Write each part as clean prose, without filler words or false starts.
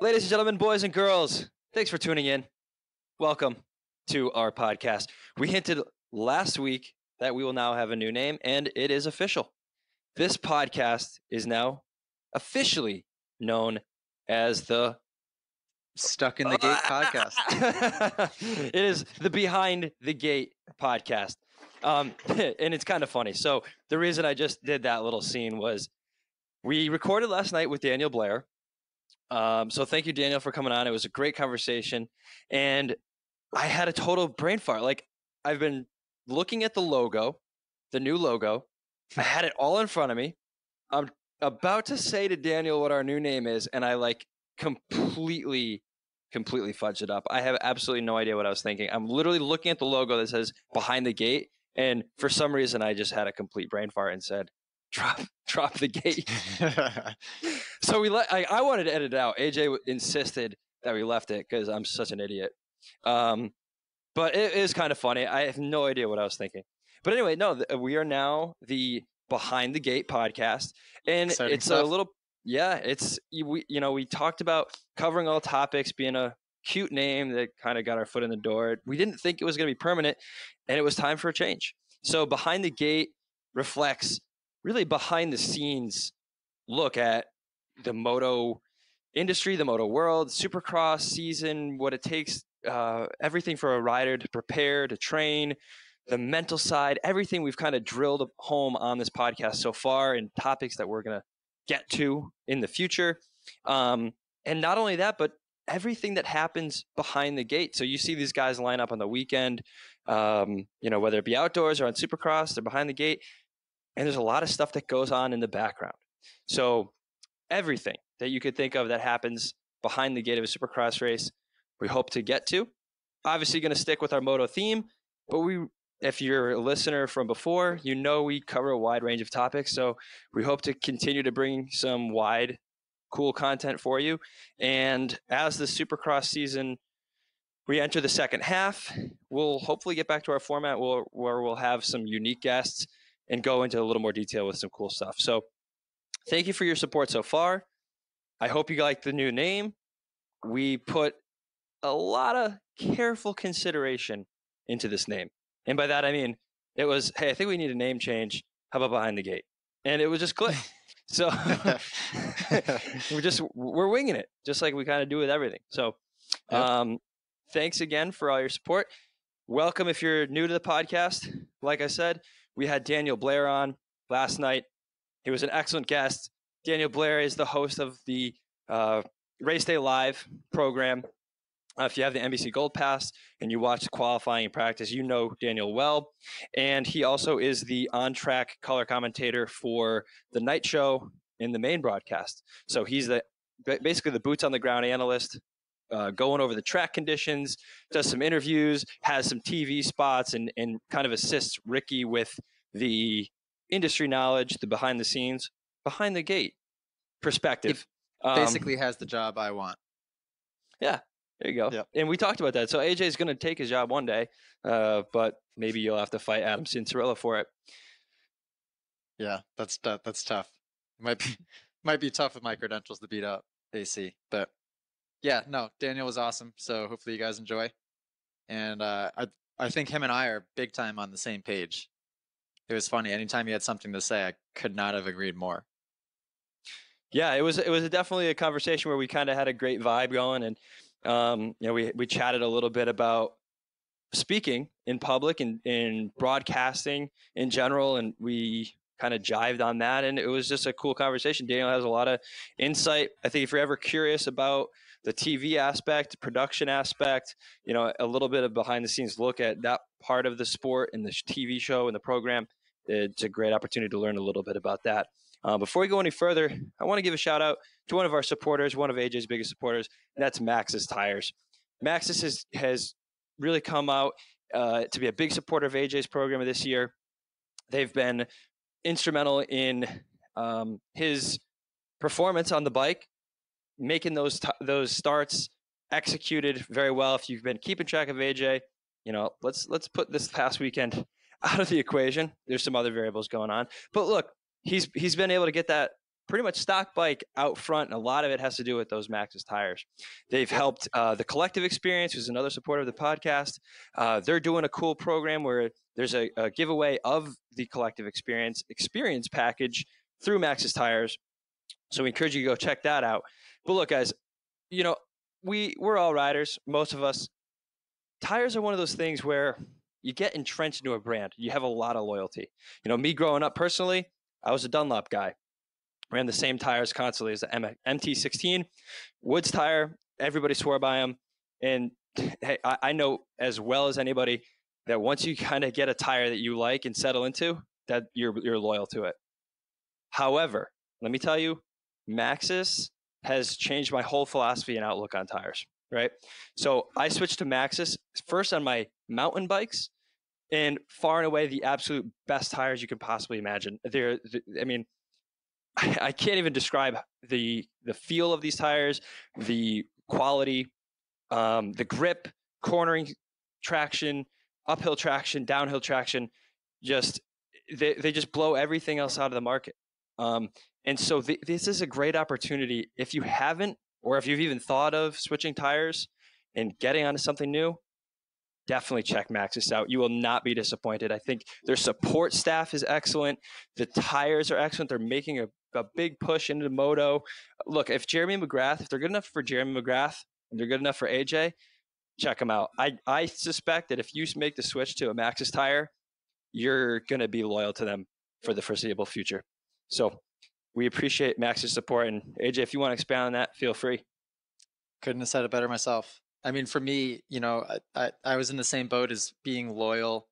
Ladies and gentlemen, boys and girls, thanks for tuning in. Welcome to our podcast. We hinted last week that we will now have a new name, and it is official. This podcast is now officially known as the Stuck in the Gate podcast. It is the Behind the Gate podcast. And it's kind of funny. So the reason I just did that little scene was we recorded last night with Daniel Blair. So thank you, Daniel, for coming on. It was a great conversation. And I had a total brain fart. Like, I've been looking at the logo, the new logo. I had it all in front of me. I'm about to say to Daniel what our new name is, and I completely fudged it up. I have absolutely no idea what I was thinking. I'm literally looking at the logo that says Behind the Gate, and for some reason I just had a complete brain fart and said, drop the gate. So I wanted to edit it out. AJ insisted that we left it because I'm such an idiot. But it is kind of funny. I have no idea what I was thinking. But anyway, no, we are now the Behind the Gate podcast, and Exciting it's stuff. a little, yeah, we talked about covering all topics, being a cute name that kind of got our foot in the door. We didn't think it was going to be permanent, and it was time for a change. So Behind the Gate reflects really behind the scenes look at the moto industry, the moto world, Supercross season, what it takes, everything for a rider to prepare, to train, the mental side, everything we've kind of drilled home on this podcast so far, and topics that we're going to get to in the future. And not only that, but everything that happens behind the gate. So you see these guys line up on the weekend, whether it be outdoors or on Supercross, they're behind the gate. And there's a lot of stuff that goes on in the background. So everything that you could think of that happens behind the gate of a Supercross race, we hope to get to. Obviously going to stick with our moto theme, but if you're a listener from before, we cover a wide range of topics. So we hope to continue to bring some wide, cool content for you. And as the Supercross season, we enter the second half, we'll hopefully get back to our format where we'll have some unique guests and go into a little more detail with some cool stuff. So thank you for your support so far. I hope you like the new name. We put a lot of careful consideration into this name. And by that, I mean, it was, hey, I think we need a name change. How about Behind the Gate? And it was just click. So we're winging it, just like we kind of do with everything. So thanks again for all your support. Welcome if you're new to the podcast. Like I said, we had Daniel Blair on last night. He was an excellent guest. Daniel Blair is the host of the Race Day Live program. If you have the NBC Gold Pass and you watch qualifying and practice, you know Daniel well. And he also is the on-track color commentator for the night show in the main broadcast. So he's basically the boots-on-the-ground analyst, going over the track conditions, does some interviews, has some TV spots, and kind of assists Ricky with the industry knowledge, the behind the scenes, behind the gate perspective. Basically has the job I want. Yeah, there you go. Yep. And we talked about that. So AJ is going to take his job one day, but maybe you'll have to fight Adam Cincerella for it. Yeah, that's tough. Might be tough with my credentials to beat up AC, but yeah, no, Daniel was awesome. So hopefully you guys enjoy. And I think him and I are big time on the same page. It was funny. Anytime he had something to say, I could not have agreed more. Yeah, it was definitely a conversation where we kind of had a great vibe going, and we chatted a little bit about speaking in public and in broadcasting in general, and we kind of jived on that, and it was just a cool conversation. Daniel has a lot of insight. I think if you're ever curious about the TV aspect, production aspect, a little bit of behind the scenes look at that part of the sport and the TV show and the program, it's a great opportunity to learn a little bit about that. Before we go any further, I want to give a shout out to one of our supporters, one of AJ's biggest supporters, and that's Maxxis Tires. Maxxis has really come out to be a big supporter of AJ's program this year. They've been instrumental in his performance on the bike, making those starts executed very well. If you've been keeping track of AJ, let's put this past weekend out of the equation. There's some other variables going on, but look, he's been able to get that pretty much stock bike out front, and a lot of it has to do with those Maxxis tires. They've helped the Collective Experience, who's another supporter of the podcast. They're doing a cool program where there's a giveaway of the Collective Experience package through Maxxis Tires. So we encourage you to go check that out. But look, guys, we're all riders, most of us. Tires are one of those things where you get entrenched into a brand. You have a lot of loyalty. Me growing up personally, I was a Dunlop guy. Ran the same tires constantly as the MT16, Woods tire. Everybody swore by them. And hey, I know as well as anybody that once you kind of get a tire that you like and settle into, that you're loyal to it. However, let me tell you, Maxxis has changed my whole philosophy and outlook on tires, right? So I switched to Maxxis first on my mountain bikes, and far and away the absolute best tires you can possibly imagine. I can't even describe the feel of these tires, the quality, the grip, cornering traction, uphill traction, downhill traction. They just blow everything else out of the market. And so this is a great opportunity. If you haven't, or if you've even thought of switching tires and getting onto something new, definitely check Maxxis out. You will not be disappointed. I think their support staff is excellent. The tires are excellent. They're making a big push into the moto. Look, if they're good enough for Jeremy McGrath and they're good enough for AJ, check them out. I suspect that if you make the switch to a Maxxis tire, you're going to be loyal to them for the foreseeable future. So we appreciate Maxxis support. And AJ, if you want to expand on that, feel free. Couldn't have said it better myself. I mean, for me, I was in the same boat as being loyal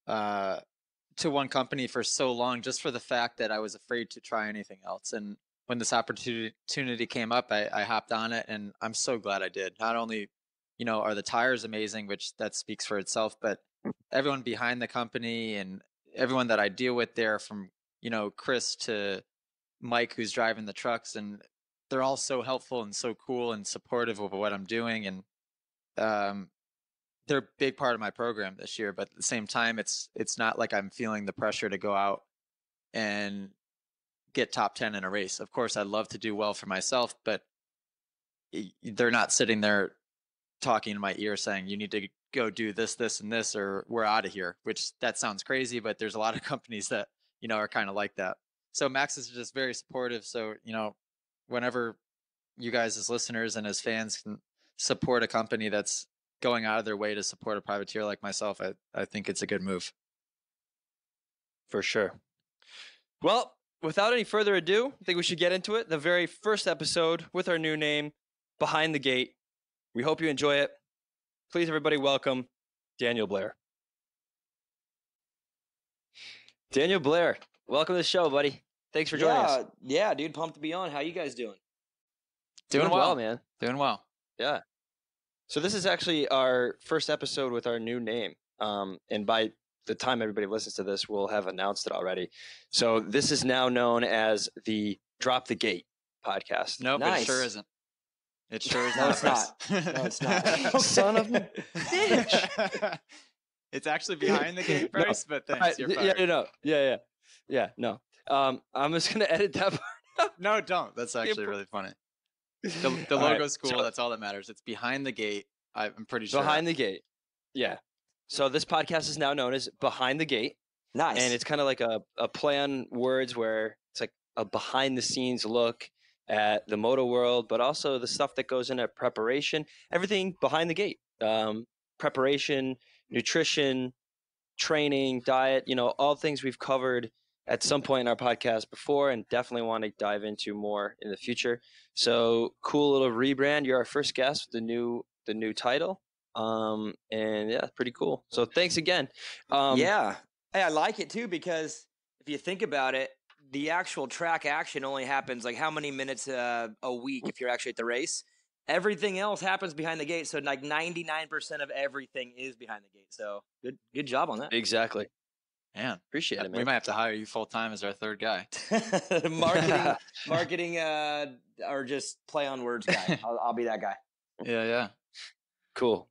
to one company for so long, just for the fact that I was afraid to try anything else. And when this opportunity came up, I hopped on it, and I'm so glad I did. Not only, are the tires amazing, which that speaks for itself, but everyone behind the company and everyone that I deal with there, from, Chris to Mike, who's driving the trucks, and they're all so helpful and so cool and supportive of what I'm doing. And they're a big part of my program this year, but at the same time, it's not like I'm feeling the pressure to go out and get top 10 in a race. Of course, I'd love to do well for myself, but they're not sitting there talking in my ear saying, you need to go do this, this, and this, or we're out of here, which that sounds crazy, but there's a lot of companies that, are kind of like that. So Maxxis is just very supportive. So, whenever you guys as listeners and as fans can support a company that's going out of their way to support a privateer like myself, I think it's a good move. For sure. Well, without any further ado, I think we should get into it. The very first episode with our new name, Behind the Gate. We hope you enjoy it. Please, everybody, welcome Daniel Blair. Daniel Blair, welcome to the show, buddy. Thanks for joining us. Yeah, dude, pumped to be on. How you guys doing? Doing well, man. Doing well. Yeah. So this is actually our first episode with our new name. And by the time everybody listens to this, we'll have announced it already. So this is now known as the Drop the Gate podcast. Nope, Nice. It sure isn't. It sure is No, not. it's not. No, it's not. Son of a bitch. It's actually Behind the Gate first, but thanks. You're fired. Yeah, no. I'm just going to edit that part out. No, don't. That's actually really funny. The All logo's right, cool. so- That's all that matters. It's Behind the Gate. I'm pretty sure. Behind the Gate. Yeah. So this podcast is now known as Behind the Gate. Nice. And it's kind of like a play on words where it's like a behind the scenes look at the moto world, but also the stuff that goes into preparation, everything behind the gate, preparation, nutrition, training, diet, all things we've covered at some point in our podcast before and definitely want to dive into more in the future. So cool little rebrand. You're our first guest with the new title. And yeah, pretty cool. So thanks again. Yeah. Hey, I like it too, because if you think about it, the actual track action only happens like how many minutes a week if you're actually at the race. Everything else happens behind the gate. So like 99% of everything is behind the gate. So good job on that. Exactly. Man, Appreciate it, man. we might have to hire you full time as our third guy. marketing, or just play on words guy. I'll be that guy. Yeah. Cool.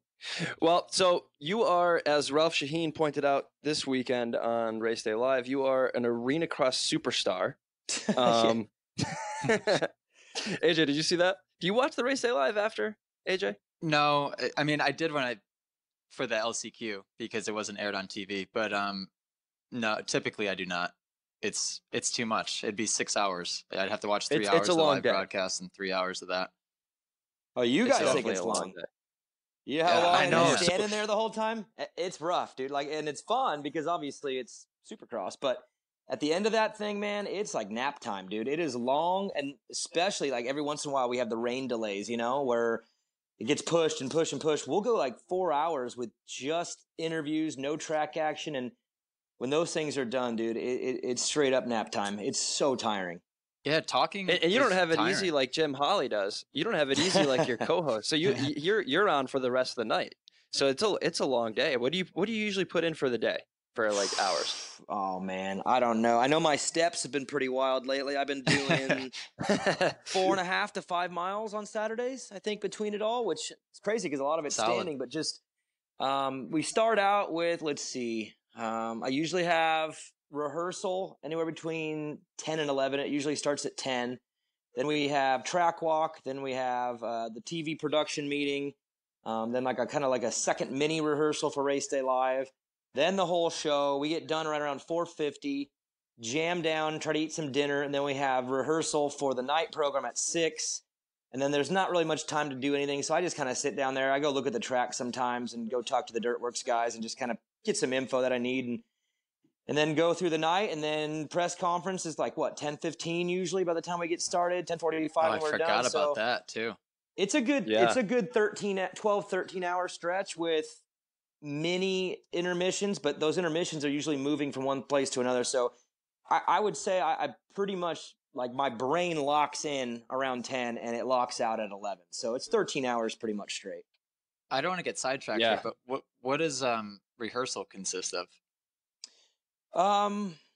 Well, so you are, as Ralph Shaheen pointed out this weekend on Race Day Live, you are an Arenacross superstar. AJ, did you see that? Do you watch the race day live after, AJ? No, I mean I did for the LCQ because it wasn't aired on TV, but no, typically I do not. It's too much. It'd be 6 hours. I'd have to watch 3 hours It's a of the long live day. broadcast and 3 hours of that. Oh, you It's guys think definitely it's a long long? day. You know how Yeah, long I know. you're standing there the whole time? It's rough, dude. Like, and it's fun because obviously it's Supercross, but at the end of that thing, man, it's like nap time, dude. It is long, and especially like every once in a while we have the rain delays, you know, where it gets pushed and pushed and pushed. We'll go like 4 hours with just interviews, no track action, and when those things are done, dude, it's straight up nap time. It's so tiring. Yeah, talking. And you don't is have it tiring. easy like Jim Holly does. You don't have it easy like your co-host. So you're on for the rest of the night. So it's a long day. What do you usually put in for the day for like hours? Oh man, I don't know. I know my steps have been pretty wild lately. I've been doing 4.5 to 5 miles on Saturdays, I think, between it all, which is crazy because a lot of it's Solid. standing. But just we start out with, let's see, I usually have rehearsal anywhere between 10 and 11. It usually starts at 10. Then we have track walk. Then we have the TV production meeting. Then like a kind of like a second mini rehearsal for Race Day Live. Then the whole show. We get done right around 4:50. Jam down, try to eat some dinner, and then we have rehearsal for the night program at 6. And then there's not really much time to do anything, so I just kind of sit down there. I go look at the track sometimes and go talk to the Dirtworks guys and just kind of get some info that I need, and then go through the night. And then press conference is like, what, 10:15 usually by the time we get started, 10:45 Oh, I when we're done. forgot So about that too. it's a good, Yeah. it's a good 12, 13-hour stretch with mini intermissions, but those intermissions are usually moving from one place to another. So I would say I pretty much, like, my brain locks in around 10 and it locks out at 11. So it's 13 hours pretty much straight. I don't want to get sidetracked Yeah. here, but what does rehearsal consist of?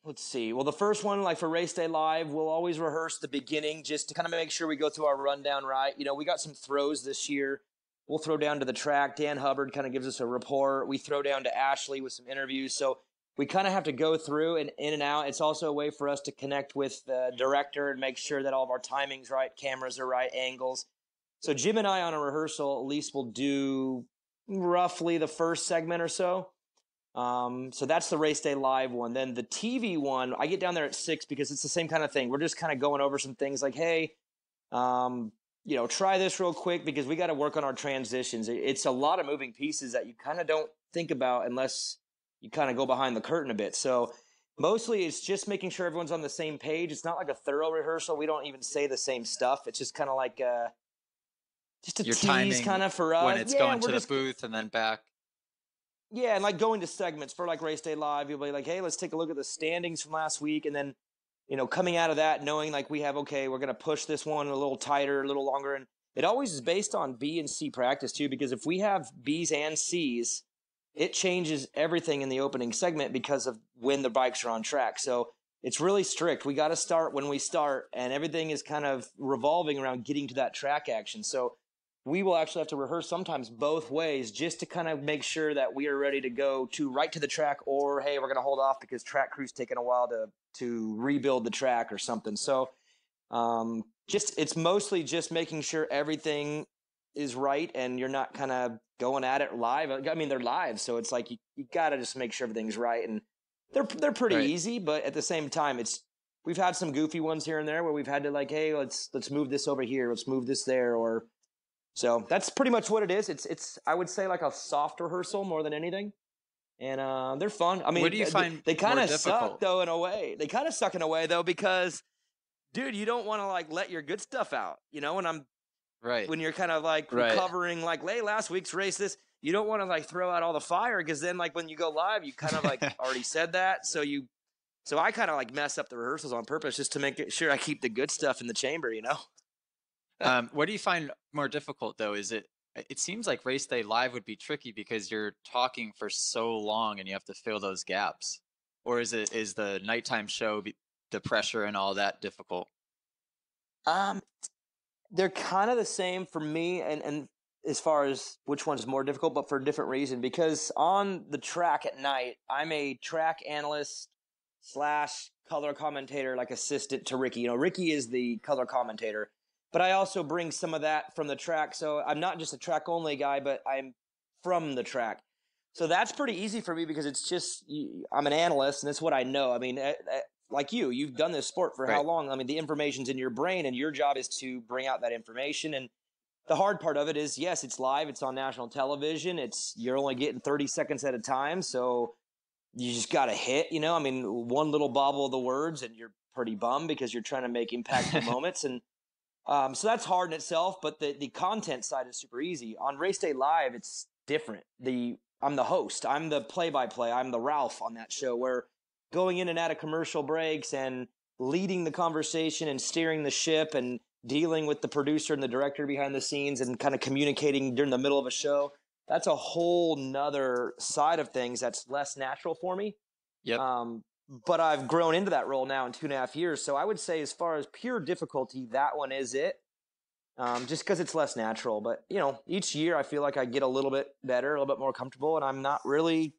Let's see. Well, the first one, like for Race Day Live, we'll always rehearse the beginning just to kind of make sure we go through our rundown right. You know, we got some throws this year. We'll throw down to the track. Dan Hubbard kind of gives us a report. We throw down to Ashley with some interviews. So we kind of have to go through and in and out. It's also a way for us to connect with the director and make sure that all of our timing's right, cameras are right, angles. So Jim and I on a rehearsal at least will do roughly the first segment or so. So that's the Race Day Live one. Then the TV one, I get down there at 6 because it's the same kind of thing. We're just kind of going over some things like, hey, you know, try this real quick because we got to work on our transitions. It's a lot of moving pieces that you kind of don't think about unless you kind of go behind the curtain a bit. So mostly it's just making sure everyone's on the same page. It's not like a thorough rehearsal. We don't even say the same stuff. It's just kind of like just a Your tease timing kind of for us. when it's Yeah, going we're to just- the booth and then back. Yeah, and like going to segments for like Race Day Live, you'll be like, hey, let's take a look at the standings from last week. And then, you know, coming out of that, knowing like we have, okay, we're going to push this one a little tighter, a little longer. And it always is based on B and C practice too, because if we have Bs and Cs, it changes everything in the opening segment because of when the bikes are on track. So it's really strict. We got to start when we start, and everything is kind of revolving around getting to that track action. So we will actually have to rehearse sometimes both ways just to kind of make sure that we are ready to go to right to the track, or, hey, we're going to hold off because track crew's taking a while to rebuild the track or something. So it's mostly just making sure everything is right and you're not kind of going at it live. I mean, they're live, so it's like you got to just make sure everything's right. And they're pretty Right. easy, but at the same time, we've had some goofy ones here and there where we've had to like, hey, let's move this over here, let's move this there, or so that's pretty much what it is. It's I would say like a soft rehearsal more than anything. And they're fun. I mean, What do you find they kind more of difficult? suck though in a way. They kind of suck in a way though because, dude, you don't want to like let your good stuff out. You know, Right. when you're kind of like Right. recovering, like, hey, last week's race, you don't want to like throw out all the fire because then like when you go live, you kind of like already said that. So I kind of like mess up the rehearsals on purpose just to make sure I keep the good stuff in the chamber. You know. What do you find more difficult though? It seems like Race Day Live would be tricky because you're talking for so long and you have to fill those gaps. Or is the nighttime show, the pressure and all that difficult? They're kind of the same for me, and as far as which one's more difficult, but for a different reason. Because on the track at night, I'm a track analyst / color commentator, like assistant to Ricky. Ricky is the color commentator, but I also bring some of that from the track. So I'm not just a track only guy, but I'm from the track. So that's pretty easy for me because it's just, I'm an analyst and that's what I know. I mean, like you've done this sport for how long? I mean, the information's in your brain and your job is to bring out that information. And the hard part of it is, yes, it's live. It's on national television. You're only getting 30 seconds at a time. So you just got to hit, I mean, one little bobble of the words and you're pretty bummed because you're trying to make impactful moments. And so that's hard in itself, but the content side is super easy. On Race Day Live, it's different. I'm the host. I'm the play-by-play. I'm the Ralph on that show, where going in and out of commercial breaks and leading the conversation and steering the ship and dealing with the producer and the director behind the scenes and kind of communicating during the middle of a show. That's a whole nother side of things that's less natural for me. Yep. But I've grown into that role now in 2.5 years. So I would say as far as pure difficulty, that one is it. Just because it's less natural. But, each year I feel like I get a little bit better, a little bit more comfortable, and I don't really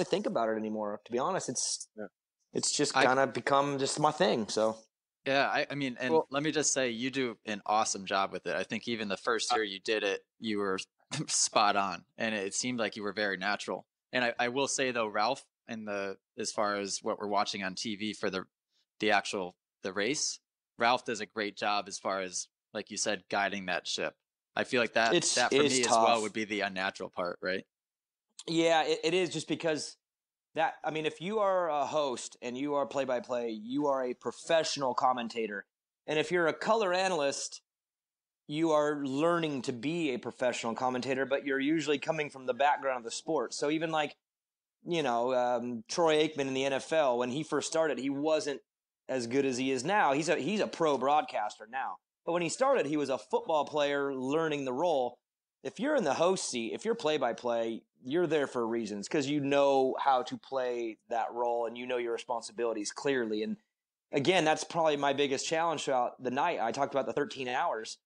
think about it anymore. To be honest, it's just kind of become just my thing. So. Yeah, I mean, and let me just say, you do an awesome job with it. I think even the first year you did it, you were spot on, and it seemed like you were very natural. And I will say though, Ralph, as far as what we're watching on TV for the race, Ralph does a great job as far as, like you said, guiding that ship. I feel like that for me tough. As well would be the unnatural part, right? Yeah, it is, just because if you are a host and you are play-by-play, you are a professional commentator. And if you're a color analyst, you are learning to be a professional commentator, but you're usually coming from the background of the sport. So even like, Troy Aikman in the NFL, when he first started, he wasn't as good as he is now. He's a pro broadcaster now. But when he started, he was a football player learning the role. If you're in the host seat, if you're play-by-play, you're there for reasons, because you know how to play that role and you know your responsibilities clearly. And again, that's probably my biggest challenge throughout the night. I talked about the 13 hours.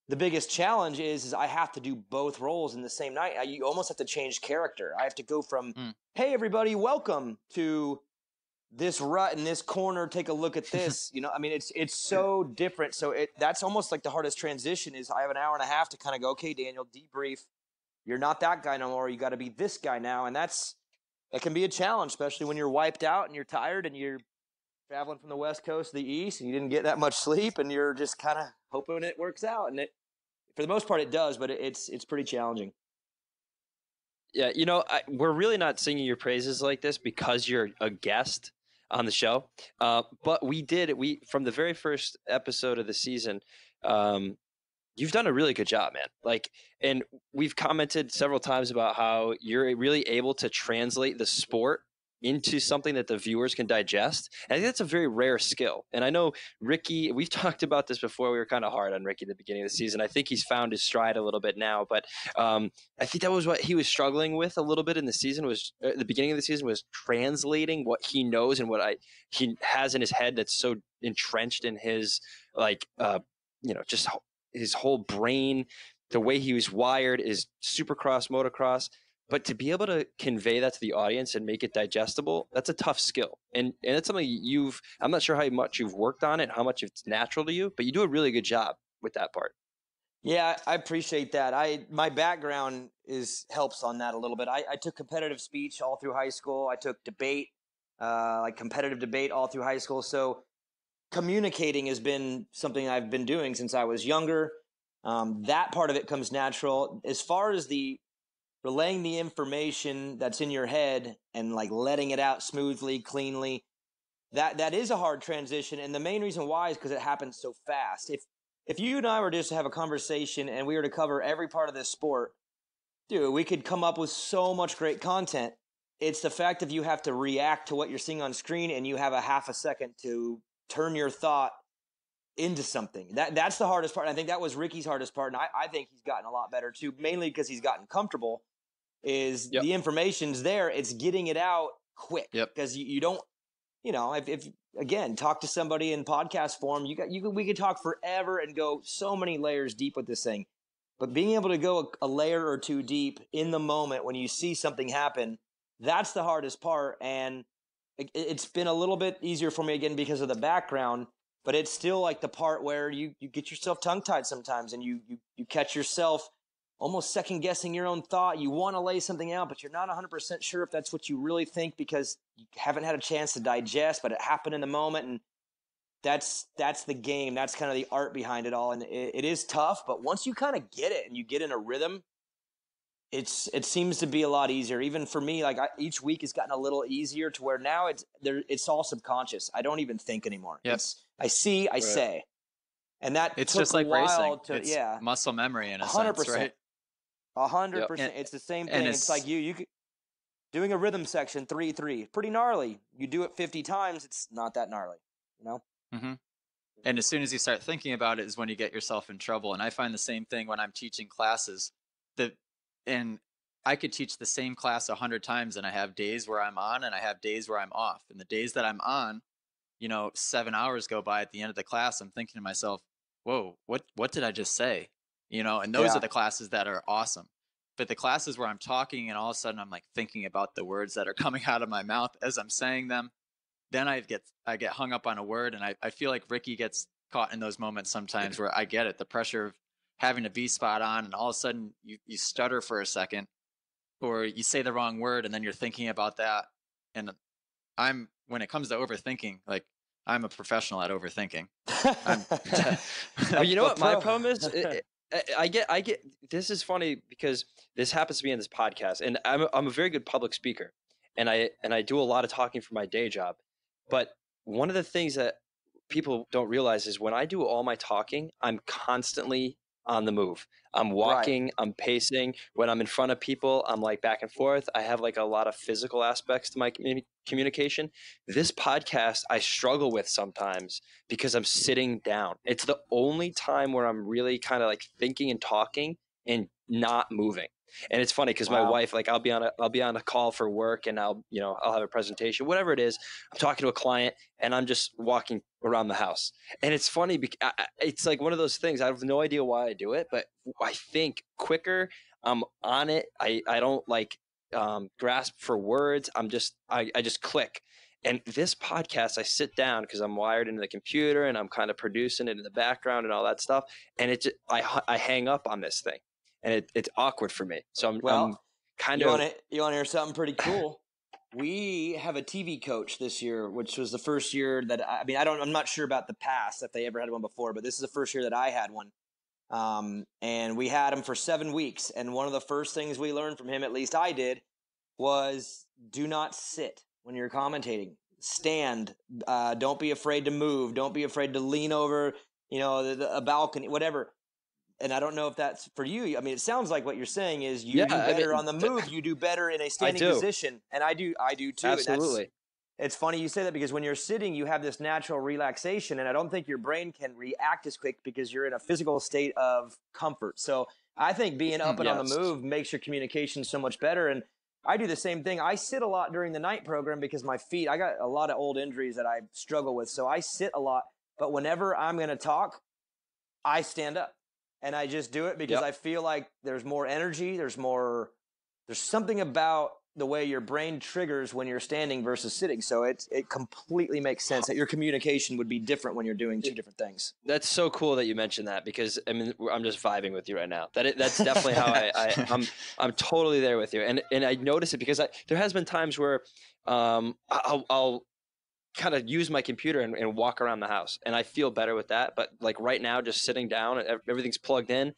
The biggest challenge is I have to do both roles in the same night. You almost have to change character. I have to go from, hey, everybody, welcome, to this rut in this corner, take a look at this. It's so different. So that's almost like the hardest transition is I have an hour and a half to kind of go, okay, Daniel, debrief. You're not that guy no more. You got to be this guy now. And that can be a challenge, especially when you're wiped out and you're tired and you're traveling from the West Coast to the East and you didn't get that much sleep and you're just kind of hoping it works out. And for the most part, it does, but it's pretty challenging. Yeah, we're really not singing your praises like this because you're a guest on the show. But we from the very first episode of the season, you've done a really good job, man. And we've commented several times about how you're really able to translate the sport into something that the viewers can digest. And I think that's a very rare skill. And I know Ricky, we've talked about this before. We were kind of hard on Ricky at the beginning of the season. I think he's found his stride a little bit now, but I think that was what he was struggling with a little bit in the season the beginning of the season was translating what he knows and what he has in his head that's so entrenched in his just his whole brain, the way he was wired is supercross, motocross. But to be able to convey that to the audience and make it digestible, that's a tough skill. And it's something I'm not sure how much you've worked on it, how much it's natural to you, but you do a really good job with that part. Yeah, I appreciate that. My background helps on that a little bit. I took competitive speech all through high school. I took debate, competitive debate all through high school. So communicating has been something I've been doing since I was younger. That part of it comes natural. As far as the relaying the information that's in your head and letting it out smoothly, cleanly, that is a hard transition. And the main reason why is because it happens so fast. If you and I were just to have a conversation and we were to cover every part of this sport, dude, we could come up with so much great content. It's the fact that you have to react to what you're seeing on screen and you have a half a second to turn your thought into something. That's the hardest part. I think that was Ricky's hardest part. And I think he's gotten a lot better too, mainly because he's gotten comfortable. The information's there. It's getting it out quick. Because you don't, if again, talk to somebody in podcast form, we could talk forever and go so many layers deep with this thing. But being able to go a layer or two deep in the moment when you see something happen, that's the hardest part. And it's been a little bit easier for me again because of the background, but it's still like the part where you get yourself tongue-tied sometimes, and you catch yourself almost second-guessing your own thought. You want to lay something out, but you're not 100% sure if that's what you really think because you haven't had a chance to digest, but it happened in the moment, and that's the game. That's kind of the art behind it all, and it is tough, but once you kind of get it and you get in a rhythm, it seems to be a lot easier. Even for me, like each week has gotten a little easier to where now it's all subconscious. I don't even think anymore. Yep. I see, I say, and that it's took just like a while racing. It's muscle memory in a 100%, sense, right? 100%. It's the same thing. It's like you could, doing a rhythm section 3-3, pretty gnarly. You do it 50 times, it's not that gnarly, you know. Mm-hmm. And as soon as you start thinking about it is when you get yourself in trouble. And I find the same thing when I'm teaching classes. And I could teach the same class 100 times, and I have days where I'm on and I have days where I'm off. And the days that I'm on, 7 hours go by at the end of the class. I'm thinking to myself, whoa, what did I just say? And those are the classes that are awesome. But the classes where I'm talking and all of a sudden I'm like thinking about the words that are coming out of my mouth as I'm saying them, then I get hung up on a word. And I feel like Ricky gets caught in those moments sometimes where I get it, the pressure of having to be spot on, and all of a sudden you stutter for a second, or you say the wrong word, and then you're thinking about that. And when it comes to overthinking, like I'm a professional at overthinking. You know what my problem is? I get. This is funny because this happens to be in this podcast, and I'm a very good public speaker, and I do a lot of talking for my day job. But one of the things that people don't realize is when I do all my talking, I'm constantly on the move. I'm walking, right. I'm pacing. When I'm in front of people, I'm like back and forth. I have like a lot of physical aspects to my communication. This podcast I struggle with sometimes because I'm sitting down. It's the only time where I'm really kind of like thinking and talking and not moving. And it's funny because my wife, like I'll be on a call for work, and I'll have a presentation, whatever it is. I'm talking to a client and I'm just walking around the house. And it's funny because it's like one of those things. I have no idea why I do it, but I think quicker. I'm on it. I don't like grasp for words. I just click. And this podcast, I sit down because I'm wired into the computer and I'm kind of producing it in the background and all that stuff. And I hang up on this thing. And it's awkward for me. So I'm kind of. You want to hear something pretty cool? We have a TV coach this year, which was the first year that I'm not sure about the past if they ever had one before, but this is the first year that I had one. And we had him for 7 weeks. And one of the first things we learned from him, at least I did, was do not sit when you're commentating. Stand. Don't be afraid to move. Don't be afraid to lean over, a balcony, whatever. And I don't know if that's for you. I mean, it sounds like what you're saying is you do better on the move. You do better in a standing position. And I do too. Absolutely. It's funny you say that because when you're sitting, you have this natural relaxation. And I don't think your brain can react as quick because you're in a physical state of comfort. So I think being up and on the move makes your communication so much better. And I do the same thing. I sit a lot during the night program because my feet, I got a lot of old injuries that I struggle with. So I sit a lot. But whenever I'm going to talk, I stand up. And I just do it because I feel like there's more energy. There's something about the way your brain triggers when you're standing versus sitting. So it completely makes sense that your communication would be different when you're doing two different things. That's so cool that you mentioned that because I'm just vibing with you right now. That's definitely how I'm totally there with you. And I notice it because there has been times where I'll kind of use my computer and walk around the house, and I feel better with that. But like right now, just sitting down, everything's plugged in.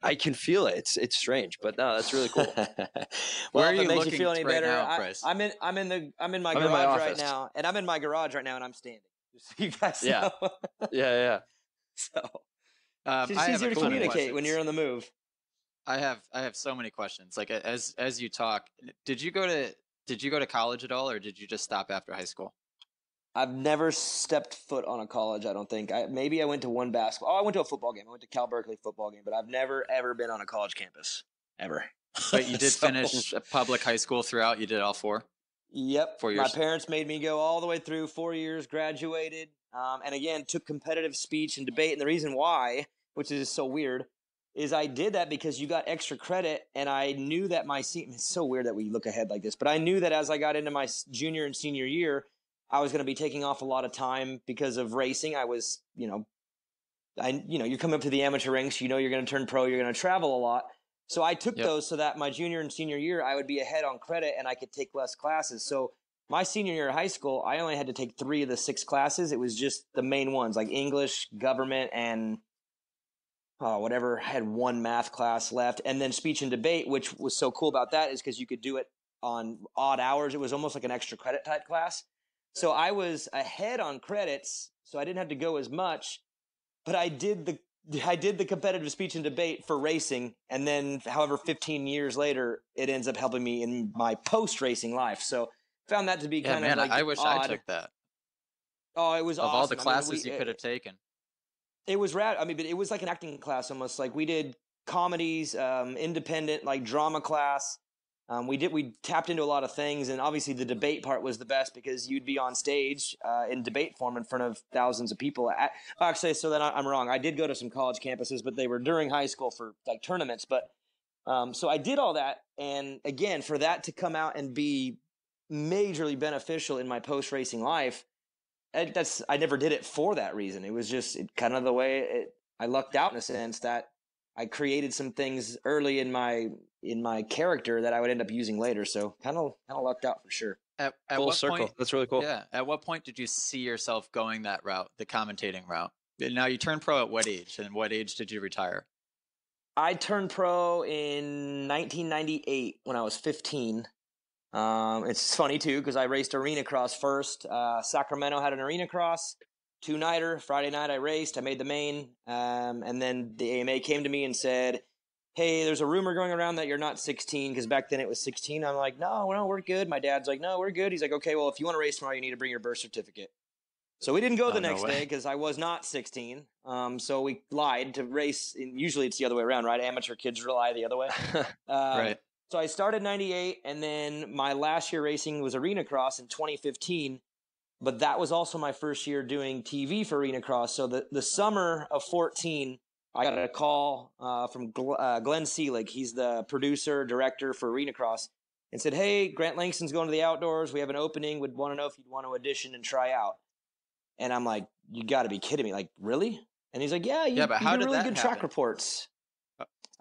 I can feel it. It's strange, but no, that's really cool. Well, if it makes you feel any better, I'm in my garage right now, and I'm in my garage right now, and I'm standing. Just so you guys know. Yeah. So it's easier to communicate when you're on the move. I have so many questions. Like as you talk, did you go to college at all, or did you just stop after high school? I've never stepped foot on a college, I don't think. Maybe I went to one basketball. I went to a football game. I went to Cal Berkeley football game, but I've never, ever been on a college campus. Ever. But you did finish public high school throughout? You did all 4? Yep. 4 years? My parents made me go all the way through 4 years, graduated, and again, took competitive speech and debate. And the reason why, which is so weird, is I did that because you got extra credit, and I knew that it's so weird that we look ahead like this, but I knew that as I got into my junior and senior year, I was going to be taking off a lot of time because of racing. I was, you're coming up to the amateur ranks, you're going to turn pro, you're going to travel a lot. So I took those so that my junior and senior year, I would be ahead on credit and I could take less classes. So my senior year of high school, I only had to take 3 of the 6 classes. It was just the main ones, like English, government, and whatever. I had 1 math class left. And then speech and debate, which was so cool about that is because you could do it on odd hours. It was almost like an extra credit type class. So I was ahead on credits, so I didn't have to go as much. But I did the competitive speech and debate for racing, and then however 15 years later, it ends up helping me in my post-racing life. So found that to be kind of like I wish odd. I took that. Oh, it was of awesome. all the classes you could have taken. It was rad. I mean, but it was like an acting class almost. Like we did comedies, independent, like drama class. We tapped into a lot of things, and obviously the debate part was the best because you'd be on stage in debate form in front of thousands of people. Actually, so then I'm wrong. I did go to some college campuses, but they were during high school for like tournaments. But so I did all that, and again, for that to come out and be majorly beneficial in my post racing life, I never did it for that reason. It was just kind of the way I lucked out in a sense that I created some things early in my character that I would end up using later. So kind of lucked out for sure. At Full what circle. Point, that's really cool. Yeah. At what point did you see yourself going that route, the commentating route? Now you turned pro at what age, and what age did you retire? I turned pro in 1998 when I was 15. It's funny too because I raced Arenacross first. Sacramento had an Arenacross, 2-nighter. Friday night I raced. I made the main, and then the AMA came to me and said, "Hey, there's a rumor going around that you're not 16 because back then it was 16." I'm like, "No, we're good." My dad's like, "No, we're good." He's like, "Okay, well, if you want to race tomorrow, you need to bring your birth certificate." So we didn't go the next day because I was not 16. So we lied to race. Usually it's the other way around, right? Amateur kids lie the other way. Right. So I started 98, and then my last year racing was Arenacross in 2015. But that was also my first year doing TV for Arenacross. So the summer of 14, I got a call from Glenn Seelig. He's the producer, director for Arenacross, and said, "Hey, Grant Langston's going to the outdoors. We have an opening. Would want to know if you'd want to audition and try out." And I'm like, "You got to be kidding me. Like, really?" And he's like, "Yeah, but you how do did really that good happen? track reports."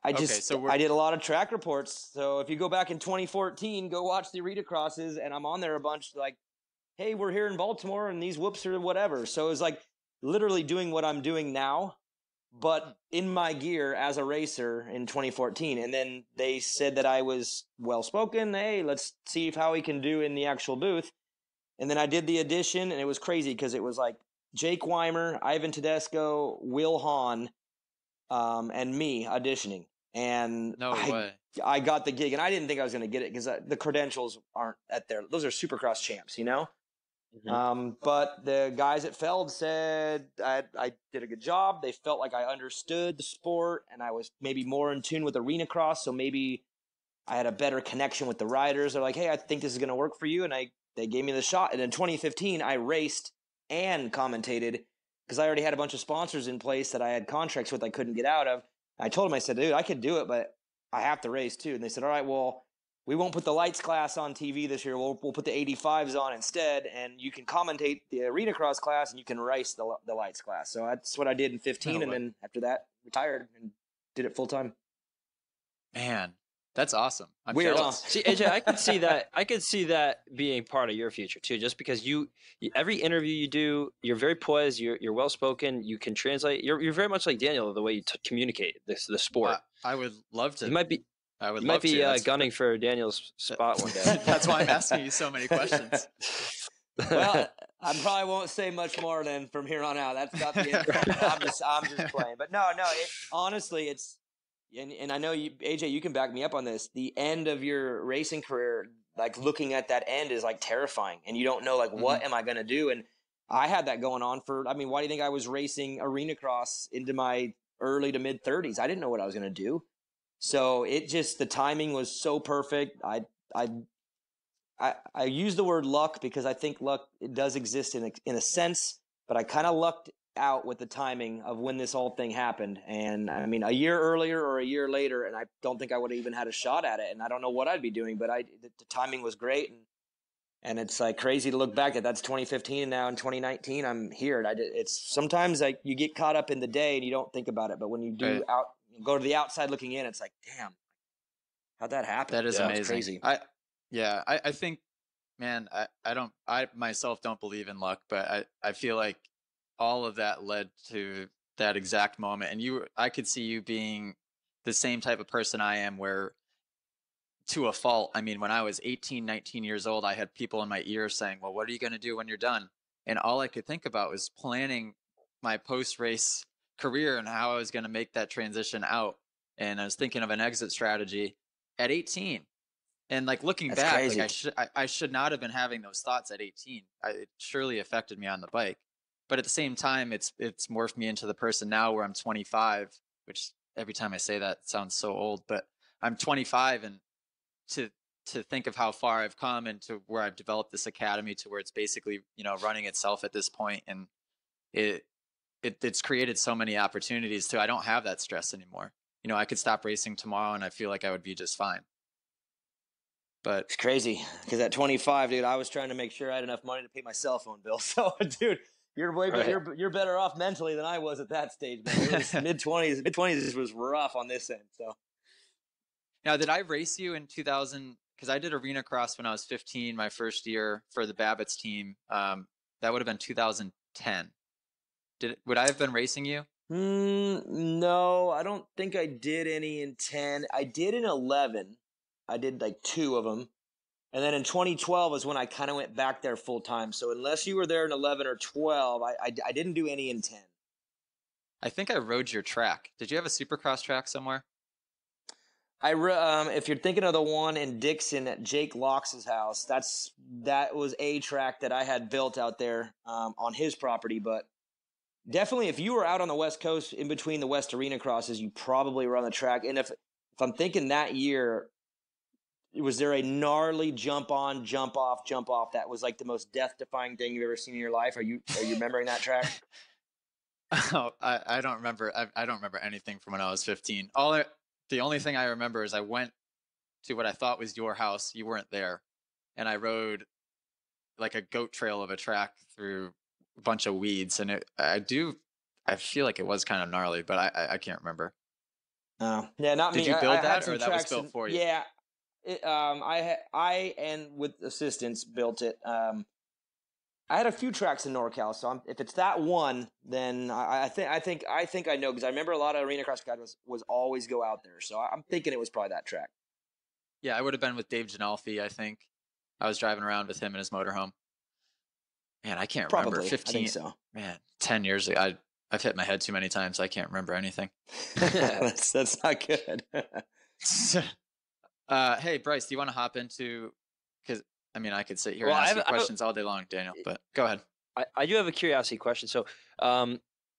I I did a lot of track reports. So if you go back in 2014, go watch the Arenacrosses, and I'm on there a bunch like, "Hey, we're here in Baltimore and these whoops or whatever." So it was like literally doing what I'm doing now, but in my gear as a racer in 2014. And then they said that I was well-spoken. Hey, let's see how we can do in the actual booth. And then I did the audition, and it was crazy because it was like Jake Weimer, Ivan Tedesco, Will Hahn, and me auditioning. And No way. I got the gig, and I didn't think I was going to get it because the credentials aren't at there. Those are Supercross champs, you know? Mhm. But the guys at Feld said I did a good job. They felt like I understood the sport, and I was maybe more in tune with Arenacross, so maybe I had a better connection with the riders. They're like, "Hey, I think this is going to work for you," and they gave me the shot. And in 2015, I raced and commentated because I already had a bunch of sponsors in place that I had contracts with I couldn't get out of. I told them, I said, "Dude, I could do it, but I have to race too." And they said, "All right, well, we won't put the lights class on TV this year. We'll put the 85s on instead, and you can commentate the Arenacross class, and you can race the lights class." So that's what I did in 15, No and way. then after that, retired and did it full time. Man, that's awesome. I'm Weird, huh? jealous. See, AJ, I could see that. I could see that being part of your future too. Just because every interview you do, you're very poised. You're well spoken. You can translate. You're very much like Daniel the way you communicate the sport. I would love to. You might be That's- gunning for Daniel's spot one day. That's why I'm asking you so many questions. Well, I probably won't say much more than from here on out. That's not the end. I'm just playing. But no. Honestly, it's and I know you, AJ, you can back me up on this. The end of your racing career, like looking at that end, is like terrifying, and you don't know like what am I going to do. And I had that going on for. I mean, why do you think I was racing Arenacross into my early to mid 30s? I didn't know what I was going to do. So the timing was so perfect. I use the word luck because I think luck, it does exist in a sense, but I kind of lucked out with the timing of when this whole thing happened. And I mean, a year earlier or a year later, and I don't think I would have even had a shot at it. And I don't know what I'd be doing, but the timing was great. And it's like crazy to look back at that's 2015, and now in 2019 I'm here. It's sometimes like you get caught up in the day and you don't think about it, but when you do go to the outside looking in, it's like, damn, how'd that happen? That is amazing. It's crazy. I think, man, I myself don't believe in luck, but I feel like all of that led to that exact moment. And I could see you being the same type of person I am, where to a fault. I mean, when I was 18, 19 years old, I had people in my ear saying, well, what are you going to do when you're done? And all I could think about was planning my post-race career and how I was going to make that transition out. And I was thinking of an exit strategy at 18. And like looking That's back, crazy. like I should not have been having those thoughts at 18. It surely affected me on the bike. But at the same time, it's morphed me into the person now where I'm 25, which every time I say that it sounds so old, but I'm 25, and to think of how far I've come and to where I've developed this academy to where it's basically, running itself at this point. And it's created so many opportunities too. I don't have that stress anymore. I could stop racing tomorrow and I feel like I would be just fine. But it's crazy because at 25, dude, I was trying to make sure I had enough money to pay my cell phone bill. So, dude, you're way better. You're better off mentally than I was at that stage, man. It was mid-20s. Mid-20s was rough on this end. So. Now, did I race you in 2000? Because I did Arenacross when I was 15, my first year for the Babbitt's team. That would have been 2010. Would I have been racing you? No, I don't think I did any in 10. I did in 11. I did like 2 of them. And then in 2012 is when I kind of went back there full time. So unless you were there in 11 or 12, I didn't do any in 10. I think I rode your track. Did you have a Supercross track somewhere? If you're thinking of the one in Dixon at Jake Locke's house, that was a track that I had built out there on his property. But definitely, if you were out on the West Coast in between the West Arena crosses, you probably were on the track. And if I'm thinking that year, was there a gnarly jump on, jump off that was like the most death-defying thing you've ever seen in your life? Are you remembering that track? Oh, I don't remember. I don't remember anything from when I was 15. The only thing I remember is I went to what I thought was your house. You weren't there. And I rode like a goat trail of a track through a bunch of weeds. And I feel like it was kind of gnarly, but I can't remember. Oh, yeah, not me. Did you build that, or that was built for you? Yeah. I and with assistants built it. I had a few tracks in NorCal, so if it's that one, then I think I know, because I remember a lot of Arenacross guys was always go out there. So I'm thinking it was probably that track. Yeah, I would have been with Dave Janalfi, I think. I was driving around with him in his motorhome. Man, I can't remember. 15. I think so. Man, 10 years ago. I've hit my head too many times. I can't remember anything. that's not good. Hey, Bryce, do you want to hop into, because I mean, I could sit here and ask you questions all day long, Daniel, but go ahead. I do have a curiosity question. So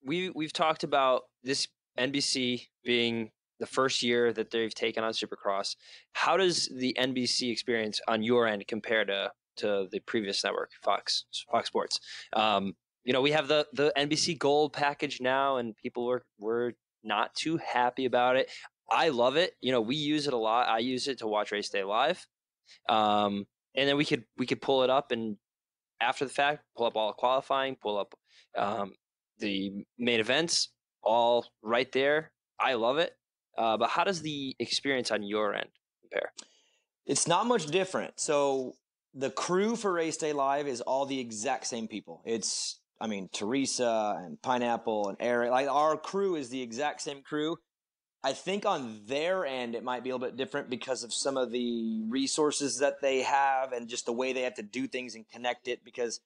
we've talked about this NBC being the first year that they've taken on Supercross. How does the NBC experience on your end compare to the previous network, Fox Sports? We have the NBC Gold package now, and people were not too happy about it. I love it. We use it a lot. I use it to watch Race Day Live. And then we could pull it up, and after the fact, pull up all qualifying, pull up the main events, all right there. I love it. But how does the experience on your end compare? It's not much different. So the crew for Race Day Live is all the exact same people. Teresa and Pineapple and Eric. Like, our crew is the exact same crew. I think on their end, it might be a little bit different because of some of the resources that they have and just the way they have to do things and connect it. Because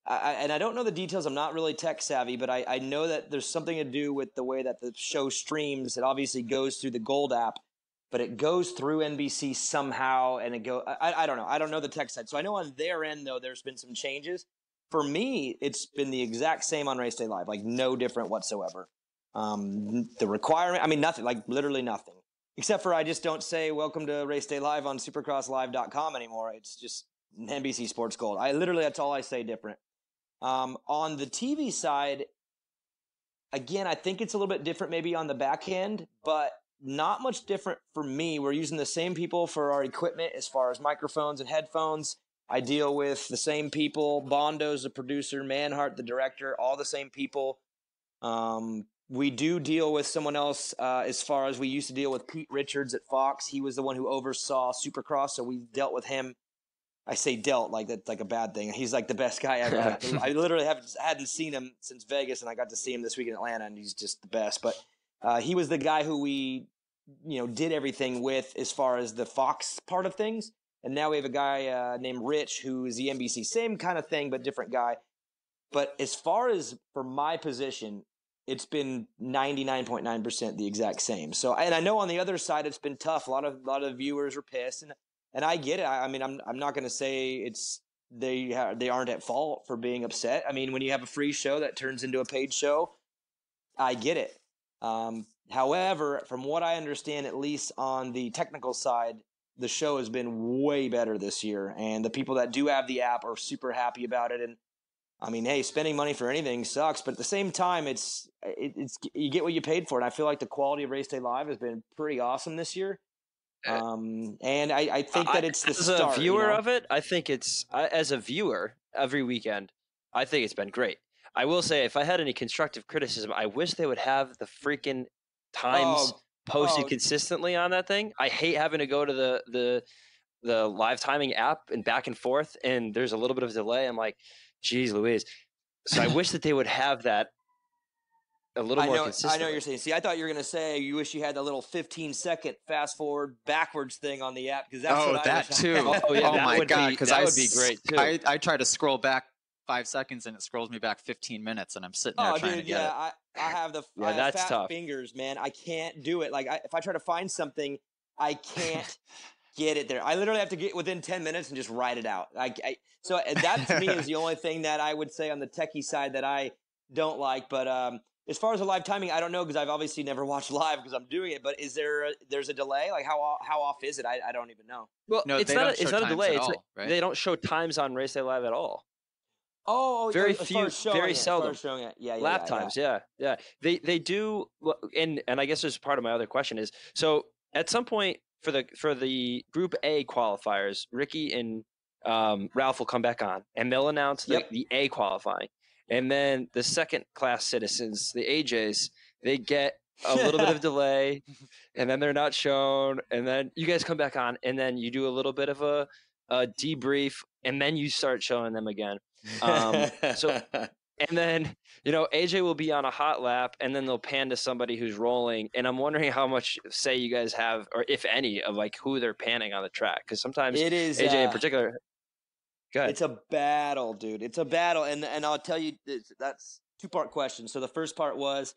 I don't know the details. I'm not really tech savvy, but I know that there's something to do with the way that the show streams. It obviously goes through the Gold app, but it goes through NBC somehow, and I don't know. I don't know the tech side. So I know on their end, though, there's been some changes. For me, it's been the exact same on Race Day Live, like no different whatsoever. The requirement, nothing, like literally nothing, except for I just don't say welcome to Race Day Live on supercrosslive.com anymore. It's just NBC Sports Gold. That's all I say different. On the TV side, again, I think it's a little bit different maybe on the back end, but not much different for me. We're using the same people for our equipment as far as microphones and headphones. I deal with the same people. Bondo's the producer, Manhart the director, all the same people. We do deal with someone else as far as we used to deal with Pete Richards at Fox. He was the one who oversaw Supercross, so we dealt with him. I say dealt like that's like a bad thing. He's like the best guy ever. I literally hadn't seen him since Vegas, and I got to see him this week in Atlanta, and he's just the best. But he was the guy who we, did everything with as far as the Fox part of things. And now we have a guy named Rich who is the NBC, same kind of thing but different guy. But as far as for my position, it's been 99.9% the exact same. So, and I know on the other side it's been tough. A lot of viewers are pissed, and I get it. I mean, I'm not going to say they aren't at fault for being upset. I mean, when you have a free show that turns into a paid show, I get it. However, from what I understand, at least on the technical side, the show has been way better this year, and the people that do have the app are super happy about it. And I mean, hey, spending money for anything sucks, but at the same time, it's you get what you paid for, and I feel like the quality of Race Day Live has been pretty awesome this year. And I think that it's the start. As a viewer of it, I think as a viewer every weekend, I think it's been great. I will say, if I had any constructive criticism, I wish they would have the freaking times posted consistently on that thing. I hate having to go to the live timing app and back and forth, and there's a little bit of delay. I'm like, geez Louise. So I wish that they would have that a little more consistent. I know what you're saying. See, I thought you were going to say you wish you had the little 15-second fast forward backwards thing on the app, because that's what I wish too. that would God, that would be great too. I try to scroll back 5 seconds and it scrolls me back 15 minutes, and I'm sitting there trying to get it. I have the that's fat tough. fingers, man. I can't do it. Like if I try to find something, I can't get it there. I literally have to get within 10 minutes and just write it out. So that to me is the only thing that I would say on the techie side that I don't like. But as far as the live timing, I don't know, because I've obviously never watched live because I'm doing it. But is there's a delay? Like how off is it? I don't even know. Well, No, it's not a delay. Right? They don't show times on Race Day Live at all. Very seldom. Showing it. Yeah, lap times. Yeah. They do, and I guess there's part of my other question is, so at some point for the Group A qualifiers, Ricky and Ralph will come back on, and they'll announce the A qualifying, and then the second class citizens, the AJs, they get a little bit of delay, and then they're not shown, and then you guys come back on, and then you do a little bit of a debrief, and then you start showing them again. And then, AJ will be on a hot lap, and then they'll pan to somebody who's rolling. And I'm wondering how much say you guys have, or if any, of like who they're panning on the track. Because sometimes it is AJ in particular. Go ahead. It's a battle, dude. It's a battle. And I'll tell you, that's 2-part question. So the first part was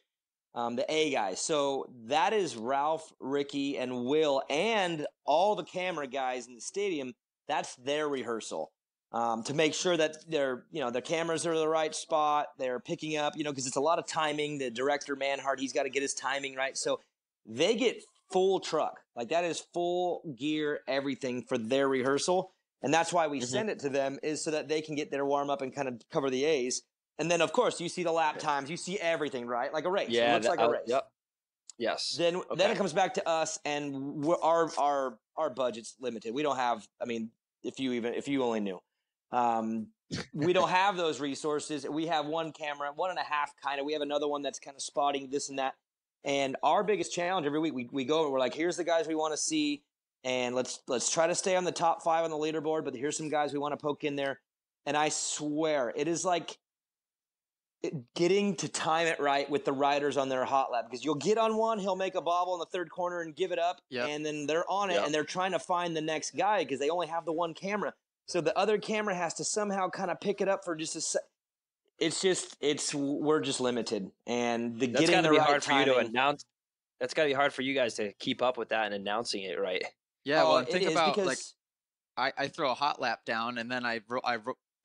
the A guys. So that is Ralph, Ricky, and Will, and all the camera guys in the stadium. That's their rehearsal. To make sure that their cameras are in the right spot, they're picking up, because it's a lot of timing. The director, Manhart, he's got to get his timing right. So they get full truck. Like that is full gear, everything for their rehearsal. And that's why we send it to them, is so that they can get their warm up and kind of cover the A's. And then, of course, you see the lap times, you see everything, right? Like a race. Yeah, it looks like a race. Yep. Yes. Then it comes back to us, and our budget's limited. We don't have, if you only knew. We don't have those resources. We have one camera, 1.5 kind of. We have another one that's kind of spotting this and that. And our biggest challenge every week, we go and we're like, here's the guys we want to see, and let's try to stay on the top 5 on the leaderboard. But here's some guys we want to poke in there. And I swear, it is like getting to time it right with the riders on their hot lap, because you'll get on one, he'll make a bobble in the third corner and give it up, and then they're on it, and they're trying to find the next guy because they only have the one camera. So the other camera has to somehow kind of pick it up for just a sec. We're just limited, and that's getting the right timing. For you to announce. That's got to be hard for you guys to keep up with that and announcing it right. Yeah, well, think about I throw a hot lap down, and then I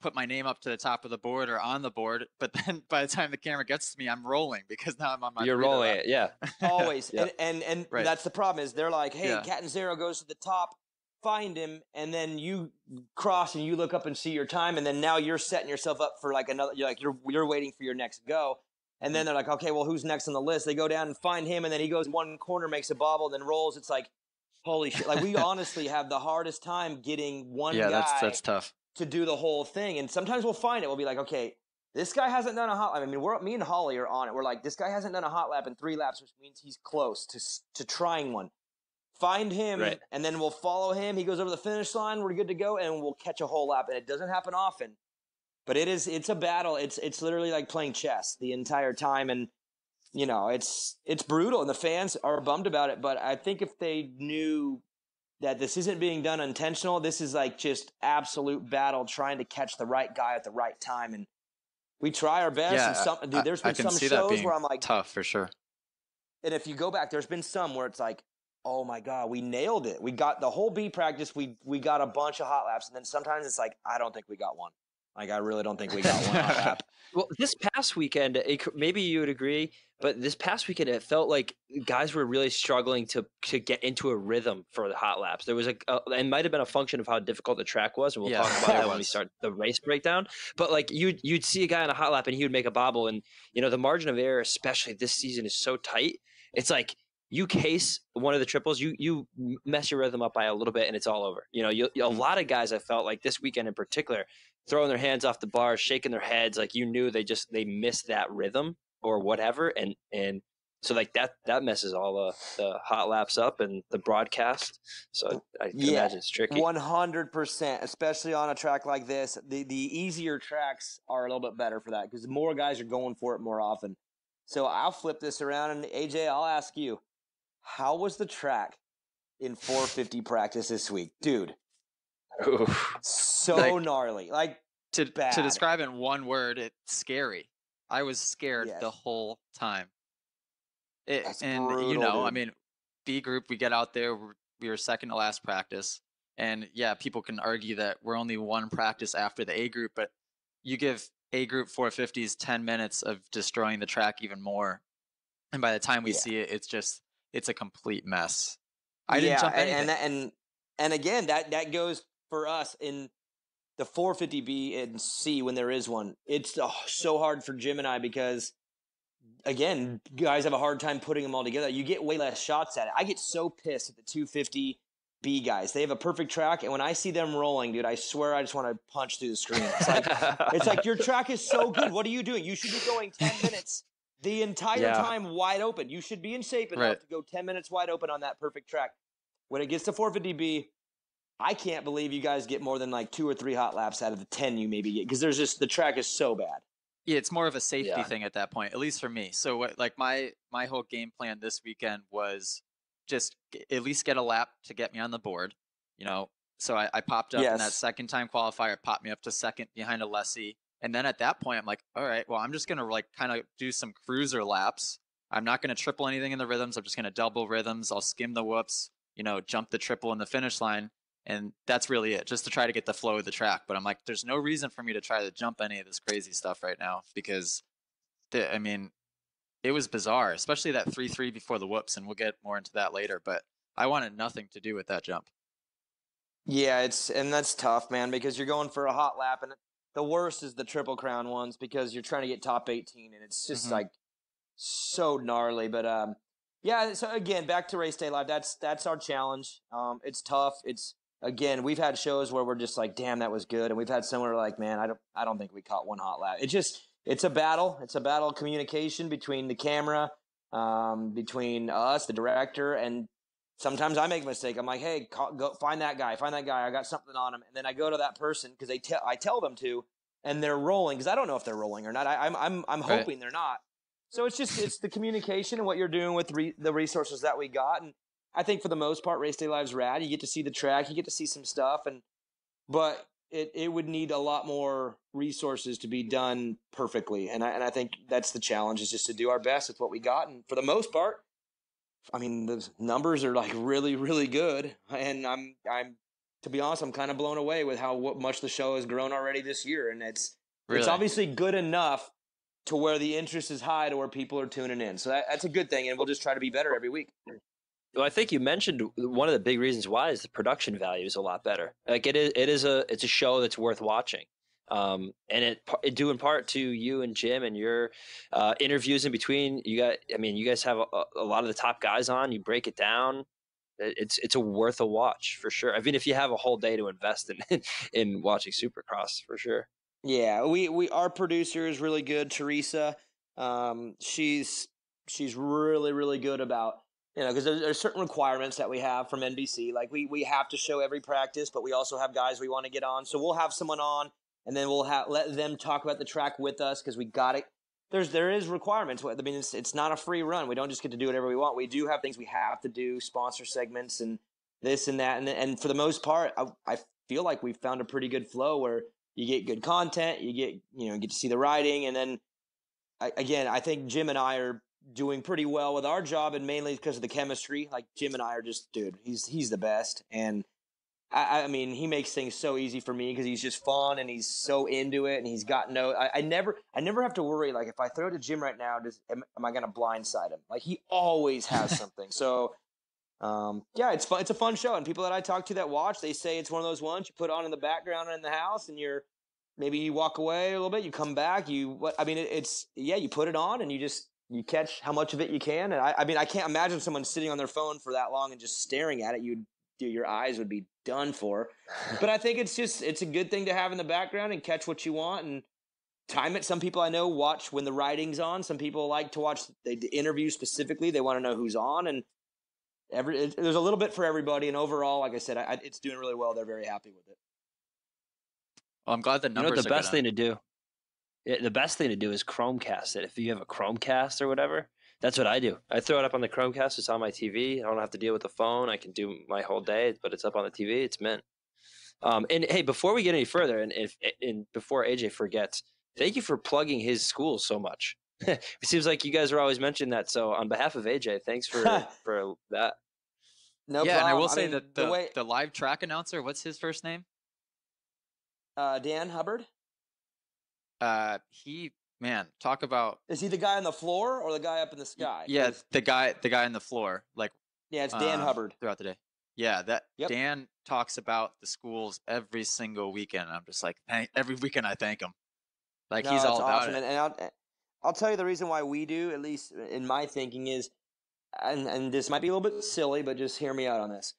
put my name up to the top of the board or on the board, but then by the time the camera gets to me, I'm rolling because now I'm on my. You're rolling it, yeah. Always, and right. That's the problem. Is they're like, hey, Cat and Zero goes to the top. Find him, and then you cross and you look up and see your time, and then now you're setting yourself up for like another. You're waiting for your next go. And then they're like, okay, well, who's next on the list? They go down and find him, and then he goes one corner, makes a bobble, then rolls. It's like, holy shit. Like, we honestly have the hardest time getting one guy that's tough to do the whole thing. And sometimes we'll find it. We'll be like, okay, this guy hasn't done a hot lap. I mean, me and Holly are on it. We're like, this guy hasn't done a hot lap in 3 laps, which means he's close to trying one. Find him, Right. and then we'll follow him. He goes over the finish line. We're good to go, and we'll catch a whole lap. And it doesn't happen often, but it's a battle. It's literally like playing chess the entire time. And, you know, it's brutal, and the fans are bummed about it. But I think if they knew that this isn't being done intentional, this is like just absolute battle trying to catch the right guy at the right time. And we try our best. Yeah, and dude, there's been some shows where I'm like, tough for sure. and if you go back, there's been some where it's like, oh my God, we nailed it. We got the whole B practice. We got a bunch of hot laps. And then sometimes it's like, I don't think we got one. Like, I really don't think we got one hot lap. Well, this past weekend, maybe you would agree, but this past weekend, it felt like guys were really struggling to get into a rhythm for the hot laps. There was it might have been a function of how difficult the track was, and we'll talk about that when we start the race breakdown. But like you'd see a guy on a hot lap, and he would make a bobble, and you know the margin of error, especially this season, is so tight. It's like you case one of the triples, you mess your rhythm up by a little bit, and it's all over. You know, a lot of guys, I felt like this weekend in particular, throwing their hands off the bars, shaking their heads, like you knew they missed that rhythm or whatever, and so like that messes all the hot laps up and the broadcast. So I can imagine it's tricky. 100%, especially on a track like this. The easier tracks are a little bit better for that because more guys are going for it more often. So I'll flip this around, and AJ, I'll ask you, how was the track in 450 practice this week, dude? Oof. So gnarly, like to bad. describe it in one word, it's scary. I was scared the whole time. That's and brutal, you know, dude. I mean, B group, we get out there, we were second to last practice, and yeah, people can argue that we're only one practice after the A group, but you give A group 450s 10 minutes of destroying the track even more, and by the time we see it, it's a complete mess. I didn't jump anything. And again, that goes for us in the 450B and C when there is one. It's so hard for Jim and I because, again, guys have a hard time putting them all together. You get way less shots at it. I get so pissed at the 250B guys. They have a perfect track, and when I see them rolling, dude, I swear I just want to punch through the screen. It's like your track is so good. What are you doing? You should be going 10 minutes the entire time wide open. You should be in shape enough to go 10 minutes wide open on that perfect track. When it gets to 450B, I can't believe you guys get more than like 2 or 3 hot laps out of the 10 you maybe get because there's just the track is so bad. Yeah, it's more of a safety thing at that point, at least for me. So what, like my whole game plan this weekend was just at least get a lap to get me on the board, you know. So I popped up in that second time qualifier, popped me up to second behind Alessi. And then at that point, I'm like, all right, well, I'm just going to like kind of do some cruiser laps. I'm not going to triple anything in the rhythms. I'm just going to double rhythms. I'll skim the whoops, you know, jump the triple in the finish line. And that's really it, just to try to get the flow of the track. But I'm like, there's no reason for me to try to jump any of this crazy stuff right now because, I mean, it was bizarre, especially that 3-3 before the whoops. And we'll get more into that later. But I wanted nothing to do with that jump. Yeah, and that's tough, man, because you're going for a hot lap. And the worst is the Triple Crown ones because you're trying to get top 18. And it's just like so gnarly. But yeah, so again, back to Race Day Live. That's our challenge. It's tough. Again, we've had shows where we're just like, damn, that was good. And we've had some where we're like, man, I don't think we caught one hot lap. It's a battle. It's a battle of communication between the camera, between us, the director, and sometimes I make a mistake. I'm like, hey, go find that guy. I got something on him. And then I go to that person because I tell them to, and they're rolling because I don't know if they're rolling or not. I'm hoping they're not. So it's the communication and what you're doing with the resources that we got. And I think for the most part, Race Day Live's rad. You get to see the track, you get to see some stuff, but it would need a lot more resources to be done perfectly. And I think that's the challenge, is just to do our best with what we got. And for the most part, I mean, the numbers are like really, really good. And I'm to be honest, I'm kind of blown away with how much the show has grown already this year. And it's obviously good enough to where the interest is high to where people are tuning in. So that's a good thing. And we'll just try to be better every week. Well, I think you mentioned one of the big reasons why is the production value is a lot better. Like it's a show that's worth watching. And it due in part to you and Jim and your interviews in between. You guys have a lot of the top guys on. You break it down. It's a worth a watch for sure. I mean, if you have a whole day to invest in watching Supercross, for sure. Yeah, our producer is really good, Teresa. She's really really good about, because there's certain requirements that we have from NBC. Like we have to show every practice, but we also have guys we want to get on. So we'll have someone on, and then we'll let them talk about the track with us, because we got it. There is requirements. I mean, it's not a free run. We don't just get to do whatever we want. We do have things we have to do, sponsor segments and this and that. And for the most part, I feel like we've found a pretty good flow where you get good content, you get to see the riding, and then I think Jim and I are doing pretty well with our job, and mainly because of the chemistry. Like Jim and I are just, dude, he's the best, and I mean, he makes things so easy for me because he's just fun and he's so into it, and he's got I never have to worry, like, if I throw it to Jim right now, am I going to blindside him? Like, he always has something. So, yeah, it's fun. It's a fun show, and people that I talk to that watch, they say it's one of those ones you put on in the background in the house, and maybe you walk away a little bit, you come back, you put it on and you catch how much of it you can. And I mean, I can't imagine someone sitting on their phone for that long and just staring at it. Your eyes would be done for. But I think it's a good thing to have in the background and catch what you want and time it. Some people I know watch when the writing's on. Some people like to watch the interview specifically. They want to know who's on, and there's a little bit for everybody. And overall, like I said, it's doing really well. They're very happy with it. Well, I'm glad the numbers the best thing to do. The best thing to do is Chromecast it. If you have a Chromecast or whatever, that's what I do. I throw it up on the Chromecast. It's on my TV. I don't have to deal with the phone. I can do my whole day, but it's up on the TV. It's mint. And hey, before we get any further, and before AJ forgets, thank you for plugging his school so much. It seems like you guys are always mentioning that. So on behalf of AJ, thanks for that. No problem. And I will say that the live track announcer, what's his first name? Dan Hubbard. Talk about. Is he the guy on the floor or the guy up in the sky? Yeah, the guy on the floor. Like, yeah, it's Dan Hubbard. Throughout the day. Yeah, Dan talks about the schools every single weekend. I'm just like, every weekend I thank him. Like, he's all about it. And I'll tell you the reason why we do, at least in my thinking, is, and this might be a little bit silly, but just hear me out on this.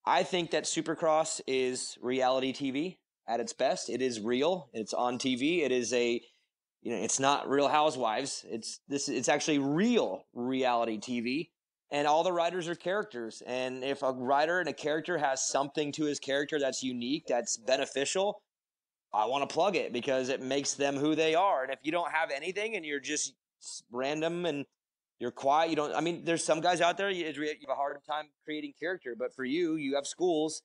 I think that Supercross is reality TV at its best. It is real. It's on TV. It is it's not Real Housewives. It's actually real reality TV, and all the riders are characters. And if a rider and a character has something to his character that's unique, that's beneficial, I want to plug it because it makes them who they are. And if you don't have anything and you're just random and you're quiet, there's some guys out there, you have a hard time creating character, but for you have schools.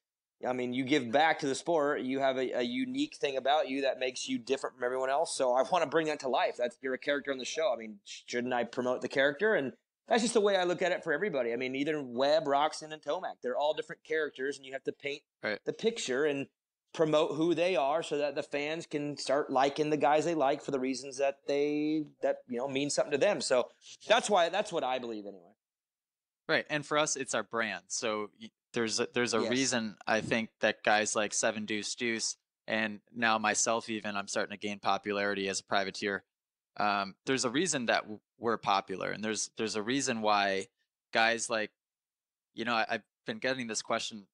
I mean, you give back to the sport. You have a unique thing about you that makes you different from everyone else. So I want to bring that to life. You're a character on the show. I mean, shouldn't I promote the character? And that's just the way I look at it for everybody. I mean, either Webb, Roxon, and Tomac, they're all different characters, and you have to paint the picture and promote who they are so that the fans can start liking the guys they like for the reasons that mean something to them. So that's what I believe anyway. Right. And for us, it's our brand. So there's a reason I think that guys like Seven Deuce Deuce and now myself, even, I'm starting to gain popularity as a privateer. There's a reason that we're popular, and there's a reason why guys like, I've been getting this question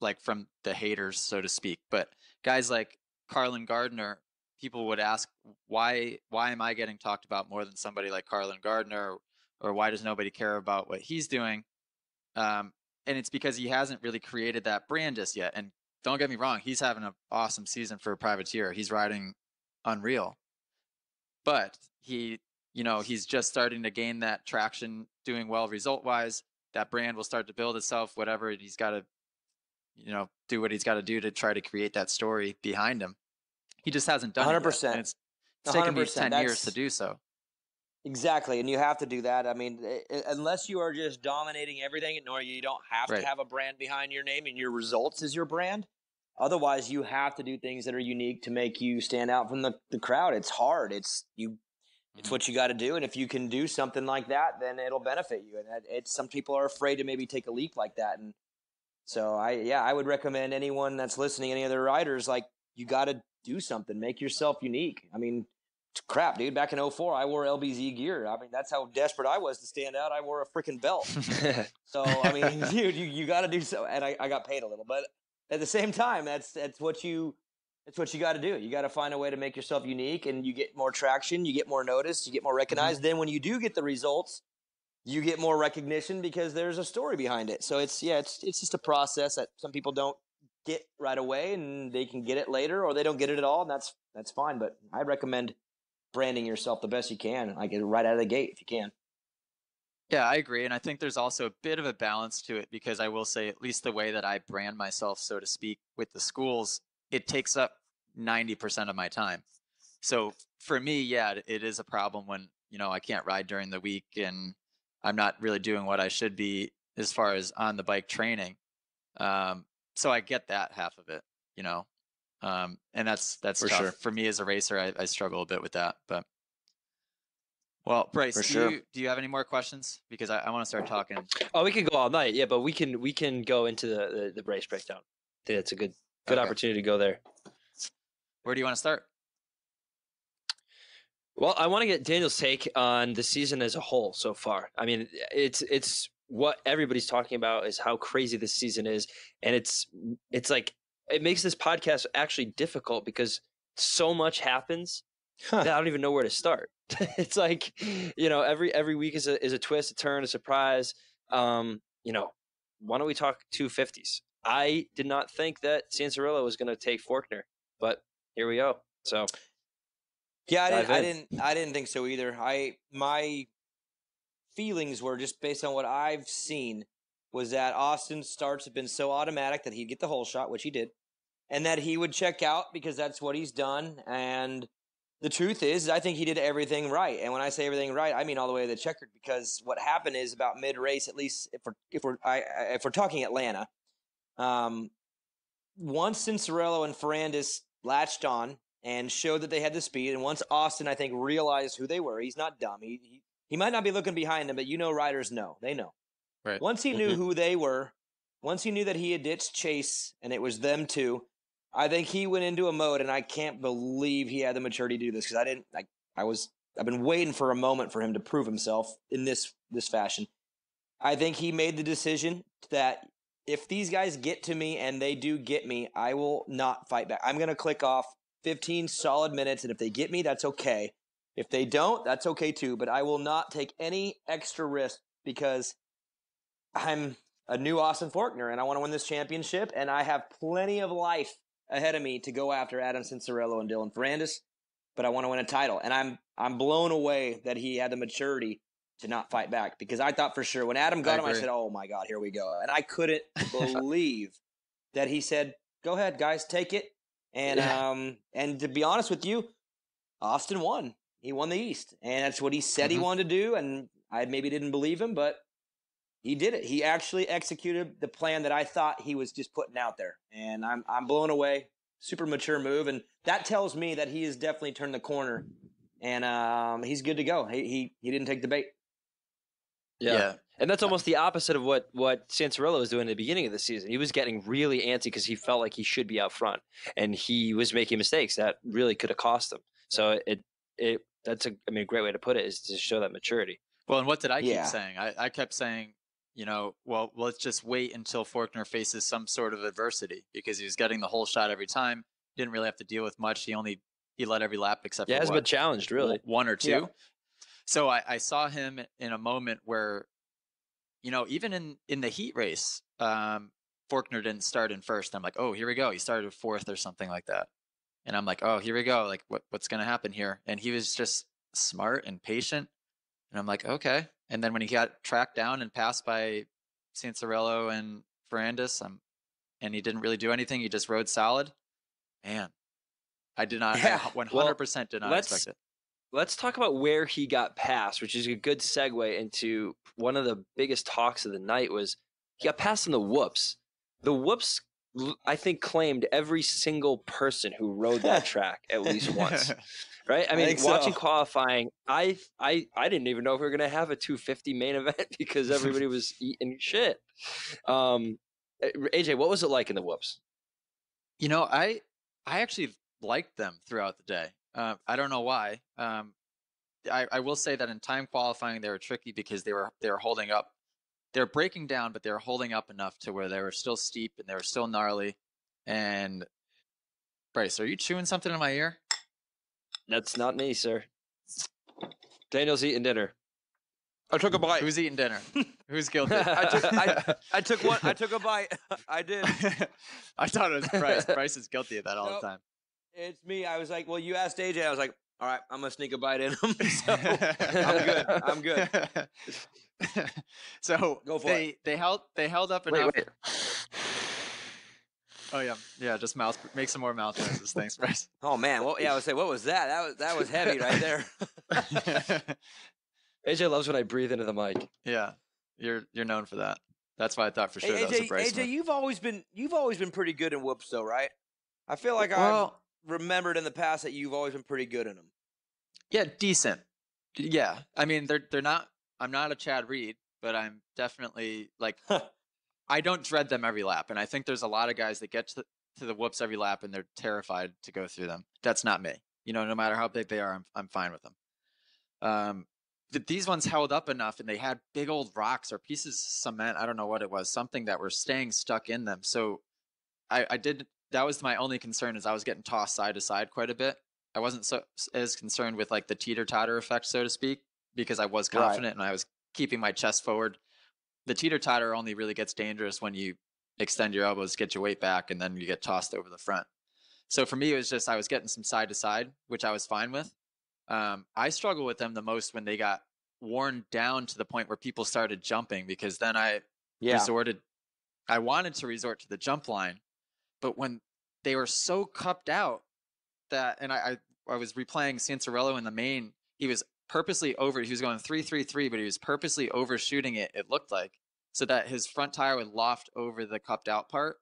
like from the haters, so to speak, but guys like Carlin Gardner, people would ask, why am I getting talked about more than somebody like Carlin Gardner, or why does nobody care about what he's doing? And it's because he hasn't really created that brand just yet. And don't get me wrong, he's having an awesome season for a privateer. He's riding unreal. But he's just starting to gain that traction, doing well result-wise. That brand will start to build itself, whatever he's got to, do what he's got to do to try to create that story behind him. He just hasn't done 100%. It yet. And it's taken me 10 years to do so. Exactly, and you have to do that. I mean, unless you are just dominating everything, nor you don't have to have a brand behind your name and your results is your brand. Otherwise, you have to do things that are unique to make you stand out from the crowd. It's hard. It's what you got to do, and if you can do something like that, then it'll benefit you. And some people are afraid to maybe take a leap like that. And so I would recommend anyone that's listening, any other riders, like, you got to do something, make yourself unique. I mean, crap, dude, back in 04, I wore LBZ gear. I mean, that's how desperate I was to stand out. I wore a freaking belt. So, I mean, dude, you got to do so. And I got paid a little, but at the same time, that's what you got to do. You got to find a way to make yourself unique, and you get more traction, you get more notice, you get more recognized. Then when you do get the results, you get more recognition because there's a story behind it. So it's just a process that some people don't get right away, and they can get it later, or they don't get it at all, and that's fine. But I recommend branding yourself the best you can, like right out of the gate if you can. Yeah, I agree. And I think there's also a bit of a balance to it, because I will say, at least the way that I brand myself, so to speak, with the schools, it takes up 90% of my time. So for me, yeah, it is a problem when, I can't ride during the week and I'm not really doing what I should be as far as on the bike training. So I get that half of it, and that's For tough. sure. For me as a racer, I struggle a bit with that, but well, Bryce, do you have any more questions? Because I want to start talking. Oh, we could go all night. Yeah, but we can go into the race breakdown. I think that's a good opportunity to go there. Where do you want to start? Well, I want to get Daniel's take on the season as a whole so far. I mean, it's what everybody's talking about is how crazy this season is, and it's like it makes this podcast actually difficult because so much happens that I don't even know where to start. It's like, every week is a twist, a turn, a surprise. Why don't we talk 250s? I did not think that Cianciarulo was going to take Faulkner, but here we go. So. Yeah, I didn't think so either. My feelings were just based on what I've seen was that Austin's starts have been so automatic that he'd get the whole shot, which he did, and that he would check out because that's what he's done. And the truth is I think he did everything right. And when I say everything right, I mean all the way to the checkered, because what happened is about mid-race, at least if we're talking Atlanta, once Cianciarulo and Ferrandis latched on and showed that they had the speed, and once Austin, I think, realized who they were, he's not dumb. He might not be looking behind them, but riders know. They know. Right. Once he knew who they were, once he knew that he had ditched Chase and it was them two, I think he went into a mode, and I can't believe he had the maturity to do this, because I've been waiting for a moment for him to prove himself in this fashion. I think he made the decision that if these guys get to me and they do get me, I will not fight back. I'm going to click off 15 solid minutes, and if they get me, that's okay. If they don't, that's okay too, but I will not take any extra risk because I'm a new Austin Faulkner, and I want to win this championship, and I have plenty of life ahead of me to go after Adam Cianciarulo and Dylan Ferrandis, but I want to win a title, and I'm blown away that he had the maturity to not fight back, because I thought for sure when Adam got him, I said, oh my God, here we go. And I couldn't believe that he said, go ahead, guys, take it. And and to be honest with you, Austin won. He won the East, and that's what he said he wanted to do. And I maybe didn't believe him, but he did it. He actually executed the plan that I thought he was just putting out there, and I'm blown away. Super mature move, and that tells me that he has definitely turned the corner, and he's good to go. He didn't take the bait. Yeah. And that's almost the opposite of what Cianciarulo was doing at the beginning of the season. He was getting really antsy because he felt like he should be out front, and he was making mistakes that really could have cost him. So that's a great way to put it, is to show that maturity. Well, and what did I keep saying? I kept saying, well, let's just wait until Faulkner faces some sort of adversity, because he was getting the whole shot every time. Didn't really have to deal with much. He led every lap except for hasn't been challenged really, one or two. Yeah. So I saw him in a moment where, even in the heat race, Faulkner didn't start in first. I'm like, oh, here we go. He started fourth or something like that. And I'm like, oh, here we go. Like, what's going to happen here? And he was just smart and patient. And I'm like, okay. And then when he got tracked down and passed by Cianciarulo and Ferrandis, and he didn't really do anything. He just rode solid. Man, I did not, 100% did not expect it. Let's talk about where he got passed, which is a good segue into one of the biggest talks of the night. Was he got passed in the whoops. The whoops, I think, claimed every single person who rode that track at least once. Right? I mean, watching qualifying, I didn't even know if we were going to have a 250 main event because everybody was eating shit. AJ, what was it like in the whoops? I actually liked them throughout the day. I don't know why. I will say that in time qualifying, they were tricky because they were holding up. They're breaking down, but they were holding up enough to where they were still steep and they were still gnarly. And Bryce, are you chewing something in my ear? That's not me, sir. Daniel's eating dinner. I took a bite. Who's eating dinner? Who's guilty? I took one. I took a bite. I did. I thought it was Bryce. Bryce is guilty of that all Nope. the time. It's me. I was like, well, you asked AJ. I was like, all right, I'm gonna sneak a bite in him. So I'm good. I'm good. So Go for it. they held up enough. Wait. Oh yeah. Just make some more mouth noises. Thanks, Bryce. Oh man. Well, yeah. I would say, what was that? That was heavy right there. AJ loves when I breathe into the mic. Yeah, you're known for that. That's why I thought for sure Hey, that was a Bryce. AJ, you've always been pretty good in whoops, though, right? I feel like I've remembered in the past that you've always been pretty good in them. Yeah, decent. Yeah, I mean they're not. I'm not a Chad Reed, but I'm definitely like I don't dread them every lap, and I think there's a lot of guys that get to the whoops every lap and they're terrified to go through them. That's not me. No matter how big they are, I'm fine with them. These ones held up enough, and they had big old rocks or pieces of cement. I don't know what it was, something that were staying stuck in them. So I did. That was my only concern, is I was getting tossed side to side quite a bit. I wasn't as concerned with like the teeter-totter effect, so to speak, because I was confident and I was keeping my chest forward. The teeter-totter only really gets dangerous when you extend your elbows, get your weight back, and then you get tossed over the front. So for me, it was just I was getting some side to side, which I was fine with. I struggle with them the most when they got worn down to the point where people started jumping, because then I wanted to resort to the jump line, but when they were so cupped out that, and I was replaying Cincerello in the main, he was purposely he was going 3-3-3, but he was purposely overshooting it looked like, so that his front tire would loft over the cupped out part.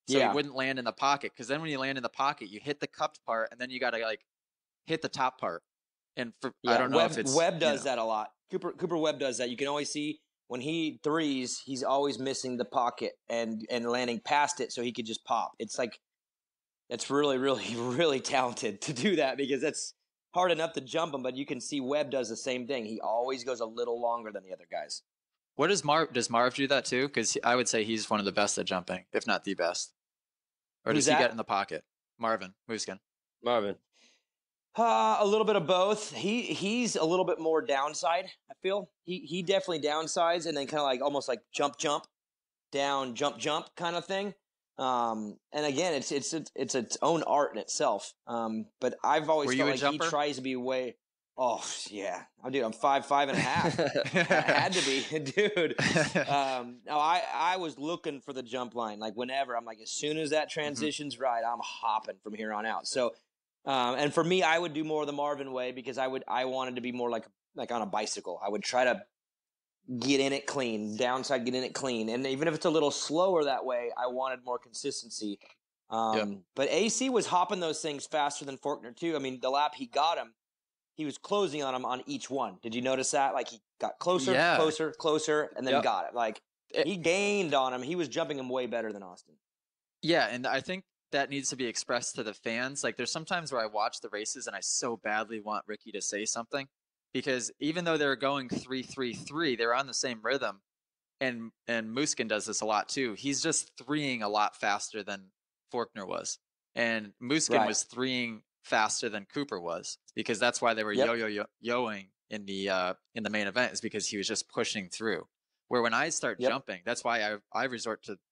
So he wouldn't land in the pocket, because then when you land in the pocket, you hit the cupped part, and then you got to like hit the top part. And I don't know if it's Webb does that a lot. Cooper Webb does that. You can always see when he threes, he's always missing the pocket and landing past it so he could just pop. It's like that's really, really, really talented to do that, because that's hard enough to jump him, but you can see Webb does the same thing. He always goes a little longer than the other guys. What does Marv do that too? Because I would say he's one of the best at jumping, if not the best. Or does he get in the pocket? Marvin Muskin. Marvin. A little bit of both. He's a little bit more downside, I feel. He definitely downsides and then kind of like almost like jump, down, jump kind of thing. And again, it's its own art in itself. But I've always felt like he tries to be way. Oh yeah, I'm 5'5.5". I had to be, dude. No, I was looking for the jump line. Like whenever I'm like, as soon as that transition's right, I'm hopping from here on out. So. And for me, I would do more the Marvin way, because I wanted to be more like on a bicycle. I would try to get in it clean, downside, get in it clean. And even if it's a little slower that way, I wanted more consistency. But AC was hopping those things faster than Faulkner too. I mean, the lap he got him, he was closing on him on each one. Did you notice that? Like he got closer, and then got it. Like he gained on him. He was jumping him way better than Austin. Yeah, and I think that needs to be expressed to the fans. Like there's sometimes where I watch the races and I so badly want Ricky to say something, because even though they're going 3-3-3, they're on the same rhythm. And Muskin does this a lot too. He's just threeing a lot faster than Faulkner was. And Muskin was threeing faster than Cooper was, because that's why they were yo-yoing in the main event, is because he was just pushing through. Where when I start jumping, that's why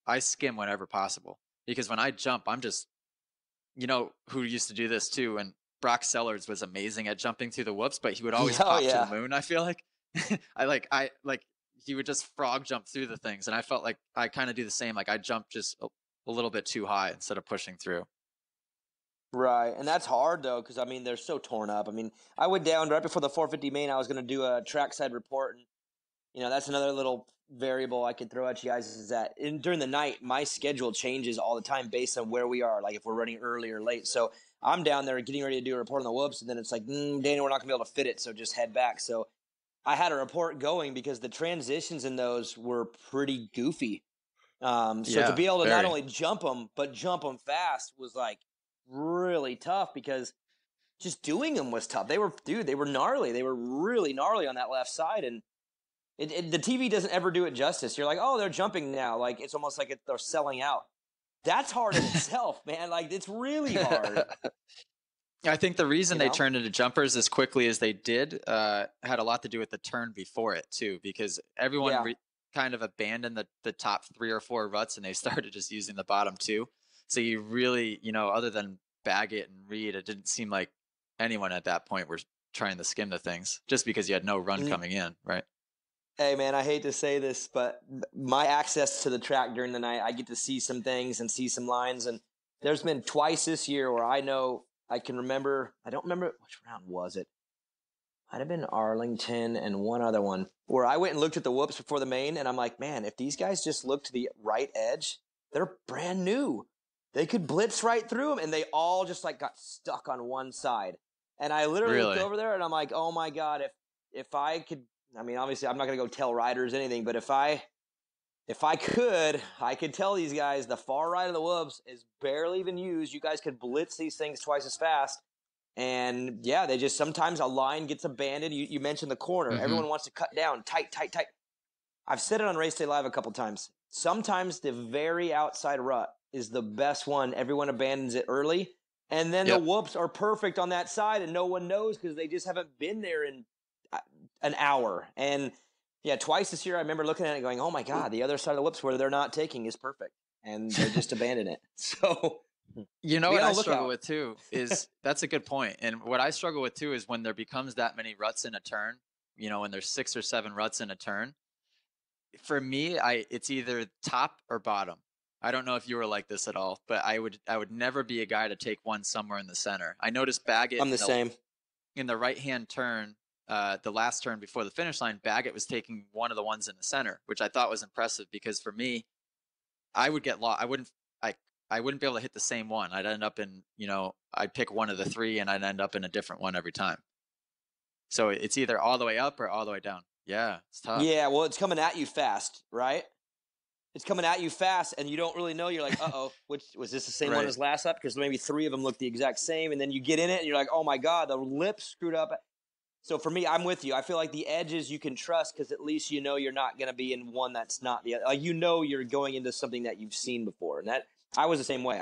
I skim whenever possible. Because when I jump, I'm just, who used to do this too. And Brock Sellers was amazing at jumping through the whoops, but he would always pop to the moon. I feel like he would just frog jump through the things. And I felt like I kind of do the same. Like I jump just a little bit too high instead of pushing through. Right. And that's hard though, because I mean, they're so torn up. I mean, I went down right before the 450 main. I was going to do a trackside report, and that's another little variable I could throw at you guys, is that during the night, my schedule changes all the time based on where we are, like if we're running early or late. So I'm down there getting ready to do a report on the whoops, and then it's like, Daniel, we're not going to be able to fit it, so just head back. So I had a report going because the transitions in those were pretty goofy. To be able to not only jump them, but jump them fast was like really tough because just doing them was tough. They were gnarly. They were really gnarly on that left side, and the TV doesn't ever do it justice. You're like, oh, they're jumping now. Like, it's almost like they're selling out. That's hard in itself, man. Like, it's really hard. I think the reason they turned into jumpers as quickly as they did had a lot to do with the turn before it too, because everyone kind of abandoned the top 3 or 4 ruts and they started just using the bottom 2. So you really, other than Baggett and Reed, it didn't seem like anyone at that point were trying to skim the things just because you had no run coming in, right? Hey, man, I hate to say this, but my access to the track during the night, I get to see some things and see some lines. And there's been twice this year where I can remember, I don't remember, which round was it? Might have been Arlington and one other one, where I went and looked at the whoops before the main, and I'm like, man, if these guys just look to the right edge, they're brand new. They could blitz right through them, and they all just like got stuck on one side. And I literally looked over there, and I'm like, oh my God, if I could, I mean, obviously I'm not going to go tell riders anything, but if I could, I could tell these guys the far right of the whoops is barely even used. You guys could blitz these things twice as fast. And yeah, they just, sometimes a line gets abandoned. You mentioned the corner. Mm-hmm. Everyone wants to cut down tight. I've said it on Race Day Live a couple times. Sometimes the very outside rut is the best one. Everyone abandons it early. And then the whoops are perfect on that side and no one knows because they just haven't been there in an hour. And yeah, twice this year I remember looking at it going, oh my God, the other side of the whoops where they're not taking is perfect. And they just abandon it. So what I struggle with too is that's a good point. And what I struggle with too is when there becomes that many ruts in a turn, when there's 6 or 7 ruts in a turn, for me, it's either top or bottom. I don't know if you were like this at all, but I would never be a guy to take one somewhere in the center. I noticed Baggett. I'm the same. In the right-hand turn, the last turn before the finish line, Baggett was taking one of the ones in the center, which I thought was impressive because for me, I would get lost. I wouldn't be able to hit the same one. I'd end up in, I'd pick one of the 3 and I'd end up in a different one every time. So it's either all the way up or all the way down. Yeah, it's tough. Yeah, well, it's coming at you fast, right? It's coming at you fast, and you don't really know. You're like, uh-oh, which was this the same one as last up? Because maybe 3 of them look the exact same, and then you get in it, and you're like, oh, my God, the lip screwed up. So for me, I'm with you. I feel like the edges you can trust because at least you know you're not going to be in one that's not the other. Like, you're going into something that you've seen before, and that I was the same way.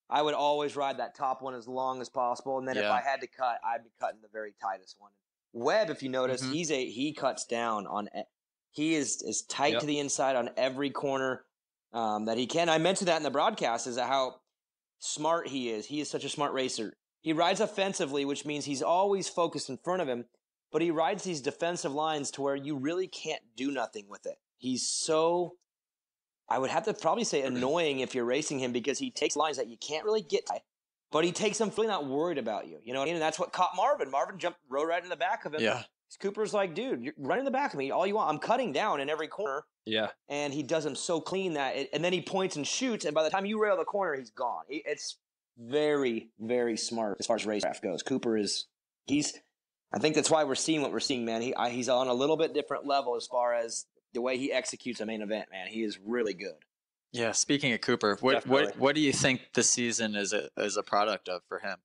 I would always ride that top one as long as possible, and then if I had to cut, I'd be cutting the very tightest one. Webb, if you notice, he cuts down on. He is as tight to the inside on every corner that he can. I mentioned that in the broadcast is how smart he is. He is such a smart racer. He rides offensively, which means he's always focused in front of him, but he rides these defensive lines to where you really can't do nothing with it. He's so, I would have to probably say annoying if you're racing him because he takes lines that you can't really get to, but he takes them really not worried about you. You know what I mean? And that's what caught Marvin. Marvin rode right in the back of him. Yeah. Cooper's like, dude, you're running in the back of me all you want. I'm cutting down in every corner. Yeah. And he does them so clean and then he points and shoots, and by the time you rail the corner, he's gone. It's very, very smart as far as racecraft goes. Cooper I think that's why we're seeing what we're seeing, man. He's on a little bit different level as far as the way he executes a main event, man. He is really good. Yeah. Speaking of Cooper, what do you think the season is a product of for him?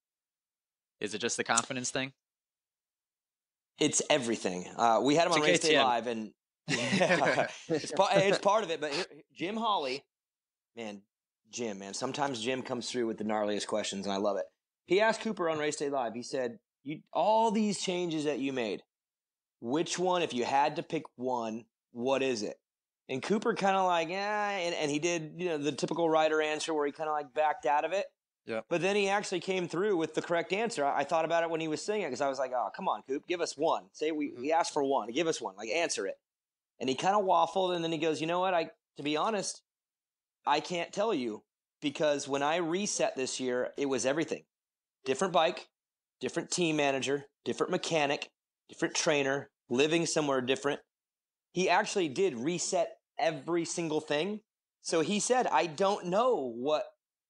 Is it just the confidence thing? It's everything. We had him on Race Day Live, and it's part of it. But Jim Hawley, man, sometimes Jim comes through with the gnarliest questions, and I love it. He asked Cooper on Race Day Live, he said, all these changes that you made, which one, if you had to pick one, what is it? And Cooper kind of like, and he did, the typical rider answer where he kind of like backed out of it. Yeah. But then he actually came through with the correct answer. I thought about it when he was saying it because I was like, oh, come on, Coop, give us one. Say we asked for one. Give us one. Like, answer it. And he kind of waffled, and then he goes, you know what? To be honest, I can't tell you because when I reset this year, it was everything. Different bike, different team manager, different mechanic, different trainer, living somewhere different. He actually did reset every single thing. So he said, I don't know what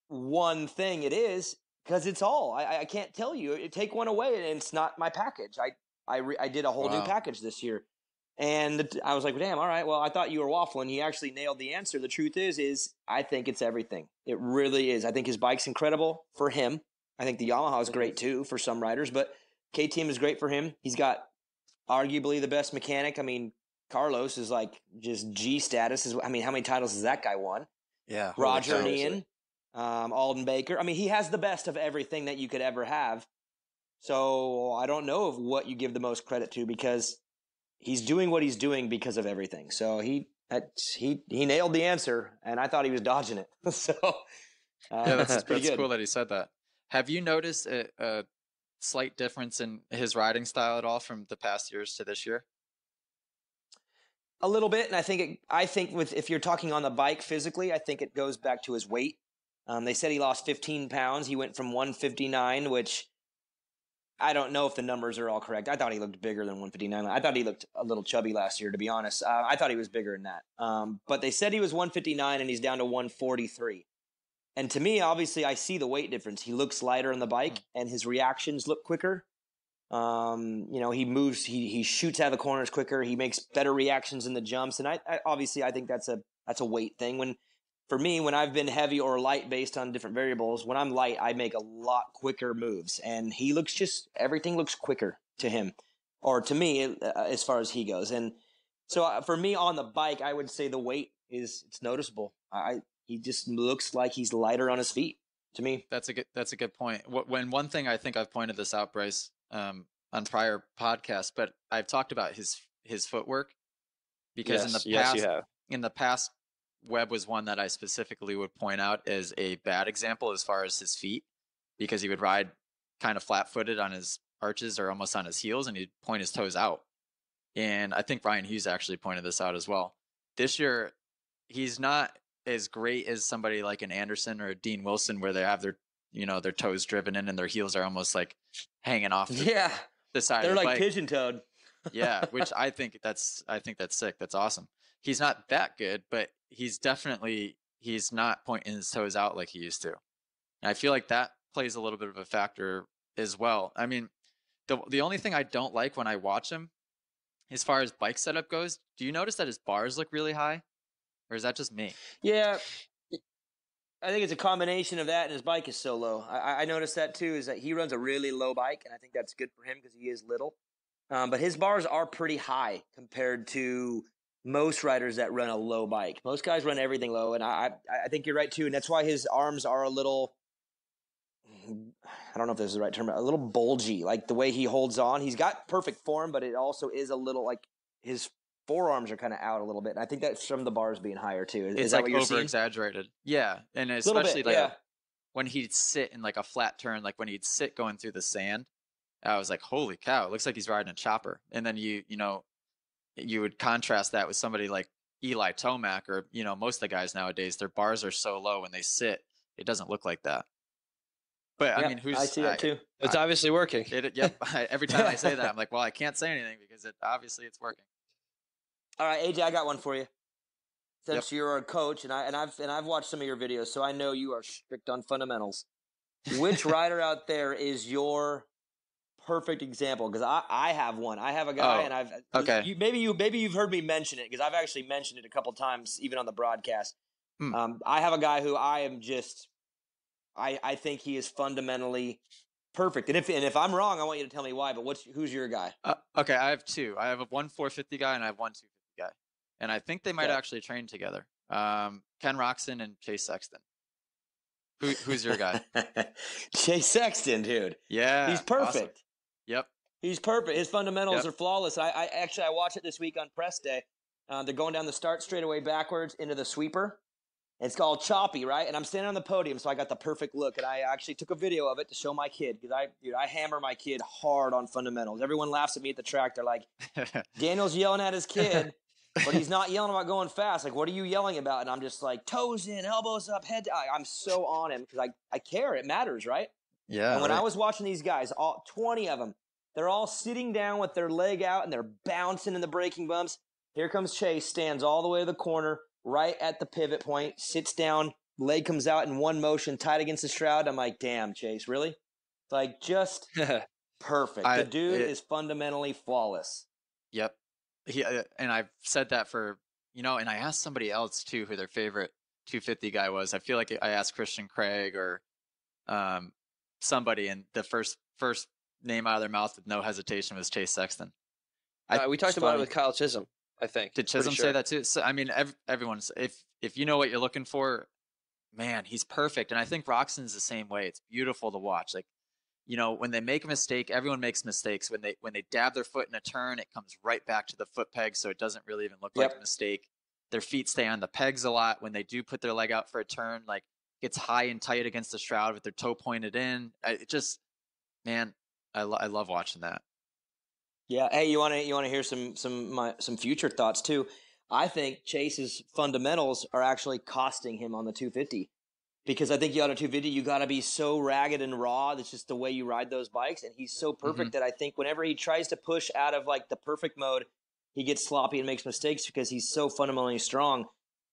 one thing it is because it's all. I can't tell you. Take one away and it's not my package. I did a whole new package this year. And I was like, damn, all right, well, I thought you were waffling. He actually nailed the answer. The truth is I think it's everything. It really is. I think his bike's incredible for him. I think the Yamaha is great too for some riders, but KTM is great for him. He's got arguably the best mechanic. I mean, Carlos is like just G status. I mean, how many titles has that guy won? Yeah. Roger and Ian, Alden Baker. I mean, he has the best of everything that you could ever have. So I don't know of what you give the most credit to because he's doing what he's doing because of everything. So he nailed the answer, and I thought he was dodging it. So yeah, that's good. cool that he said that. Have you noticed a slight difference in his riding style at all from the past years to this year? A little bit, and I think if you're talking on the bike physically, I think it goes back to his weight. They said he lost 15 pounds. He went from 159, which I don't know if the numbers are all correct. I thought he looked bigger than 159. I thought he looked a little chubby last year, to be honest. I thought he was bigger than that. But they said he was 159, and he's down to 143. And to me, obviously, I see the weight difference. He looks lighter on the bike, and his reactions look quicker. He moves, he shoots out of the corners quicker. He makes better reactions in the jumps. And I obviously, I think that's a weight thing. For me, when I've been heavy or light based on different variables, when I'm light, I make a lot quicker moves. And he looks everything looks quicker to him, or to me, as far as he goes. And so for me on the bike, I would say the weight it's noticeable. He just looks like he's lighter on his feet to me. That's a good point. When one thing I think I've pointed this out, Bryce, on prior podcasts, but I've talked about his footwork because in the past, Webb was one that I specifically would point out as a bad example as far as his feet, because he would ride kind of flat-footed on his arches or almost on his heels, and he'd point his toes out. And I think Ryan Hughes actually pointed this out as well. This year, he's not as great as somebody like an Anderson or a Dean Wilson, where they have their toes driven in and their heels are almost like hanging off the side. They're of the like bike. pigeon-toed. Yeah, which I think that's sick. That's awesome. He's not that good, but he's not pointing his toes out like he used to. And I feel like that plays a little bit of a factor as well. I mean, the only thing I don't like when I watch him, as far as bike setup goes, do you notice that his bars look really high? Or is that just me? Yeah. I think it's a combination of that and his bike is so low. I noticed that too, is that he runs a really low bike, and I think that's good for him because he is little. But his bars are pretty high compared to most riders that run a low bike. Most guys run everything low, and I think you're right too. And that's why his arms are a little, I don't know if this is the right term, a little bulgy. Like the way he holds on, he's got perfect form, but it also is a little like his forearms are kind of out a little bit. And I think that's from the bars being higher too. Is that like what you're seeing? Over-exaggerated. Yeah, and especially when he'd sit in like a flat turn, like when he'd sit going through the sand, I was like, holy cow, it looks like he's riding a chopper. And then you would contrast that with somebody like Eli Tomac or, most of the guys nowadays, their bars are so low when they sit, it doesn't look like that. But I mean, I see that too. It's obviously working. Every time I say that, I'm like, well, I can't say anything because obviously it's working. All right, AJ, I got one for you. Since you're a coach, and I've watched some of your videos, so I know you are strict on fundamentals. Which rider out there is your perfect example? Because I have one. I have a guy, and maybe you've heard me mention it because I've actually mentioned it a couple times, even on the broadcast. I have a guy who I am just, I think he is fundamentally perfect. And if I'm wrong, I want you to tell me why. But who's your guy? Okay, I have two. I have a 1/450 guy and I have 1/250 guy, and I think they might actually train together. Ken Roxon and Chase Sexton. Who's your guy? Chase Sexton, dude. Yeah, he's perfect. Awesome. Yep, he's perfect. His fundamentals are flawless. I watched it this week on press day. They're going down the start straightaway backwards into the sweeper. It's called choppy, right? And I'm standing on the podium, so I got the perfect look. And I actually took a video of it to show my kid because I hammer my kid hard on fundamentals. Everyone laughs at me at the track. They're like, Daniel's yelling at his kid, but he's not yelling about going fast. Like, what are you yelling about? And I'm just like, toes in, elbows up, head down. I'm so on him because I care. It matters, right? Yeah. And when I was watching these guys, all 20 of them, they're all sitting down with their leg out and they're bouncing in the braking bumps. Here comes Chase, stands all the way to the corner, right at the pivot point, sits down, leg comes out in one motion, tied against the shroud. I'm like, damn, Chase, really? Like, just perfect. The dude is fundamentally flawless. Yep. And I've said that for, and I asked somebody else too who their favorite 250 guy was. I feel like I asked Christian Craig or somebody, and the first name out of their mouth with no hesitation was Chase Sexton. We talked about it with Kyle Chisholm, I think. Did Chisholm say that too? So, I mean, everyone's, if you know what you're looking for, man, he's perfect. And I think Roxon's the same way. It's beautiful to watch. Like, you know, when they make a mistake, everyone makes mistakes. When they dab their foot in a turn, it comes right back to the foot peg, so it doesn't really even look like a mistake. Their feet stay on the pegs a lot. When they do put their leg out for a turn, like, gets high and tight against the shroud with their toe pointed in. It just, man, I love watching that. Yeah. Hey, you want to hear some future thoughts too? I think Chase's fundamentals are actually costing him on the 250, because I think you on a 250 you got to be so ragged and raw. That's just the way you ride those bikes, and he's so perfect that I think whenever he tries to push out of like the perfect mode, he gets sloppy and makes mistakes because he's so fundamentally strong.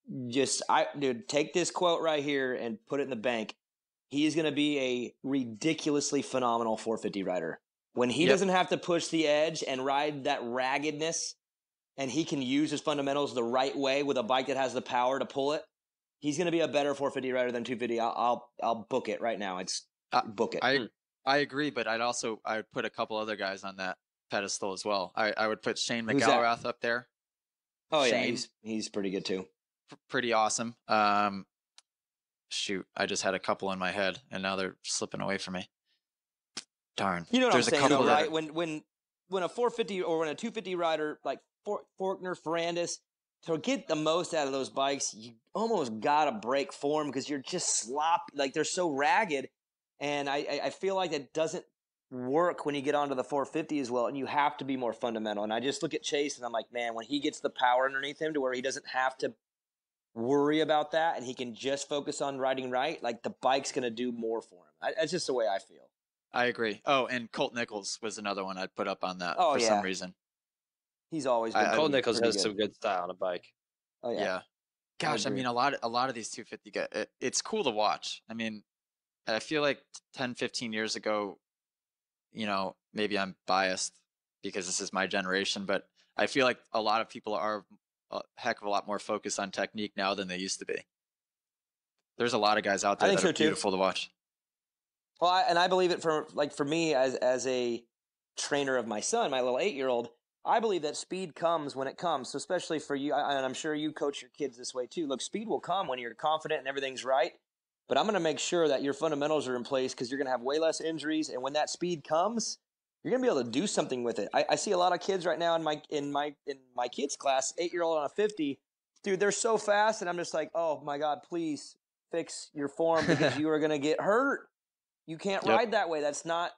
Dude, take this quote right here and put it in the bank. He is going to be a ridiculously phenomenal 450 rider. When he doesn't have to push the edge and ride that raggedness, and he can use his fundamentals the right way with a bike that has the power to pull it, he's going to be a better 450 rider than 250. I'll book it right now. Book it. I agree, but I would put a couple other guys on that pedestal as well. I would put Shane McElrath up there. Oh, Shane, yeah, he's pretty good too. Pretty awesome. Shoot, I just had a couple in my head, and now they're slipping away from me. Darn. You know what I'm saying, though, right? When a 450 or when a 250 rider like Faulkner, Ferrandis, to get the most out of those bikes, you almost gotta break form because you're just sloppy. Like, they're so ragged, and I feel like it doesn't work when you get onto the 450 as well, and you have to be more fundamental. And I just look at Chase, and I'm like, man, when he gets the power underneath him to where he doesn't have to worry about that, and he can just focus on riding right, like, the bike's gonna do more for him. That's just the way I feel. I agree. Oh, and Colt Nichols was another one I'd put up on that for some reason. He's always been Colt Nichols has some good style on a bike. Oh yeah. Gosh, I mean, a lot of these 250 guys, it's cool to watch. I mean, I feel like 10, 15 years ago, you know, maybe I'm biased because this is my generation, but I feel like a lot of people are a heck of a lot more focused on technique now than they used to be. There's a lot of guys out there that are beautiful to watch. Well, I believe it for me as a trainer of my son, my little 8-year-old, I believe that speed comes when it comes. So especially for you, and I'm sure you coach your kids this way too. Look, speed will come when you're confident and everything's right. But I'm going to make sure that your fundamentals are in place because you're going to have way less injuries. And when that speed comes, you're going to be able to do something with it. I see a lot of kids right now in my kids' class, 8-year-old on a 50. Dude, they're so fast, and I'm just like, oh my God, please fix your form because you are going to get hurt. You can't ride that way. That's not,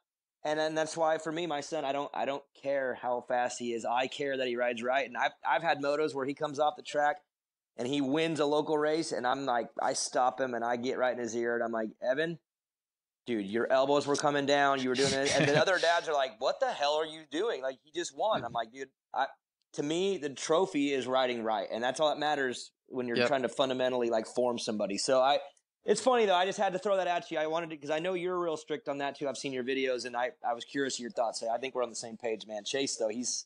and then that's why for me, my son, I don't care how fast he is. I care that he rides right. And I've had motos where he comes off the track and he wins a local race, and I'm like, I stop him and I get right in his ear, and I'm like, Evan, dude, your elbows were coming down. You were doing it, and then other dads are like, what the hell are you doing? Like, he just won. I'm like, dude, to me, the trophy is riding right, and that's all that matters when you're trying to fundamentally like form somebody. So it's funny, though. I just had to throw that at you. I wanted to, because I know you're real strict on that, too. I've seen your videos, and I was curious of your thoughts. I think we're on the same page, man. Chase, though, he's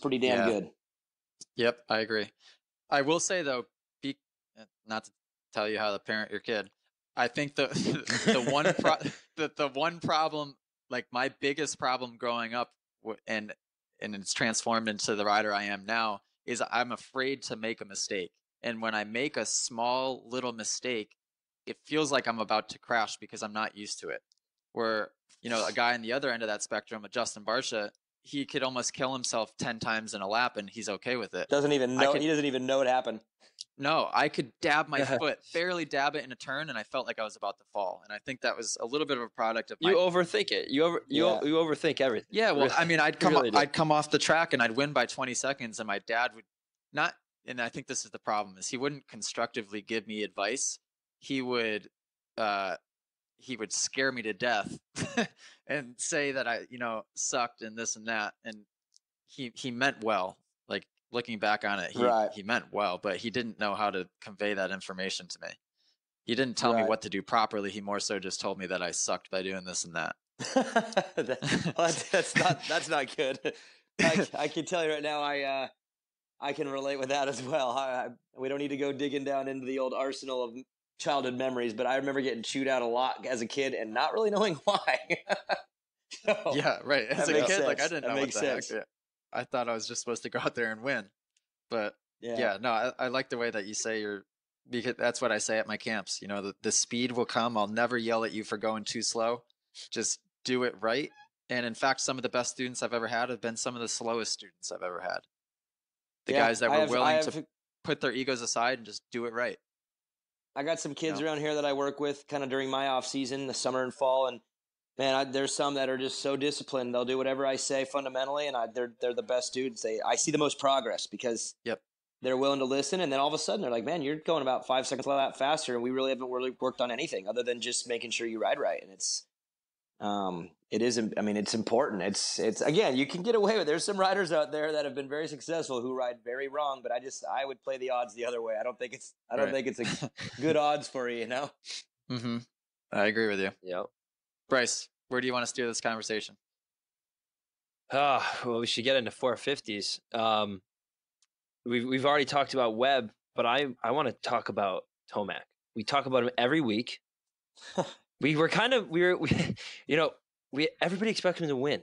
pretty damn good. Yep, I agree. I will say, though, not to tell you how to parent your kid, I think the one problem, like my biggest problem growing up, and it's transformed into the rider I am now, is I'm afraid to make a mistake. And when I make a small little mistake, it feels like I'm about to crash because I'm not used to it. Where, you know, a guy on the other end of that spectrum, a Justin Barcia, he could almost kill himself 10 times in a lap and he's okay with it. He doesn't even know it happened. No, I could dab my foot, barely dab it in a turn, and I felt like I was about to fall. And I think that was a little bit of a product of you overthink it. You overthink everything. Yeah, well, I mean, I'd come off the track and I'd win by 20 seconds, and my dad would not. And I think this is the problem: is he wouldn't constructively give me advice. He would scare me to death and say that I, sucked and this and that. And he meant well. Like, looking back on it, he meant well, but he didn't know how to convey that information to me. He didn't tell me what to do properly. He more so just told me that I sucked by doing this and that. That's not good. I can tell you right now, I can relate with that as well. We don't need to go digging down into the old arsenal of childhood memories, but I remember getting chewed out a lot as a kid and not really knowing why. So, Yeah, right. As that a makes kid, like I sense. didn't That know what makes the sense. heck. Yeah. I thought I was just supposed to go out there and win. But Yeah. yeah, no, I like the way that you say because that's what I say at my camps. You know, the speed will come. I'll never yell at you for going too slow. Just do it right. And in fact, some of the best students I've ever had have been some of the slowest students I've ever had. The Yeah, guys that I were have, willing to put their egos aside and just do it right. I got some kids No. around here that I work with kind of during my off season, the summer and fall, and man, there's some that are just so disciplined. They'll do whatever I say fundamentally, and they're the best students. I see the most progress because Yep. they're willing to listen, and then all of a sudden they're like, "Man, you're going about 5 seconds a lap faster, and we really haven't worked on anything other than just making sure you ride right." And it is. I mean, it's important. It's again, you can get away with. There's some riders out there that have been very successful who ride very wrong, but I would play the odds the other way. I don't think it's a good odds for you, you know. Mm-hmm. I agree with you. Yep. Bryce, where do you want to steer this conversation? Well, we should get into 450s. We've already talked about Webb, but I want to talk about Tomac. We talk about him every week. Everybody expects him to win,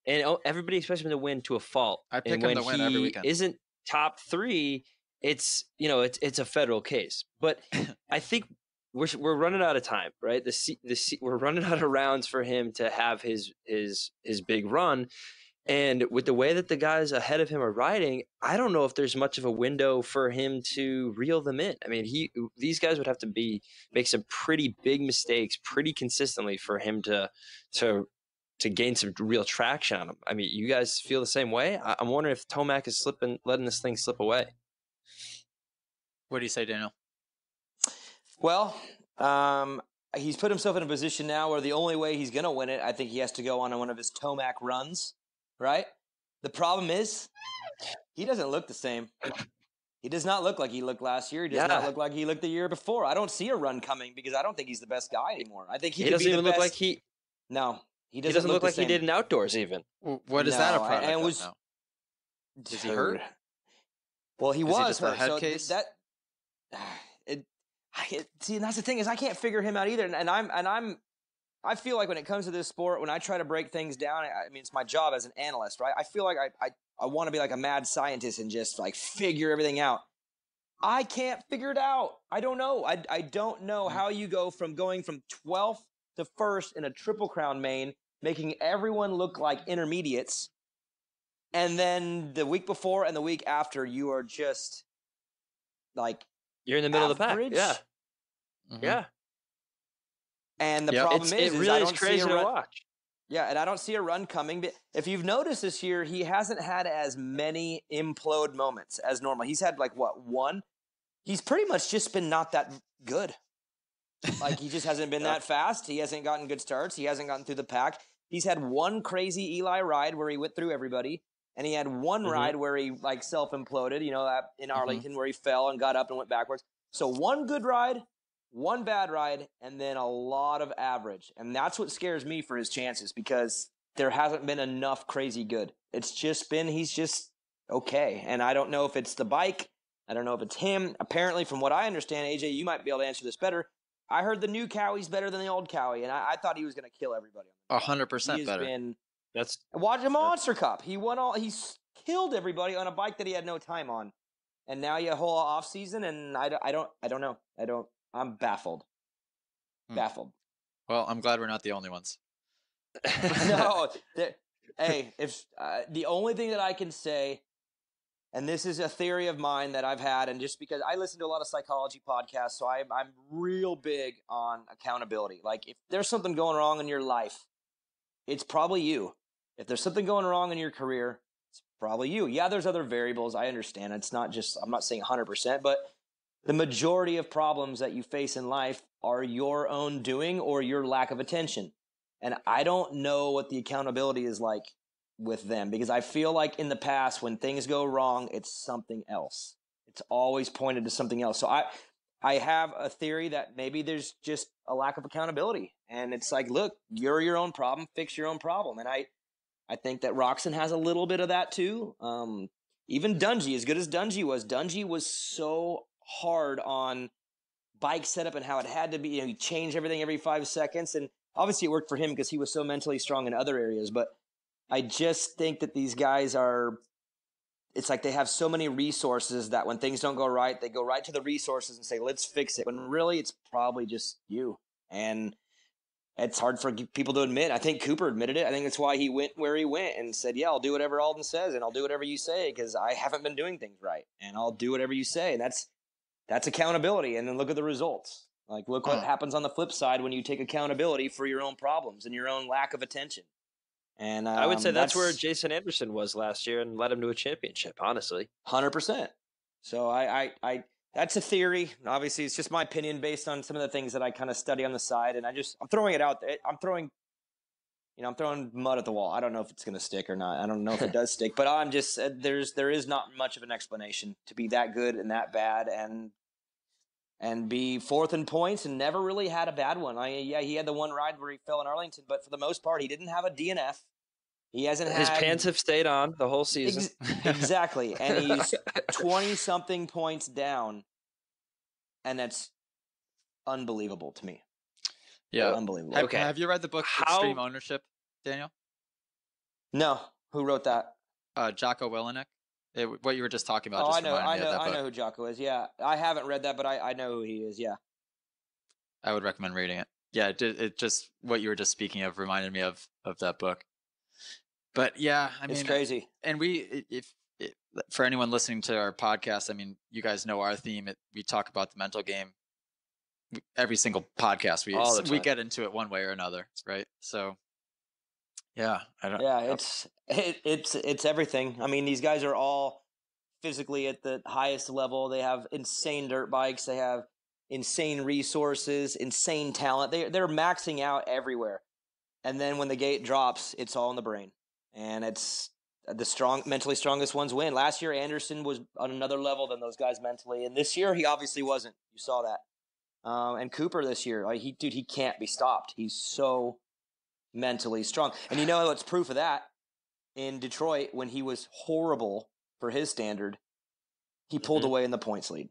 and everybody expects him to win to a fault. I pick and him when to win he every weekend. Isn't top 3, it's a federal case. But I think we're running out of time, right? We're running out of rounds for him to have his big run. And with the way that the guys ahead of him are riding, I don't know if there's much of a window for him to reel them in. I mean, these guys would have to make some pretty big mistakes pretty consistently for him to gain some real traction on him. I mean, you guys feel the same way? I'm wondering if Tomac is letting this thing slip away. What do you say, Daniel? Well, he's put himself in a position now where the only way he's going to win it, I think he has to go on one of his Tomac runs. Right? The problem is he doesn't look the same. He does not look like he looked last year. He does not look like he looked the year before. I don't see a run coming because I don't think he's the best guy anymore. I think he could doesn't be even the look best. like he. No, he doesn't look like the he did in outdoors even. What is that a product and of now? Is he hurt? Well, he is was he just hurt. a head So case? See, and that's the thing is I can't figure him out either. And I feel like when it comes to this sport, when I try to break things down, I mean, it's my job as an analyst, right? I feel like I want to be like a mad scientist and just like figure everything out. I can't figure it out. I don't know. I don't know how you go from going from 12th to 1st in a Triple Crown main, making everyone look like intermediates. And then the week before and the week after, you are just like you're in the middle average. of the pack. Yeah. Mm-hmm. Yeah. And the problem it is really I is don't crazy see to watch. Yeah, and I don't see a run coming. But if you've noticed this year, he hasn't had as many implode moments as normal. He's had like one? He's pretty much just been not that good. Like he just hasn't been that fast. He hasn't gotten good starts. He hasn't gotten through the pack. He's had one crazy Eli ride where he went through everybody, and he had one ride where he like self-imploded. In Arlington where he fell and got up and went backwards. So one good ride, one bad ride, and then a lot of average. And that's what scares me for his chances because there hasn't been enough crazy good. It's just been, he's just okay. And I don't know if it's the bike. I don't know if it's him. Apparently, from what I understand, AJ, you might be able to answer this better. I heard the new Cowie's better than the old Cowie, and I thought he was going to kill everybody. 100% better. Watch a Monster Cup. He killed everybody on a bike that he had no time on. And now you have a whole off season, and I don't know. I'm baffled. Baffled. Well, I'm glad we're not the only ones. No. Hey, if the only thing that I can say, and this is a theory of mine that I've had, and just because I listen to a lot of psychology podcasts, so I'm real big on accountability. Like, if there's something going wrong in your life, it's probably you. If there's something going wrong in your career, it's probably you. Yeah, there's other variables. I understand. It's not just, I'm not saying 100%, but the majority of problems that you face in life are your own doing or your lack of attention. And I don't know what the accountability is like with them because I feel like in the past when things go wrong, it's something else. It's always pointed to something else. So I have a theory that maybe there's just a lack of accountability. And it's like, look, you're your own problem, fix your own problem. And I think that Roxon has a little bit of that too. Even Dungey, as good as Dungey was so hard on bike setup and how it had to be. You know, he changed everything every 5 seconds, and obviously it worked for him because he was so mentally strong in other areas. But I just think that these guys are. It's like they have so many resources that when things don't go right, they go right to the resources and say, "Let's fix it." When really, it's probably just you, and it's hard for people to admit. I think Cooper admitted it. I think that's why he went where he went and said, "Yeah, I'll do whatever Alden says, and I'll do whatever you say because I haven't been doing things right, and I'll do whatever you say." And that's accountability. And then look at the results. Like, look what happens on the flip side when you take accountability for your own problems and your own lack of attention. And I would say that's where Jason Anderson was last year and led him to a championship, honestly. 100%. So I that's a theory. Obviously, it's just my opinion based on some of the things that I kind of study on the side. And I'm throwing it out there. I'm throwing mud at the wall. I don't know if it's going to stick or not. I don't know if it does stick, but I'm just, there is not much of an explanation to be that good and that bad and be fourth in points and never really had a bad one. He had the one ride where he fell in Arlington, but for the most part, he didn't have a DNF. He hasn't His pants have stayed on the whole season. Exactly. And he's 20-something points down, and that's unbelievable to me. Yeah. Unbelievable. Okay. Have you read the book Extreme Ownership, Daniel? No. Who wrote that? Jocko Willenick. What you were just talking about. Oh, just I know who Jocko is. Yeah. I haven't read that, but I know who he is. Yeah. I would recommend reading it. Yeah. It just, what you were just speaking of reminded me of that book. But yeah, I mean, it's crazy. And for anyone listening to our podcast, I mean, you guys know our theme. We talk about the mental game every single podcast. We get into it one way or another, right? So, yeah, it's everything. I mean, these guys are all physically at the highest level. They have insane dirt bikes. They have insane resources, insane talent. They're maxing out everywhere. And then when the gate drops, it's all in the brain. And it's the mentally strongest ones win. Last year, Anderson was on another level than those guys mentally. And this year, he obviously wasn't. You saw that. And Cooper this year, he can't be stopped. He's so mentally strong. And you know what's proof of that? In Detroit, when he was horrible for his standard, he pulled away in the points lead.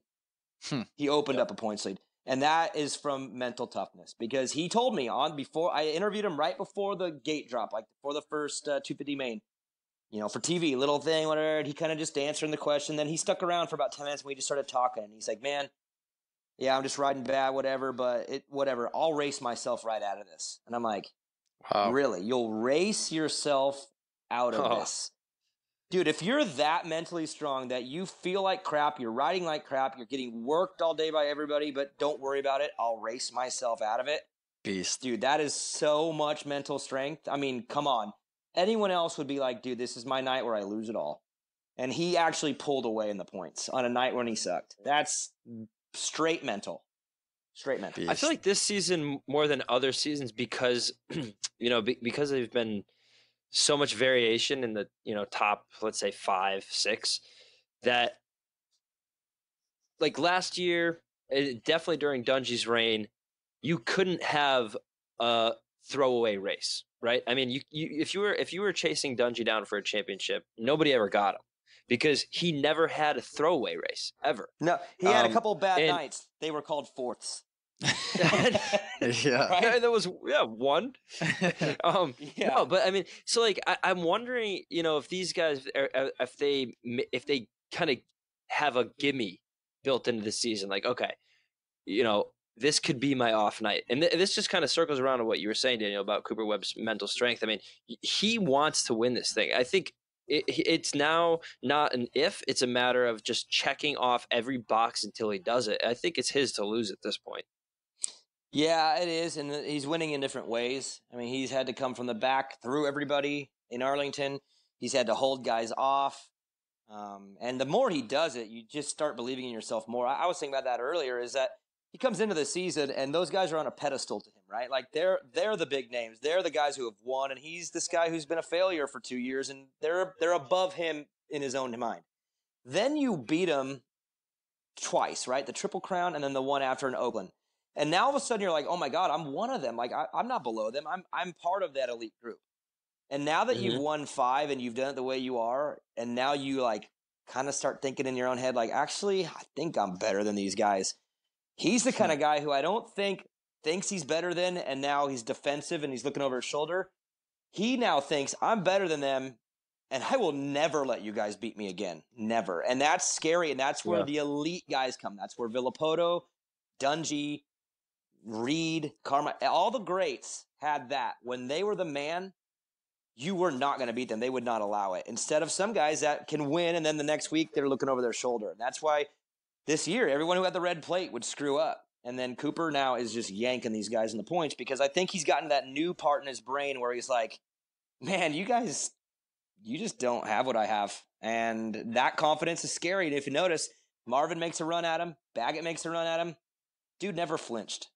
He opened up a points lead. And that is from mental toughness, because he told me before I interviewed him right before the gate drop, like before the first 250 main, for TV, little thing, whatever. And he kind of just answering the question. Then he stuck around for about 10 minutes and we just started talking. And he's like, "Man, yeah, I'm just riding bad, whatever, but whatever. I'll race myself right out of this." And I'm like, wow. Really? You'll race yourself out of this? Dude, if you're that mentally strong that you feel like crap, you're riding like crap, you're getting worked all day by everybody, but don't worry about it. I'll race myself out of it. Beast. Dude, that is so much mental strength. I mean, come on. Anyone else would be like, "Dude, this is my night where I lose it all." And he actually pulled away in the points on a night when he sucked. That's straight mental. Straight mental. Beast. I feel like this season more than other seasons because, because there's been so much variation in the, top, let's say 5, 6, that like last year, definitely during Dungey's reign, you couldn't have a throwaway race, right? I mean, if you were chasing Dungey down for a championship, nobody ever got him because he never had a throwaway race ever. No, he had a couple bad nights. They were called fourths. Yeah, right? And there was one. No, but I mean, so like I'm wondering, if these guys if they kind of have a gimme built into the season, like, okay, this could be my off night, and this just kind of circles around to what you were saying, Daniel, about Cooper Webb's mental strength. I mean, he wants to win this thing. I think it's now not an if; it's a matter of just checking off every box until he does it. I think it's his to lose at this point. Yeah, it is, and he's winning in different ways. I mean, he's had to come from the back through everybody in Arlington. He's had to hold guys off. And the more he does it, you just start believing in yourself more. I was thinking about that earlier, is that he comes into the season, and those guys are on a pedestal to him, right? Like, they're the big names. They're the guys who have won, and he's this guy who's been a failure for 2 years, and they're above him in his own mind. Then you beat him twice, right? The Triple Crown and then the one after in Oakland. And now all of a sudden you're like, "Oh my God, I'm one of them. Like, I'm not below them. I'm part of that elite group." And now that you've won 5 and you've done it the way you are, and now you like kind of start thinking in your own head, like, actually, I think I'm better than these guys. He's the kind of guy who I don't think thinks he's better than, and now he's defensive and he's looking over his shoulder. He now thinks I'm better than them, and I will never let you guys beat me again. Never. And that's scary, and that's where the elite guys come. That's where Villapoto, Dungey, Reed, Karma, all the greats had that. When they were the man, you were not going to beat them. They would not allow it. Instead of some guys that can win, and then the next week they're looking over their shoulder. And that's why this year, everyone who had the red plate would screw up. And then Cooper now is just yanking these guys in the points because I think he's gotten that new part in his brain where he's like, man, you guys, you just don't have what I have. And that confidence is scary. And if you notice, Marvin makes a run at him. Baggett makes a run at him. Dude never flinched.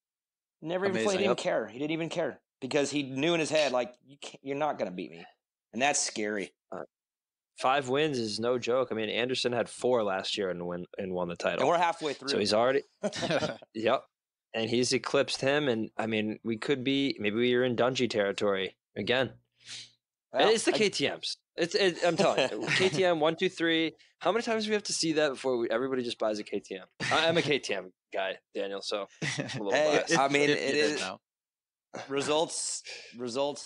Never even flinched. He didn't even care. He didn't even care because he knew in his head, like, you're not going to beat me. And that's scary. 5 wins is no joke. I mean, Anderson had 4 last year and won the title. And we're halfway through. So he's already yep. And he's eclipsed him. And I mean, maybe we are in Dungey territory again. Well, it's the KTMs. I'm telling you, KTM 1, 2, 3. How many times do we have to see that before everybody just buys a KTM? I'm a KTM guy, Daniel. So hey, I mean, it is now. Results.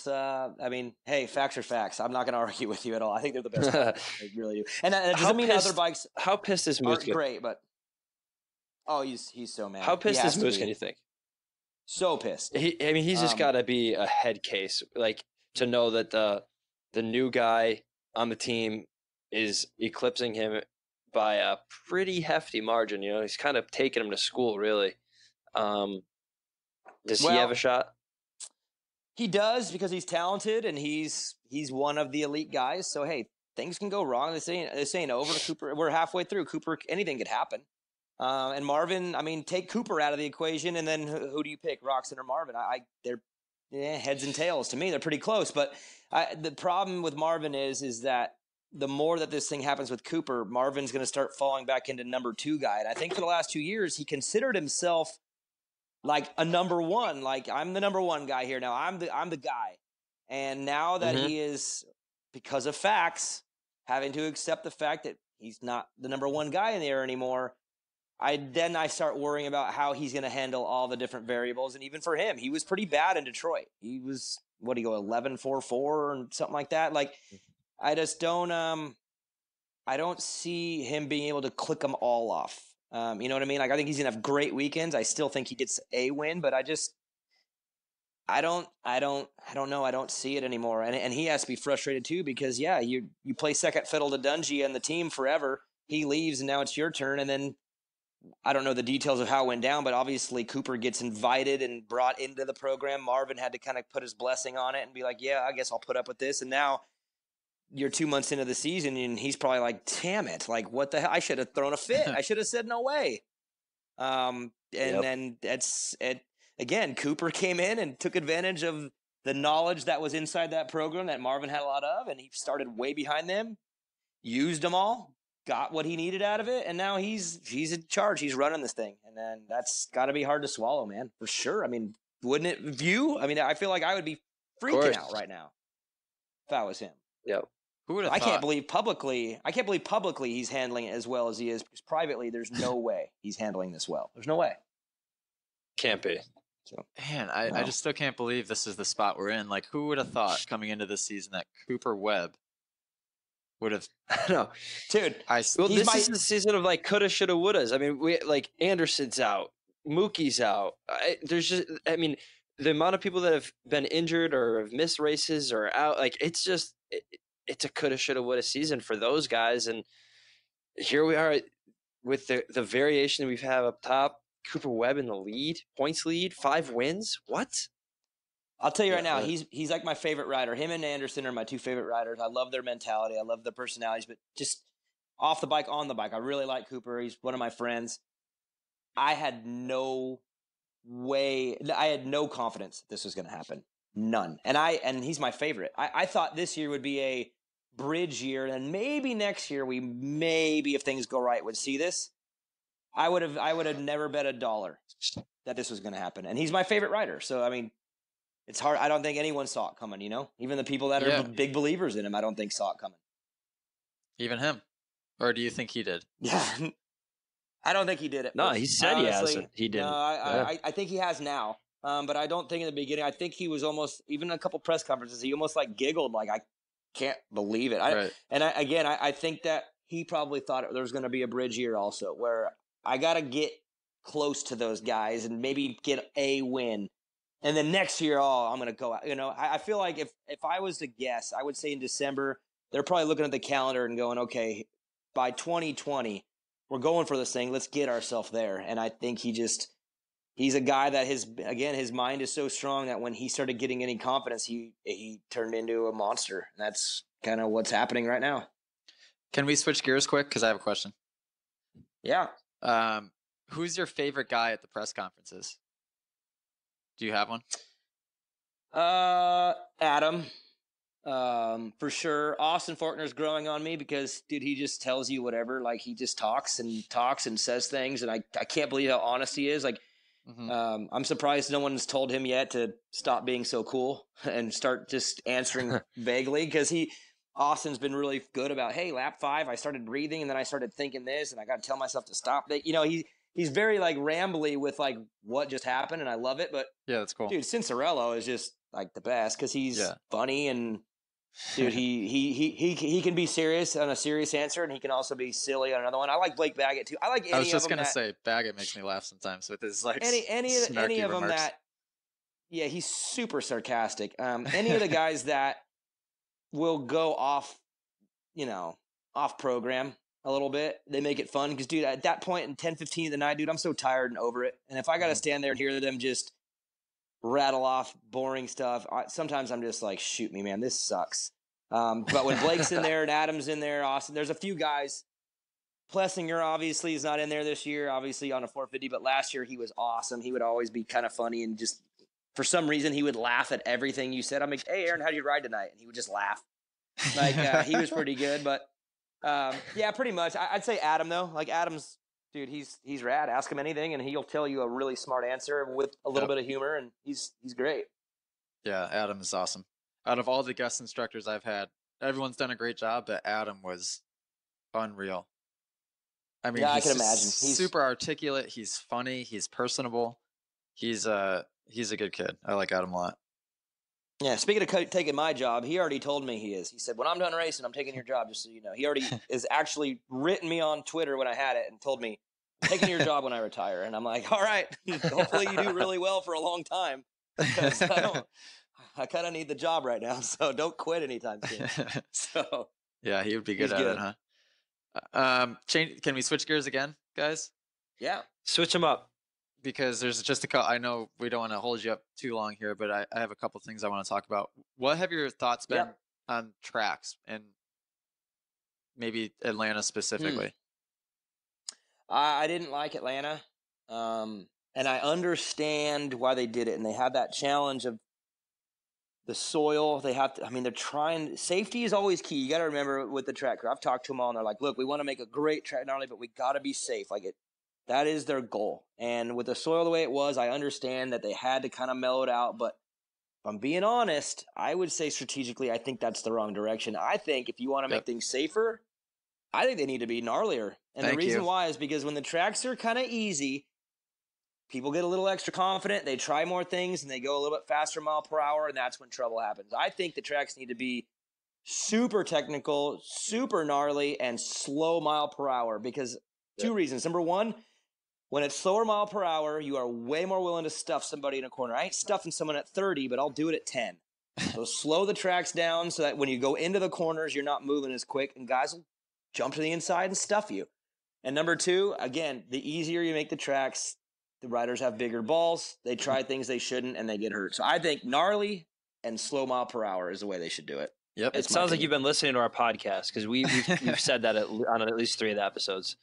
I mean, hey, facts are facts. I'm not going to argue with you at all. I think they're the best. I really do. And it doesn't mean other bikes. How pissed is Moose? Great, but he's so mad. How pissed is Moose? Can you think? So pissed. He's just got to be a head case, like to know that the new guy on the team is eclipsing him by a pretty hefty margin. You know, he's kind of taking him to school, really. Does he have a shot? He does because he's talented and he's one of the elite guys. So hey, things can go wrong. This ain't over to Cooper. We're halfway through. Cooper, anything could happen. And Marvin, I mean, take Cooper out of the equation, and then who do you pick, Roxon or Marvin? They're heads and tails to me. They're pretty close. But the problem with Marvin is that the more that this thing happens with Cooper, Marvin's going to start falling back into number 2 guy. And I think for the last 2 years, he considered himself like a number 1, like I'm the number 1 guy here now. I'm the guy. And now that he is, because of facts, having to accept the fact that he's not the number 1 guy in there anymore, I start worrying about how he's going to handle all the different variables. And even for him, he was pretty bad in Detroit. He was, 11-4-4 and something like that. Like, I just don't, I don't see him being able to click them all off. You know what I mean? Like, I think he's going to have great weekends. I still think he gets a win, but I don't know. I don't see it anymore. And he has to be frustrated too, because you play second fiddle to Dungey and the team forever. He leaves and now it's your turn. And then I don't know the details of how it went down, but obviously Cooper gets invited and brought into the program. Marvin had to kind of put his blessing on it and be like, yeah, I guess I'll put up with this. And now you're 2 months into the season and he's probably like, damn it. Like, what the hell? I should have thrown a fit. I should have said no way. Then that's it. Again, Cooper came in and took advantage of the knowledge that was inside that program that Marvin had a lot of, and he started way behind them, used them all, got what he needed out of it, and now he's in charge. He's running this thing, and then that's got to be hard to swallow, man, for sure. I mean, wouldn't it view? I mean, I feel like I would be freaking out right now if I was him. Yep. Who would have thought? I can't believe publicly he's handling it as well as he is, because privately there's no way he's handling this well. There's no way. Can't be. So, man, I just still can't believe this is the spot we're in. Like, who would have thought coming into this season that Cooper Webb would have? No, dude. This is the season of like coulda, shoulda, wouldas. I mean, we like Anderson's out, Mookie's out. I mean, the amount of people that have been injured or have missed races or out, like it's just it's a coulda, shoulda, woulda season for those guys. And here we are with the variation we've had up top. Cooper Webb in the lead, points lead, 5 wins. What? I'll tell you right now, he's like my favorite rider. Him and Anderson are my 2 favorite riders. I love their mentality. I love their personalities, but just off the bike, on the bike, I really like Cooper. He's one of my friends. I had no confidence this was going to happen. None. And he's my favorite. I thought this year would be a bridge year, and maybe next year if things go right, would see this. I would have never bet $1 that this was going to happen. And he's my favorite rider. So, I mean, it's hard. I don't think anyone saw it coming, you know? Even the people that are big believers in him, I don't think saw it coming. Even him? Or do you think he did? Yeah. I don't think he did it. No, he said he honestly, hasn't. He didn't. No, I think he has now. But I don't think in the beginning. I think he was almost, even a couple press conferences, he almost like giggled, like, I can't believe it. I think that he probably thought there was going to be a bridge year also, where I got to get close to those guys and maybe get a win. And then next year, I'm going to go out. I feel like if I was to guess, I would say in December, they're probably looking at the calendar and going, okay, by 2020, we're going for this thing. Let's get ourselves there. And I think he's a guy that his mind is so strong that when he started getting any confidence, he turned into a monster. And that's kind of what's happening right now. Can we switch gears quick? Because I have a question. Yeah. Who's your favorite guy at the press conferences? Do you have one? Adam. For sure. Austin Faulkner's growing on me because, dude, he just tells you whatever. Like, he just talks and says things, and I can't believe how honest he is. Like, I'm surprised no one's told him yet to stop being so cool and start just answering vaguely, because Austin's been really good about, hey, lap 5, I started breathing, and then I started thinking this, and I got to tell myself to stop. He's very, like, rambly with, like, what just happened, and I love it. But yeah, that's cool. Dude, Cincerello is just, like, the best because he's funny, and dude, he can be serious on a serious answer, and he can also be silly on another one. I like Blake Baggett too. I was just gonna say Baggett makes me laugh sometimes with his like any of them that. Yeah, he's super sarcastic. Any of the guys that will go off program a little bit, they make it fun because, dude, at that point in 10:15 of the night, dude, I'm so tired and over it. And if I got to stand there and hear them just rattle off boring stuff, sometimes I'm just like, shoot me, man, this sucks. But when Blake's in there and Adam's in there, Austin, there's a few guys. Plessinger obviously is not in there this year, obviously on a 450, but last year he was awesome. He would always be kind of funny, and just for some reason he would laugh at everything you said. I'm like, hey, Aaron, how'd you ride tonight? And he would just laugh. Like, he was pretty good. But yeah, pretty much. I'd say Adam though. Like, Adam's, dude, he's rad. Ask him anything, and he'll tell you a really smart answer with a little bit of humor, and he's great. Yeah, Adam is awesome. Out of all the guest instructors I've had, everyone's done a great job, but Adam was unreal. I mean, I can imagine. He's super articulate. He's funny. He's personable. He's a good kid. I like Adam a lot. Yeah, speaking of taking my job, he already told me he is. He said, when I'm done racing, I'm taking your job, just so you know. He already is actually written me on Twitter when I had it and told me, I'm taking your job when I retire. And I'm like, all right, hopefully you do really well for a long time, because I kind of need the job right now, so don't quit anytime soon. So yeah, he would be good at it, huh? Can we switch gears again, guys? Yeah. Switch them up. Because there's just a couple. I know we don't want to hold you up too long here, but I have a couple things I want to talk about. What have your thoughts been on tracks, and maybe Atlanta specifically? I didn't like Atlanta, and I understand why they did it. And they have that challenge of the soil. They have to, they're trying. Safety is always key. You got to remember with the track crew. I've talked to them all, and they're like, look, we want to make a great track, not only, but we got to be safe. That is their goal. And with the soil the way it was, I understand that they had to kind of mellow it out. But if I'm being honest, I would say strategically, I think that's the wrong direction. I think if you want to make things safer, I think they need to be gnarlier. And the reason why is because when the tracks are kind of easy, people get a little extra confident. They try more things, and they go a little bit faster mile per hour, and that's when trouble happens. I think the tracks need to be super technical, super gnarly, and slow mile per hour because two reasons. Number one, when it's slower mile per hour, you are way more willing to stuff somebody in a corner. I ain't stuffing someone at 30, but I'll do it at 10. So slow the tracks down so that when you go into the corners, you're not moving as quick, and guys will jump to the inside and stuff you. And number two, again, the easier you make the tracks, the riders have bigger balls. They try things they shouldn't, and they get hurt. So I think gnarly and slow mile per hour is the way they should do it. Yep. It sounds like you've been listening to our podcast, because we've said that on at least 3 of the episodes.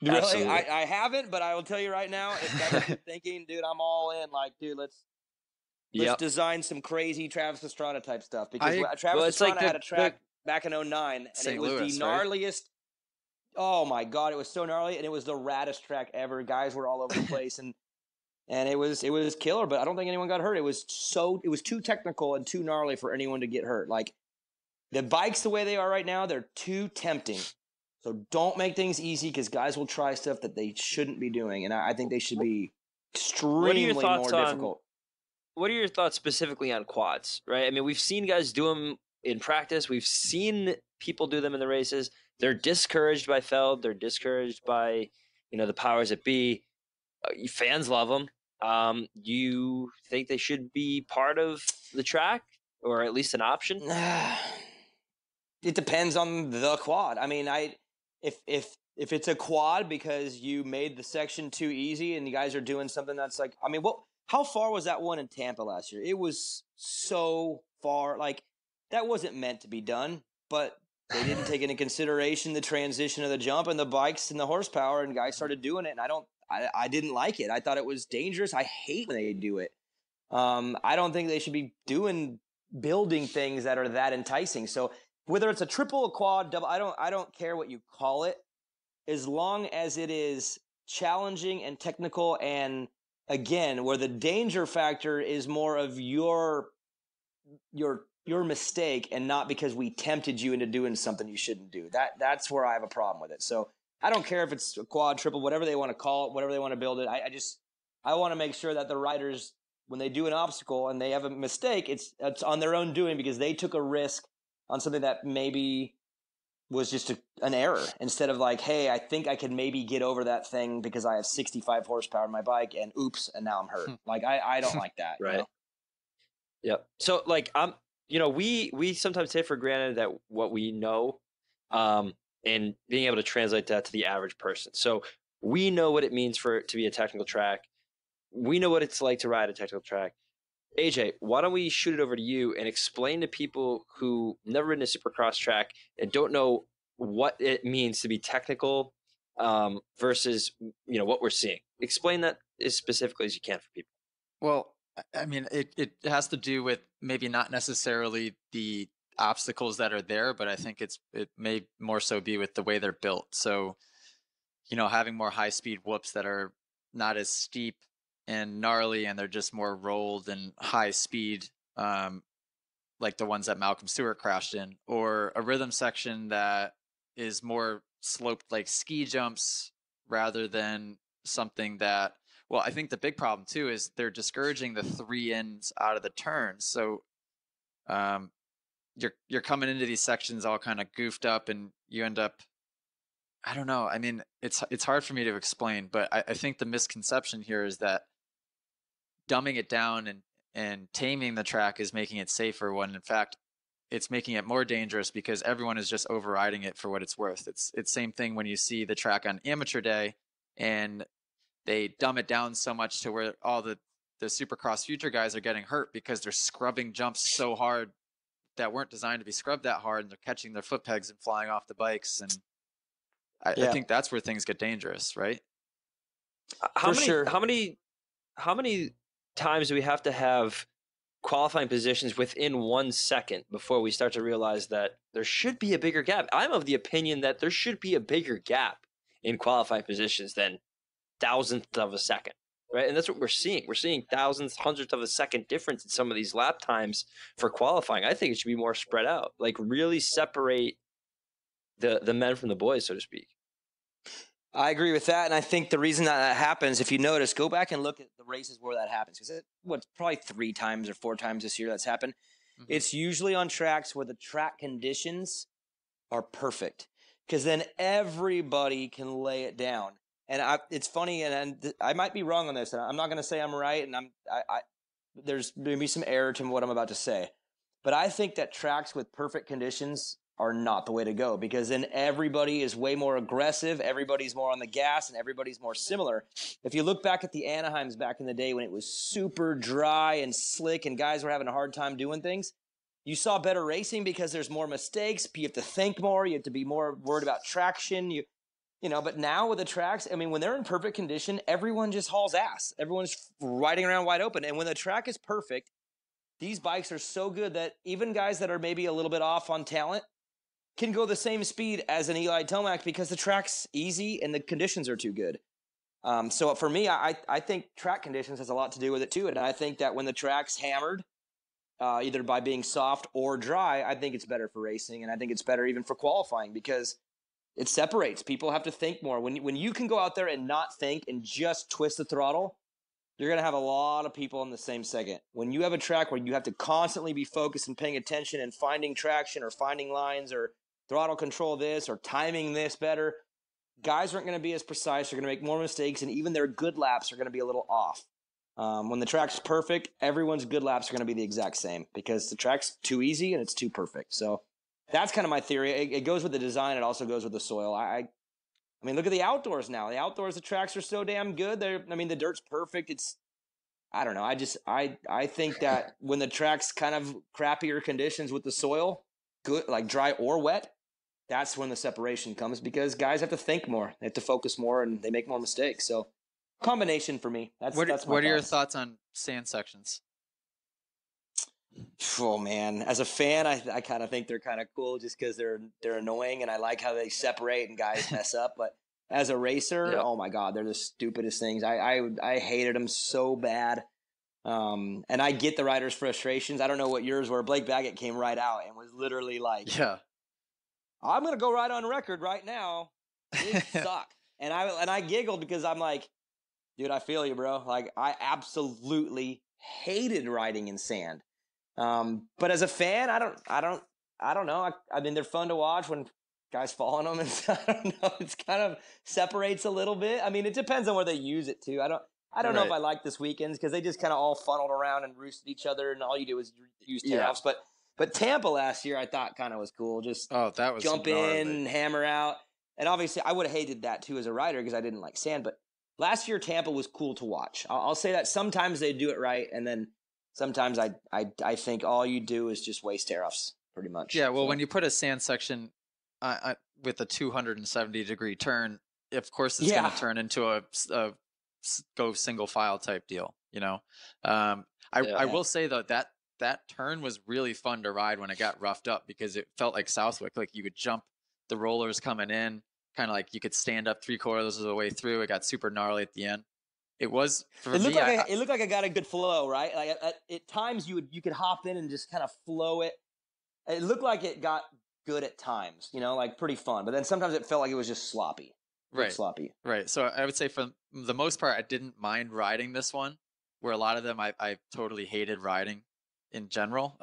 Really? I haven't, but I will tell you right now, if that's what you're thinking, dude, I'm all in. Like, dude, let's design some crazy Travis Estrada type stuff. Because Travis Estrada had a track back in 2009, and it was the gnarliest. Right? Oh, my God, it was so gnarly, and it was the raddest track ever. Guys were all over the place, and it was killer, but I don't think anyone got hurt. It was too technical and too gnarly for anyone to get hurt. Like, the bikes the way they are right now, they're too tempting. So don't make things easy because guys will try stuff that they shouldn't be doing. And I think they should be extremely more difficult. What are your thoughts specifically on quads, right? I mean, we've seen guys do them in practice. We've seen people do them in the races. They're discouraged by Feld. They're discouraged by, the powers that be. Fans love them. You think they should be part of the track or at least an option? It depends on the quad. I mean, if it's a quad because you made the section too easy and you guys are doing something that's like, I mean, how far was that one in Tampa last year? It was so far. Like, that wasn't meant to be done, but they didn't take into consideration the transition of the jump and the bikes and the horsepower, and guys started doing it, and I didn't like it. I thought it was dangerous. I hate when they do it. I don't think they should be building things that are that enticing. So whether it's a triple, a quad, double, I don't care what you call it, as long as it is challenging and technical, and again, where the danger factor is more of your mistake and not because we tempted you into doing something you shouldn't do. That's where I have a problem with it. So I don't care if it's a quad, triple, whatever they want to call it, whatever they want to build it. I want to make sure that the riders, when they do an obstacle and they have a mistake, it's on their own doing because they took a risk on something that maybe was just an error, instead of like, hey, I think I can maybe get over that thing because I have 65 horsepower on my bike and oops, and now I'm hurt. Like, I don't like that. Right. Yep. So like, we sometimes take for granted that what we know, and being able to translate that to the average person. So we know what it means for it to be a technical track. We know what it's like to ride a technical track. AJ, why don't we shoot it over to you and explain to people who never ridden a Supercross track and don't know what it means to be technical, versus, what we're seeing. Explain that as specifically as you can for people. Well, I mean, it has to do with maybe not necessarily the obstacles that are there, but I think it may more so be with the way they're built. So, having more high speed whoops that are not as steep and gnarly, and they're just more rolled and high speed, like the ones that Malcolm Stewart crashed in, or a rhythm section that is more sloped like ski jumps rather than something that, well, I think the big problem too is they're discouraging the 3 ends out of the turns. So you're coming into these sections all kind of goofed up, and you end up, I don't know. I mean, it's hard for me to explain, but I think the misconception here is that dumbing it down and taming the track is making it safer, when in fact it's making it more dangerous because everyone is just overriding it for what it's worth. It's same thing when you see the track on amateur day and they dumb it down so much to where all the Supercross future guys are getting hurt because they're scrubbing jumps so hard that weren't designed to be scrubbed that hard, and they're catching their foot pegs and flying off the bikes. And I think that's where things get dangerous, right? How many times do we have to have qualifying positions within 1 second before we start to realize that there should be a bigger gap? I'm of the opinion that there should be a bigger gap in qualifying positions than thousandths of a second, right? And that's what we're seeing. We're seeing thousands, hundredths of a second difference in some of these lap times for qualifying. I think it should be more spread out, like really separate the men from the boys, so to speak. I agree with that, and I think the reason that happens, if you notice, go back and look at the races where that happens, because it's probably 3 times or 4 times this year that's happened. Mm-hmm. It's usually on tracks where the track conditions are perfect, because then everybody can lay it down. And it's funny, and I might be wrong on this, and I'm not going to say I'm right, and there's maybe some error to what I'm about to say, but I think that tracks with perfect conditions are not the way to go, because then everybody is way more aggressive, everybody's more on the gas, and everybody's more similar. If you look back at the Anaheims back in the day when it was super dry and slick and guys were having a hard time doing things, you saw better racing because there's more mistakes, you have to think more, you have to be more worried about traction, but now with the tracks, I mean, when they're in perfect condition, everyone just hauls ass. Everyone's riding around wide open, and when the track is perfect, these bikes are so good that even guys that are maybe a little bit off on talent can go the same speed as an Eli Tomac because the track's easy and the conditions are too good. So for me, I think track conditions has a lot to do with it too. And I think that when the track's hammered, either by being soft or dry, I think it's better for racing. And I think it's better even for qualifying, because it separates. People have to think more. When you can go out there and not think and just twist the throttle, you're going to have a lot of people in the same second. When you have a track where you have to constantly be focused and paying attention and finding traction or finding lines or throttle control this or timing this better, guys aren't going to be as precise. They're going to make more mistakes, and even their good laps are going to be a little off. When the track's perfect, everyone's good laps are going to be the exact same because the track's too easy and it's too perfect. So that's kind of my theory. It goes with the design. It also goes with the soil. I mean, look at the outdoors now. The outdoors, the tracks are so damn good. The dirt's perfect. I don't know. I think that when the track's kind of crappier conditions with the soil, good, like dry or wet, that's when the separation comes because guys have to think more. They have to focus more and they make more mistakes. So combination for me. That's my What are your thoughts on sand sections? Oh man, as a fan, I kind of think they're kind of cool just because they're annoying and I like how they separate and guys mess up. But as a racer, oh my god, they're the stupidest things. I hated them so bad. And I get the riders' frustrations. I don't know what yours were. Blake Baggett came right out and was literally like, "Yeah, I'm gonna go right on record right now. It sucked." And I giggled because I'm like, dude, I feel you, bro. Like I absolutely hated riding in sand. But as a fan, I don't know. I mean, they're fun to watch when guys fall on them, and I don't know. It's kind of separates a little bit. I mean, it depends on where they use it too. I don't know if I like this weekend's because they just kind of all funneled around and roosted each other, and all you do is use tear-offs. But Tampa last year, I thought kind of was cool. Just that was jump in, hammer out, and obviously I would have hated that too as a rider because I didn't like sand. But last year Tampa was cool to watch. I'll say that sometimes they do it right, and then sometimes I think all you do is just waste tear-offs pretty much. Yeah, well, when you put a sand section with a 270-degree turn, of course it's going to turn into a go single file type deal, you know. I will say though that turn was really fun to ride when it got roughed up because it felt like Southwick. Like you could jump the rollers coming in, kind of like you could stand up 3/4 of the way through. It got super gnarly at the end. It was for me. It looked like it got a good flow, right? Like at times you could hop in and just kind of flow it. It looked like it got good at times, you know, like pretty fun. But then sometimes it felt like it was just sloppy. Sloppy. Right. So I would say for the most part, I didn't mind riding this one, where a lot of them I totally hated riding in general.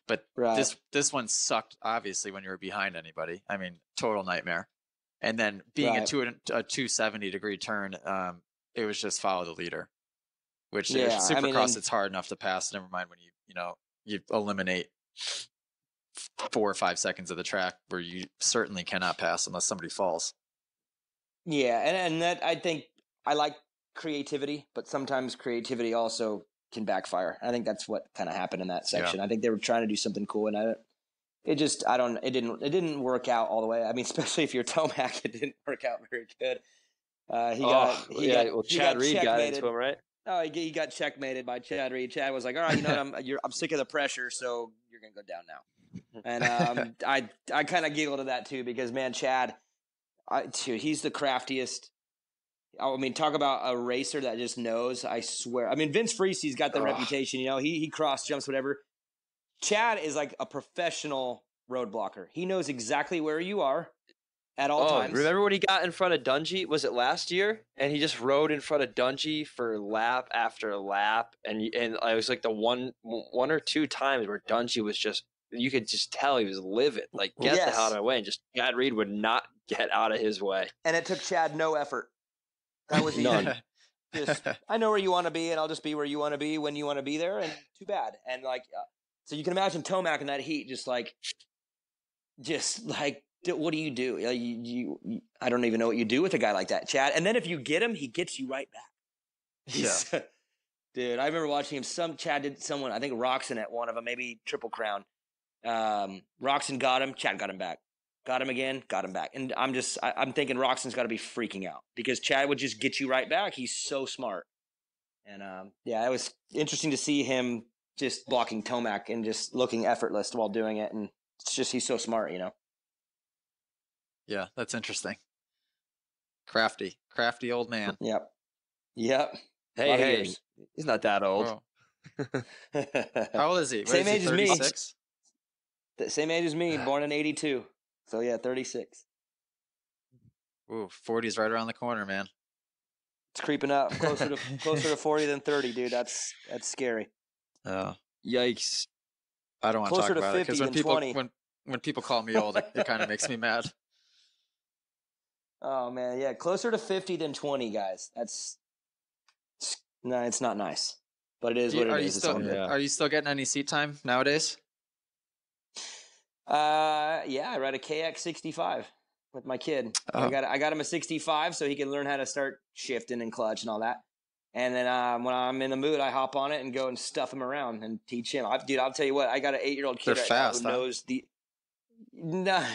But this one sucked, obviously, when you were behind anybody. I mean, total nightmare. And then being a 270-degree turn, it was just follow the leader, which Supercross, it's hard enough to pass. Never mind when you eliminate 4 or 5 seconds of the track where you certainly cannot pass unless somebody falls. Yeah, and that I think I like creativity, but sometimes creativity also can backfire. I think that's what kind of happened in that section. I think they were trying to do something cool, and it didn't work out all the way. I mean, especially if you're Tomac, it didn't work out very good. Chad Reed got into him, right? Oh, he got checkmated by Chad Reed. Chad was like, "All right, you know what? I'm sick of the pressure, so you're gonna go down now." And I kind of giggled at that too because man, Chad, he's the craftiest. I mean, talk about a racer that just knows. I swear. I mean, Vince Freese's got the reputation. You know, he cross jumps, whatever. Chad is like a professional road blocker. He knows exactly where you are at all times. Remember when he got in front of Dungey? Was it last year? And he just rode in front of Dungey for lap after lap, and it was like the one or two times where Dungey was just. You could just tell he was livid. Like, get the hell out of my way. And just Chad Reed would not get out of his way. And it took Chad no effort. That was none. Just, I know where you want to be, and I'll just be where you want to be when you want to be there, and too bad. And, like, so you can imagine Tomac in that heat just like, what do you do? You I don't even know what you do with a guy like that, Chad. And then if you get him, he gets you right back. Yeah. Dude, I remember watching him. Chad did someone, I think Roxon at one of them, maybe Triple Crown. Roxon got him, Chad got him back. Got him again, got him back. And I'm thinking Roxon's got to be freaking out because Chad would just get you right back. He's so smart. And it was interesting to see him just blocking Tomac and just looking effortless while doing it. And it's just, he's so smart, you know? Yeah, that's interesting. Crafty old man. Yep. Hey, he's not that old. How old is he? Same age as me. 36? Same age as me, born in 82. So yeah, 36. Ooh, 40's right around the corner, man. It's creeping up closer to 40 than 30, dude. That's scary. Oh, Yikes. I don't want to talk Closer to about it 50 because than 20. when people call me old, it kind of makes me mad. Oh man, yeah, closer to 50 than 20, guys. No, it's not nice, but it is what it is. It's all good. Are you still getting any seat time nowadays? Yeah, I ride a KX65 with my kid. Oh. I got him a 65 so he can learn how to start shifting and clutch and all that. And then when I'm in the mood, I hop on it and go and stuff him around and teach him. Dude, I'll tell you what, I got an 8-year-old kid They're right fast, now who huh? knows the. No,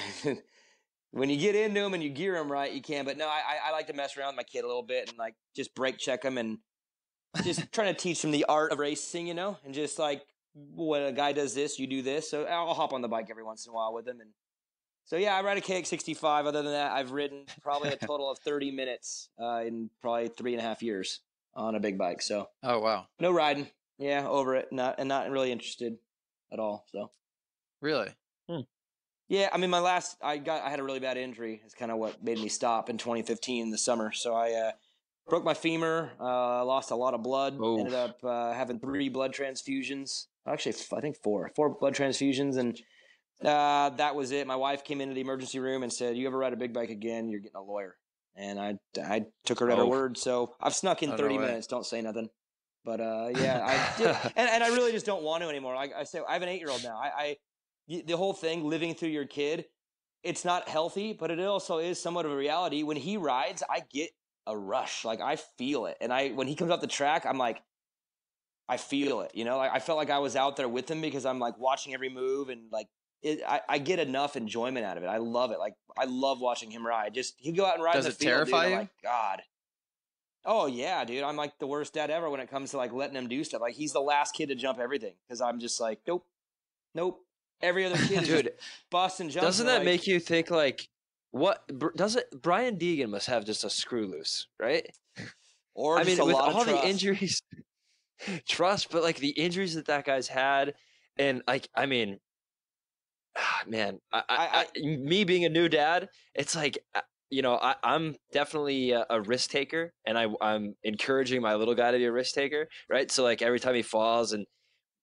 when you get into them and you gear them right, you can. But no, I like to mess around with my kid a little bit and like just brake check him and just trying to teach him the art of racing, and just like when a guy does this, you do this. So I'll hop on the bike every once in a while with him. And so, yeah, I ride a KX65. Other than that, I've ridden probably a total of 30 minutes in probably 3.5 years on a big bike. So, Oh, wow. no riding. Yeah, over it. Not really interested at all. So, Really? yeah, I mean, I had a really bad injury. It's kind of what made me stop in 2015 in the summer. So I broke my femur, lost a lot of blood, ended up having 3 blood transfusions. Actually, I think 4 blood transfusions. And that was it. My wife came into the emergency room and said, "You ever ride a big bike again, you're getting a lawyer." And I took her at her word. So I've snuck in 30 minutes. Don't say nothing. But yeah, I did. And I really just don't want to anymore. Like I say, I have an 8-year-old now. The whole thing, living through your kid, it's not healthy, but it also is somewhat of a reality. When he rides, I get a rush. Like I feel it. And when he comes off the track, I'm like, I feel it. I felt like I was out there with him because I'm like watching every move and like I get enough enjoyment out of it. I love it. Like I love watching him ride. He go out and ride in the field. Does it terrify dude, you? I'm like, God. Oh yeah, dude. I'm like the worst dad ever when it comes to like letting him do stuff. Like he's the last kid to jump everything because I'm just like, nope. Every other kid is Dude, just busting jumps. Doesn't that make you think like, Brian Deegan must have just a screw loose, right? Or I mean, just with a lot of all trust. the injuries, but like the injuries that guy's had, and like, I mean, man, me being a new dad, it's like, I'm definitely a risk taker, and I'm encouraging my little guy to be a risk taker, right? So like every time he falls, and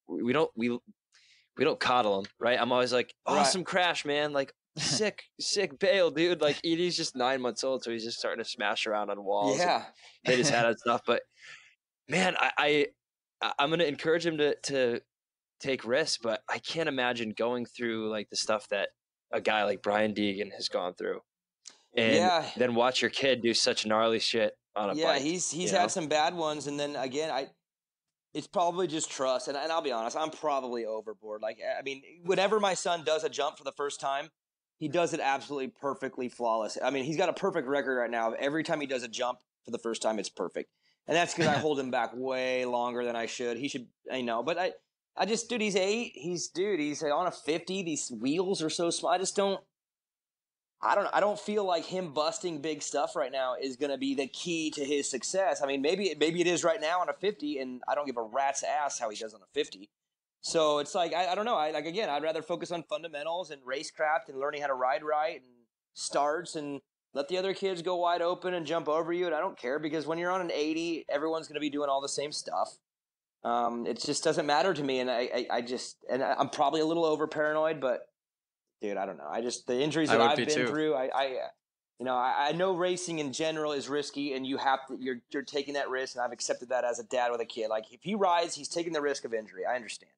we don't coddle him, right? I'm always like, awesome crash, man. Like, sick bail, dude. Like, he's just 9 months old, so he's just starting to smash around on walls. Yeah. Hit his head and stuff. But, man, I'm going to encourage him to take risks, but I can't imagine going through, like, the stuff that a guy like Brian Deegan has gone through. And then watch your kid do such gnarly shit on a bike. Yeah, he's had some bad ones. And then, again, it's probably just trust. And I'll be honest, I'm probably overboard. Like, I mean, whenever my son does a jump for the first time, he does it absolutely perfectly flawless. I mean, he's got a perfect record right now. Every time he does a jump for the first time, it's perfect. And that's because I hold him back way longer than I should. He should, but I just, dude, he's 8. He's on a 50. These wheels are so small. I don't feel like him busting big stuff right now is going to be the key to his success. I mean, maybe it is right now on a 50, and I don't give a rat's ass how he does on a 50. So it's like, I don't know. I'd rather focus on fundamentals and racecraft and learning how to ride right and starts and let the other kids go wide open and jump over you. And I don't care because when you're on an 80, everyone's going to be doing all the same stuff. It just doesn't matter to me. And I'm probably a little over paranoid, but dude, I don't know. The injuries that I've been through, I know racing in general is risky, and you're taking that risk, and I've accepted that as a dad with a kid. Like if he rides, he's taking the risk of injury. I understand,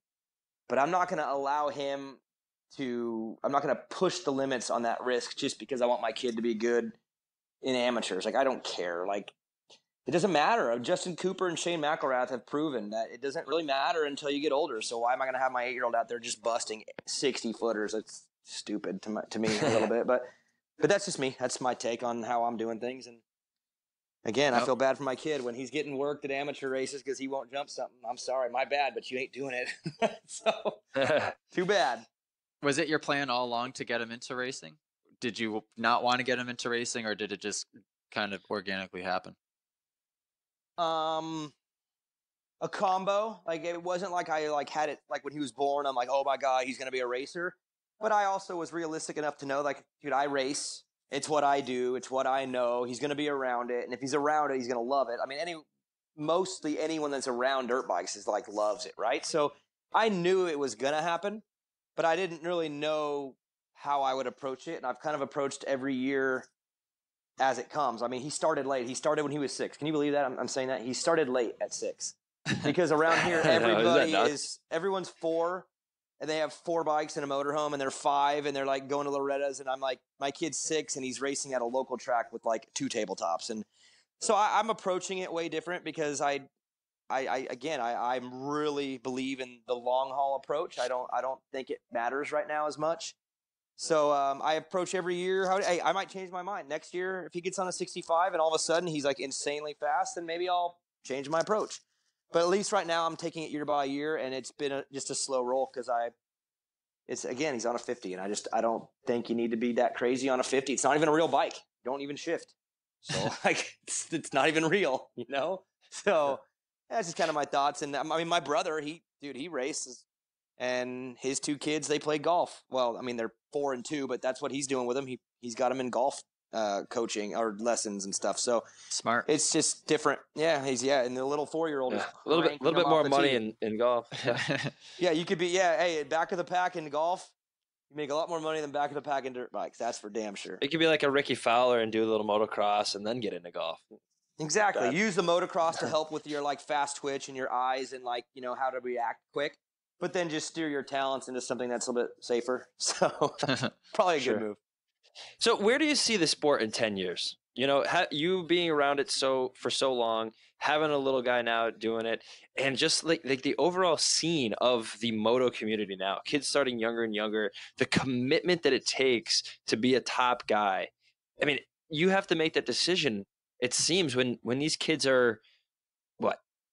but I'm not going to allow him to. I'm not going to push the limits on that risk just because I want my kid to be good in amateurs. Like I don't care. Like it doesn't matter. Justin Cooper and Shane McElrath have proven that it doesn't really matter until you get older. So why am I going to have my 8-year-old out there just busting 60 footers? It's stupid to me a little bit, but that's just me. That's my take on how I'm doing things. And again, I feel bad for my kid when he's getting worked at amateur races because he won't jump something. I'm sorry, my bad, but you ain't doing it. So too bad. Was it your plan all along to get him into racing? Did you not want to get him into racing, or did it just kind of organically happen? A combo. Like it wasn't like I had it like when he was born. I'm like, oh my god, he's gonna be a racer. But I also was realistic enough to know, like, dude, I race. It's what I do. It's what I know. He's going to be around it. And if he's around it, he's going to love it. I mean, mostly anyone that's around dirt bikes is like loves it, right? So I knew it was going to happen, but I didn't really know how I would approach it. And I've kind of approached every year as it comes. I mean, he started late. He started when he was 6. Can you believe that? I'm saying that. He started late at 6 because around here, everyone's 4 and they have 4 bikes in a motorhome and they're 5 and they're like going to Loretta's. And I'm like, my kid's 6 and he's racing at a local track with like 2 tabletops. And so I'm approaching it way different because I really believe in the long haul approach. I don't think it matters right now as much. So I approach every year. I might change my mind next year if he gets on a 65 and all of a sudden he's like insanely fast, then maybe I'll change my approach. But at least right now I'm taking it year by year, and it's been just a slow roll because he's on a 50, and I don't think you need to be that crazy on a 50. It's not even a real bike. You don't even shift. So like it's not even real, you know? So that's just kind of my thoughts. And I mean, my brother, he races, and his 2 kids, they play golf. Well, I mean, they're 4 and 2, but that's what he's doing with them. He's got them in golf coaching or lessons and stuff. So smart. It's just different. Yeah, and the little 4-year-old is a little bit more money in golf. Yeah, you could be. Yeah, hey, back of the pack in golf, you make a lot more money than back of the pack in dirt bikes. That's for damn sure. It could be like a Ricky Fowler and do a little motocross and then get into golf. Exactly. Use the motocross to help with your like fast twitch and your eyes and like how to react quick. But then just steer your talents into something that's a little bit safer. So probably a good move. So where do you see the sport in 10 years? You being around it for so long, having a little guy now doing it, and just like the overall scene of the moto community now, kids starting younger and younger, the commitment that it takes to be a top guy. I mean, you have to make that decision, it seems, when these kids are,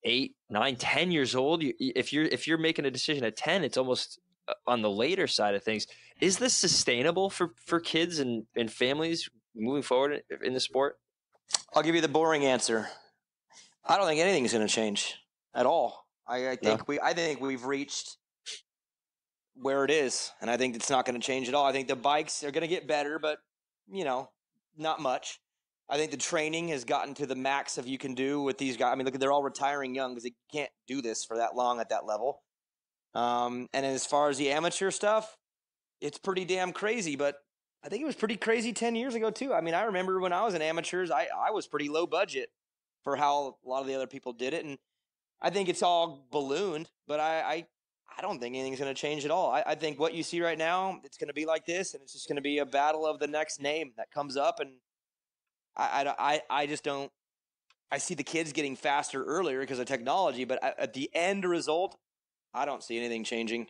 8, 9, 10 years old. If you're making a decision at 10, it's almost on the later side of things. Is this sustainable for kids and families moving forward in the sport? I'll give you the boring answer. I don't think anything's going to change at all. I think we've reached where it is, and I think it's not going to change at all. I think the bikes are going to get better, but not much. I think the training has gotten to the max of you can do with these guys. I mean, look, they're all retiring young because they can't do this for that long at that level. And as far as the amateur stuff, it's pretty damn crazy, but I think it was pretty crazy 10 years ago too. I mean, I remember when I was in amateurs, I was pretty low budget for how a lot of the other people did it. And I think it's all ballooned, but I don't think anything's going to change at all. I think what you see right now, it's going to be like this, and it's just going to be a battle of the next name that comes up. And I just don't. I see the kids getting faster earlier because of technology, but at the end result, I don't see anything changing.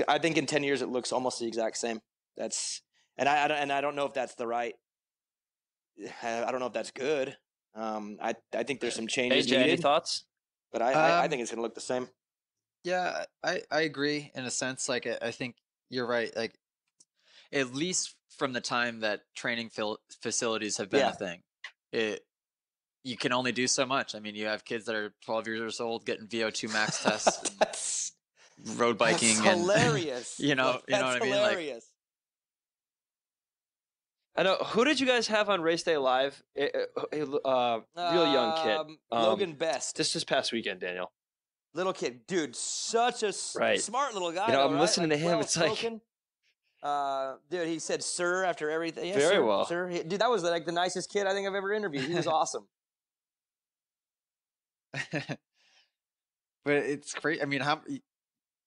I think in 10 years it looks almost the exact same. I don't know if that's the right. I don't know if that's good. I think there's some changes AJ, needed. Any thoughts? But I think it's going to look the same. Yeah, I agree in a sense. Like, I think you're right. Like, at least from the time that training facilities have been a thing, you can only do so much. I mean, you have kids that are 12 years old getting VO2 max tests, That's road biking, that's hilarious. and you know what I mean. Hilarious. I know. Who did you guys have on Race Day Live? Real young kid. Logan Best. This past weekend, Daniel. Little kid. Dude, such a smart little guy. I'm listening to him. It's like... dude, he said "sir" after everything. Yeah, Very sir, well. sir. Dude, that was like the nicest kid I think I've ever interviewed. He was awesome. But it's great. I mean,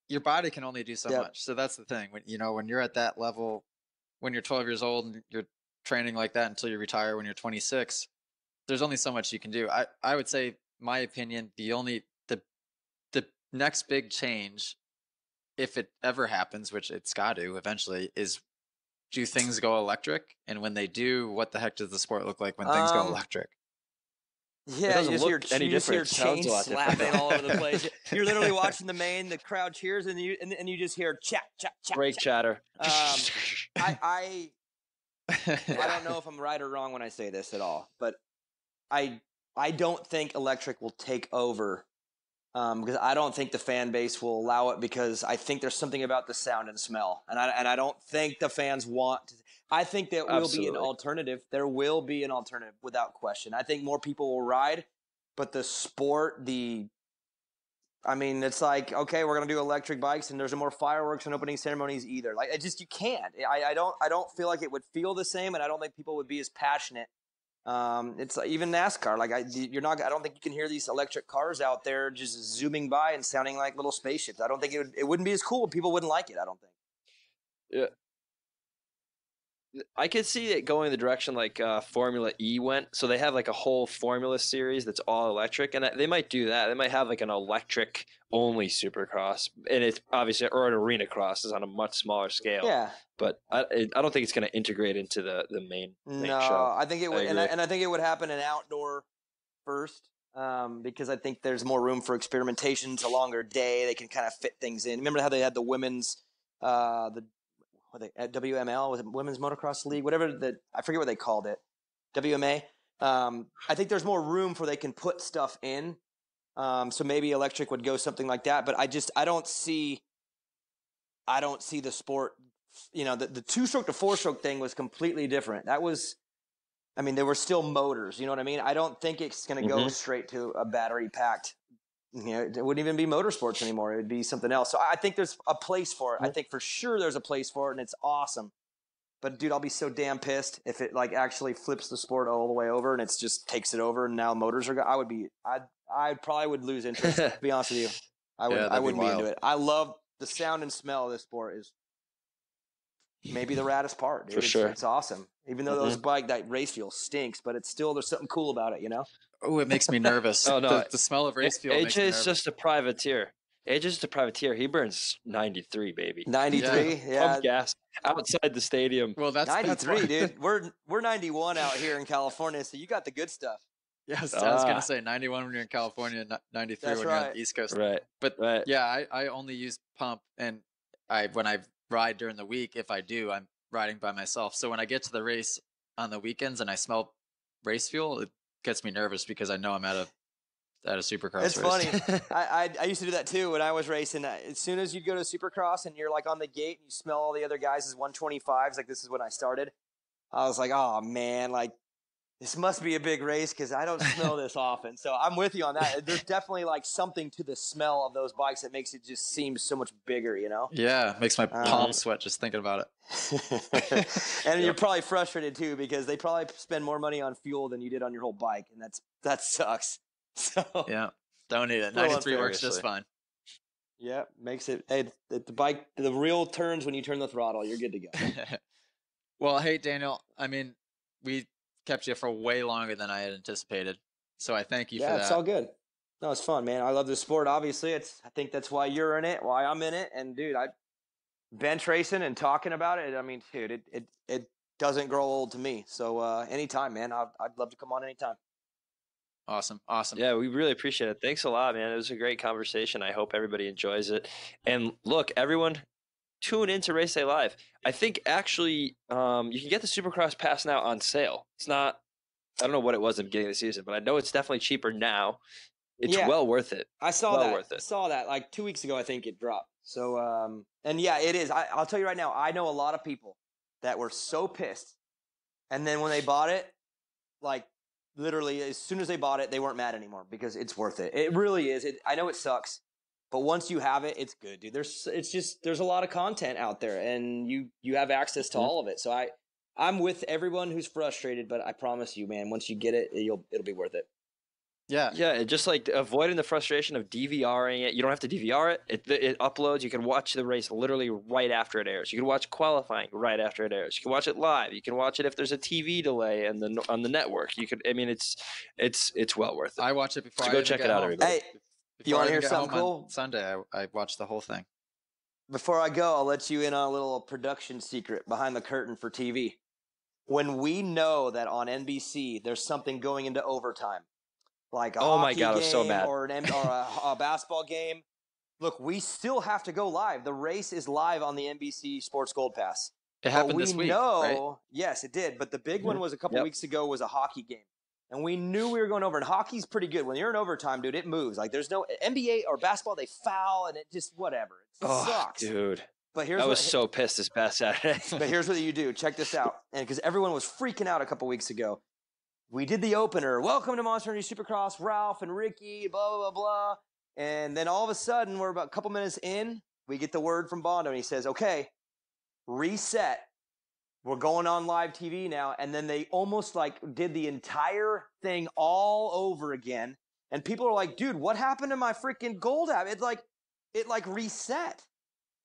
your body can only do so much. So that's the thing. When you're at that level, when you're 12 years old and you're training like that until you retire when you're 26, there's only so much you can do. I would say, my opinion, the next big change, if it ever happens, which it's got to eventually, is do things go electric? And when they do, what the heck does the sport look like when things go electric? Yeah, you just hear Sounds a lot slapping different. all over the place. You're literally watching the main, the crowd cheers, and you just hear chat, chat, chat. Brake chat. chatter. I don't know if I'm right or wrong when I say this at all, but I don't think electric will take over because I don't think the fan base will allow it because I think there's something about the sound and smell, and I don't think the fans want to. I think that will be an Absolutely. alternative. There will be an alternative without question. I think more people will ride, but the sport, I mean, it's like, okay, we're gonna do electric bikes, and there's no more fireworks and opening ceremonies either. Like, you can't. I don't feel like it would feel the same, and I don't think people would be as passionate. It's like, even NASCAR. Like, you're not. I don't think you can hear these electric cars out there just zooming by and sounding like little spaceships. I don't think it wouldn't be as cool. People wouldn't like it. I don't think. Yeah. I could see it going the direction like Formula E went. So they have like a whole Formula series that's all electric, and they might do that. They might have like an electric only Supercross, and it's obviously, or an Arenacross is on a much smaller scale. Yeah. But I don't think it's going to integrate into the main No, show. I think it would, and I think it would happen in outdoor first, because I think there's more room for experimentation. It's a longer day; they can kind of fit things in. Remember how they had the women's, at WML, was it Women's Motocross League, whatever I forget what they called it, WMA. I think there's more room for they can put stuff in. So maybe electric would go something like that, but I don't see the sport. You know, the 2-stroke to 4-stroke thing was completely different. That was, I mean, there were still motors. You know what I mean? I don't think it's going to go straight to a battery packed. You know, it wouldn't even be motorsports anymore. It would be something else. So I think there's a place for it. I think for sure there's a place for it, and it's awesome. But dude, I'll be so damn pissed if it like actually flips the sport all the way over and it's just takes it over and now motors are. I probably would lose interest. To be honest with you, I wouldn't be into it. I love the sound and smell of this sport. Is maybe the raddest part. Dude. For sure, it's awesome. Even though that race fuel stinks, but it's still, there's something cool about it. You know. Oh, it makes me nervous. Oh no, the smell of race fuel. AJ is just a privateer. AJ's just a privateer. He burns 93, baby. 93, yeah. Pump gas outside the stadium. Well, that's 93, dude. We're 91 out here in California, so you got the good stuff. Yes, I was gonna say 91 when you're in California, 93 when you're on the East Coast. Right. But yeah, I only use pump, and when I ride during the week, if I do, I'm riding by myself. So when I get to the race on the weekends and I smell race fuel, it gets me nervous because I know I'm at a Supercross race. It's funny. I used to do that too when I was racing. As soon as you go to Supercross and you're like on the gate and you smell all the other guys' 125s, like this is when I started, I was like, oh man, like this must be a big race because I don't smell this often. So I'm with you on that. There's definitely like something to the smell of those bikes that makes it just seem so much bigger, you know? Yeah, makes my palms sweat just thinking about it. And you're probably frustrated too because they probably spend more money on fuel than you did on your whole bike, and that sucks. So yeah, don't need it. 93 works just fine. Yeah, makes it. Hey, the real turns when you turn the throttle. You're good to go. Well, hey Daniel, I mean, we kept you for way longer than I had anticipated, so I thank you for that. Yeah, it's all good. No, it's fun, man. I love this sport. Obviously, I think that's why you're in it, why I'm in it, and dude, bench racing and talking about it. I mean, dude, it doesn't grow old to me. So anytime, man, I'd love to come on anytime. Awesome. Yeah, we really appreciate it. Thanks a lot, man. It was a great conversation. I hope everybody enjoys it. And look, everyone, tune into Race Day Live. I think actually you can get the Supercross Pass now on sale. It's not, I don't know what it was at the beginning of the season, but I know it's definitely cheaper now. It's well worth it. I saw that. I saw that like 2 weeks ago. I think it dropped. So and yeah, it is. I'll tell you right now. I know a lot of people that were so pissed, and then when they bought it, like literally as soon as they bought it, they weren't mad anymore because it's worth it. It really is. I know it sucks, but once you have it, it's good, dude. There's a lot of content out there, and you have access to all of it. So I'm with everyone who's frustrated, but I promise you, man, once you get it, it'll be worth it. Yeah, just like avoiding the frustration of DVRing it. You don't have to DVR it. It uploads. You can watch the race literally right after it airs. You can watch qualifying right after it airs. You can watch it live. You can watch it if there's a TV delay on the network. You could. I mean, it's well worth it. I watch it before. So go check it out, everybody. Hey, you want to hear something cool? Sunday, I watched the whole thing. Before I go, I'll let you in on a little production secret behind the curtain for TV. When we know that on NBC there's something going into overtime, like a hockey game, I'm so mad. or a basketball game. Look, we still have to go live. The race is live on the NBC Sports Gold Pass. It happened this week, right? Yes, it did. But the big one was a couple weeks ago was a hockey game. And we knew we were going over. And hockey's pretty good. When you're in overtime, dude, it moves. Like there's no NBA or basketball, they foul and it just whatever. It sucks. Dude. But here's I what, was so pissed this past Saturday. but here's what you do. Check this out. And because everyone was freaking out a couple weeks ago, we did the opener. Welcome to Monster Energy Supercross, Ralph and Ricky, blah, blah, blah, blah. And then all of a sudden, we're about a couple minutes in, we get the word from Bondo, and he says, okay, reset. We're going on live TV now. And then they almost like did the entire thing all over again. And people are like, dude, what happened to my freaking gold app? It reset.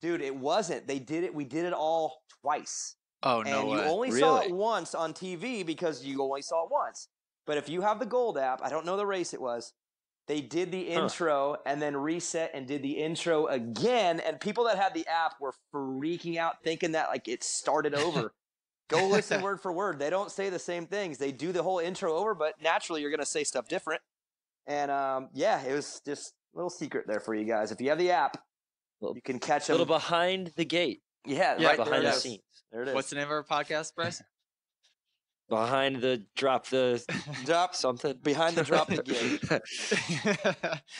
Dude, it wasn't. They did it. We did it all twice. Oh, no And way. you only saw it Really? once on TV because you only saw it once. But if you have the gold app, I don't know the race it was, they did the intro and then reset and did the intro again. And people that had the app were freaking out thinking that like it started over. Go listen word for word. They don't say the same things. They do the whole intro over, but naturally you're going to say stuff different. And yeah, it was just a little secret there for you guys. If you have the app, you can catch A them. little behind the gate. Yeah, Yeah, right behind there the it is. scenes. There it is. What's the name of our podcast, Bryce? Behind the drop the Drop something. behind the drop the gate.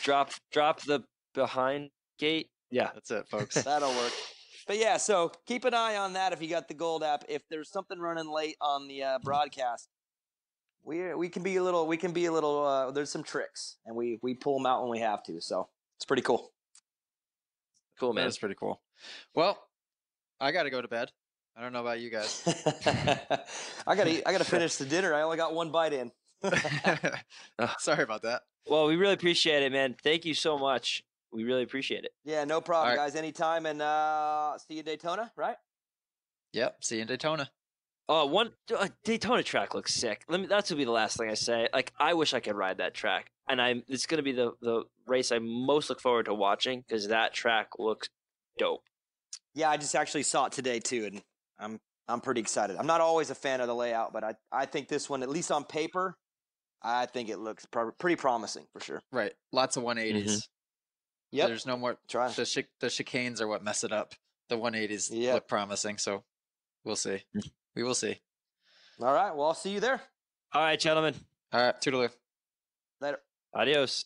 drop the behind gate. Yeah. That's it, folks. That'll work. But yeah, so keep an eye on that if you got the gold app. If there's something running late on the broadcast, we can be a little. There's some tricks, and we pull them out when we have to. So it's pretty cool. Cool, man. That's pretty cool. Well, I got to go to bed. I don't know about you guys. I gotta finish the dinner. I only got one bite in. Sorry about that. Well, we really appreciate it, man. Thank you so much. We really appreciate it. Yeah, no problem, All right. guys. Anytime, and see you in Daytona, right? Yep. See you in Daytona. One Daytona track looks sick. That's gonna be the last thing I say. Like, I wish I could ride that track, and it's gonna be the race I most look forward to watching because that track looks dope. Yeah, I just actually saw it today too, and I'm pretty excited. I'm not always a fan of the layout, but I think this one, at least on paper, I think it looks pretty promising for sure. Right. Lots of 180s. Yep. There's no more. Try. The chicanes are what mess it up. The 180s Yep. look promising, so we'll see. We will see. All right. Well, I'll see you there. All right, gentlemen. All right. Toodaloo. Later. Adios.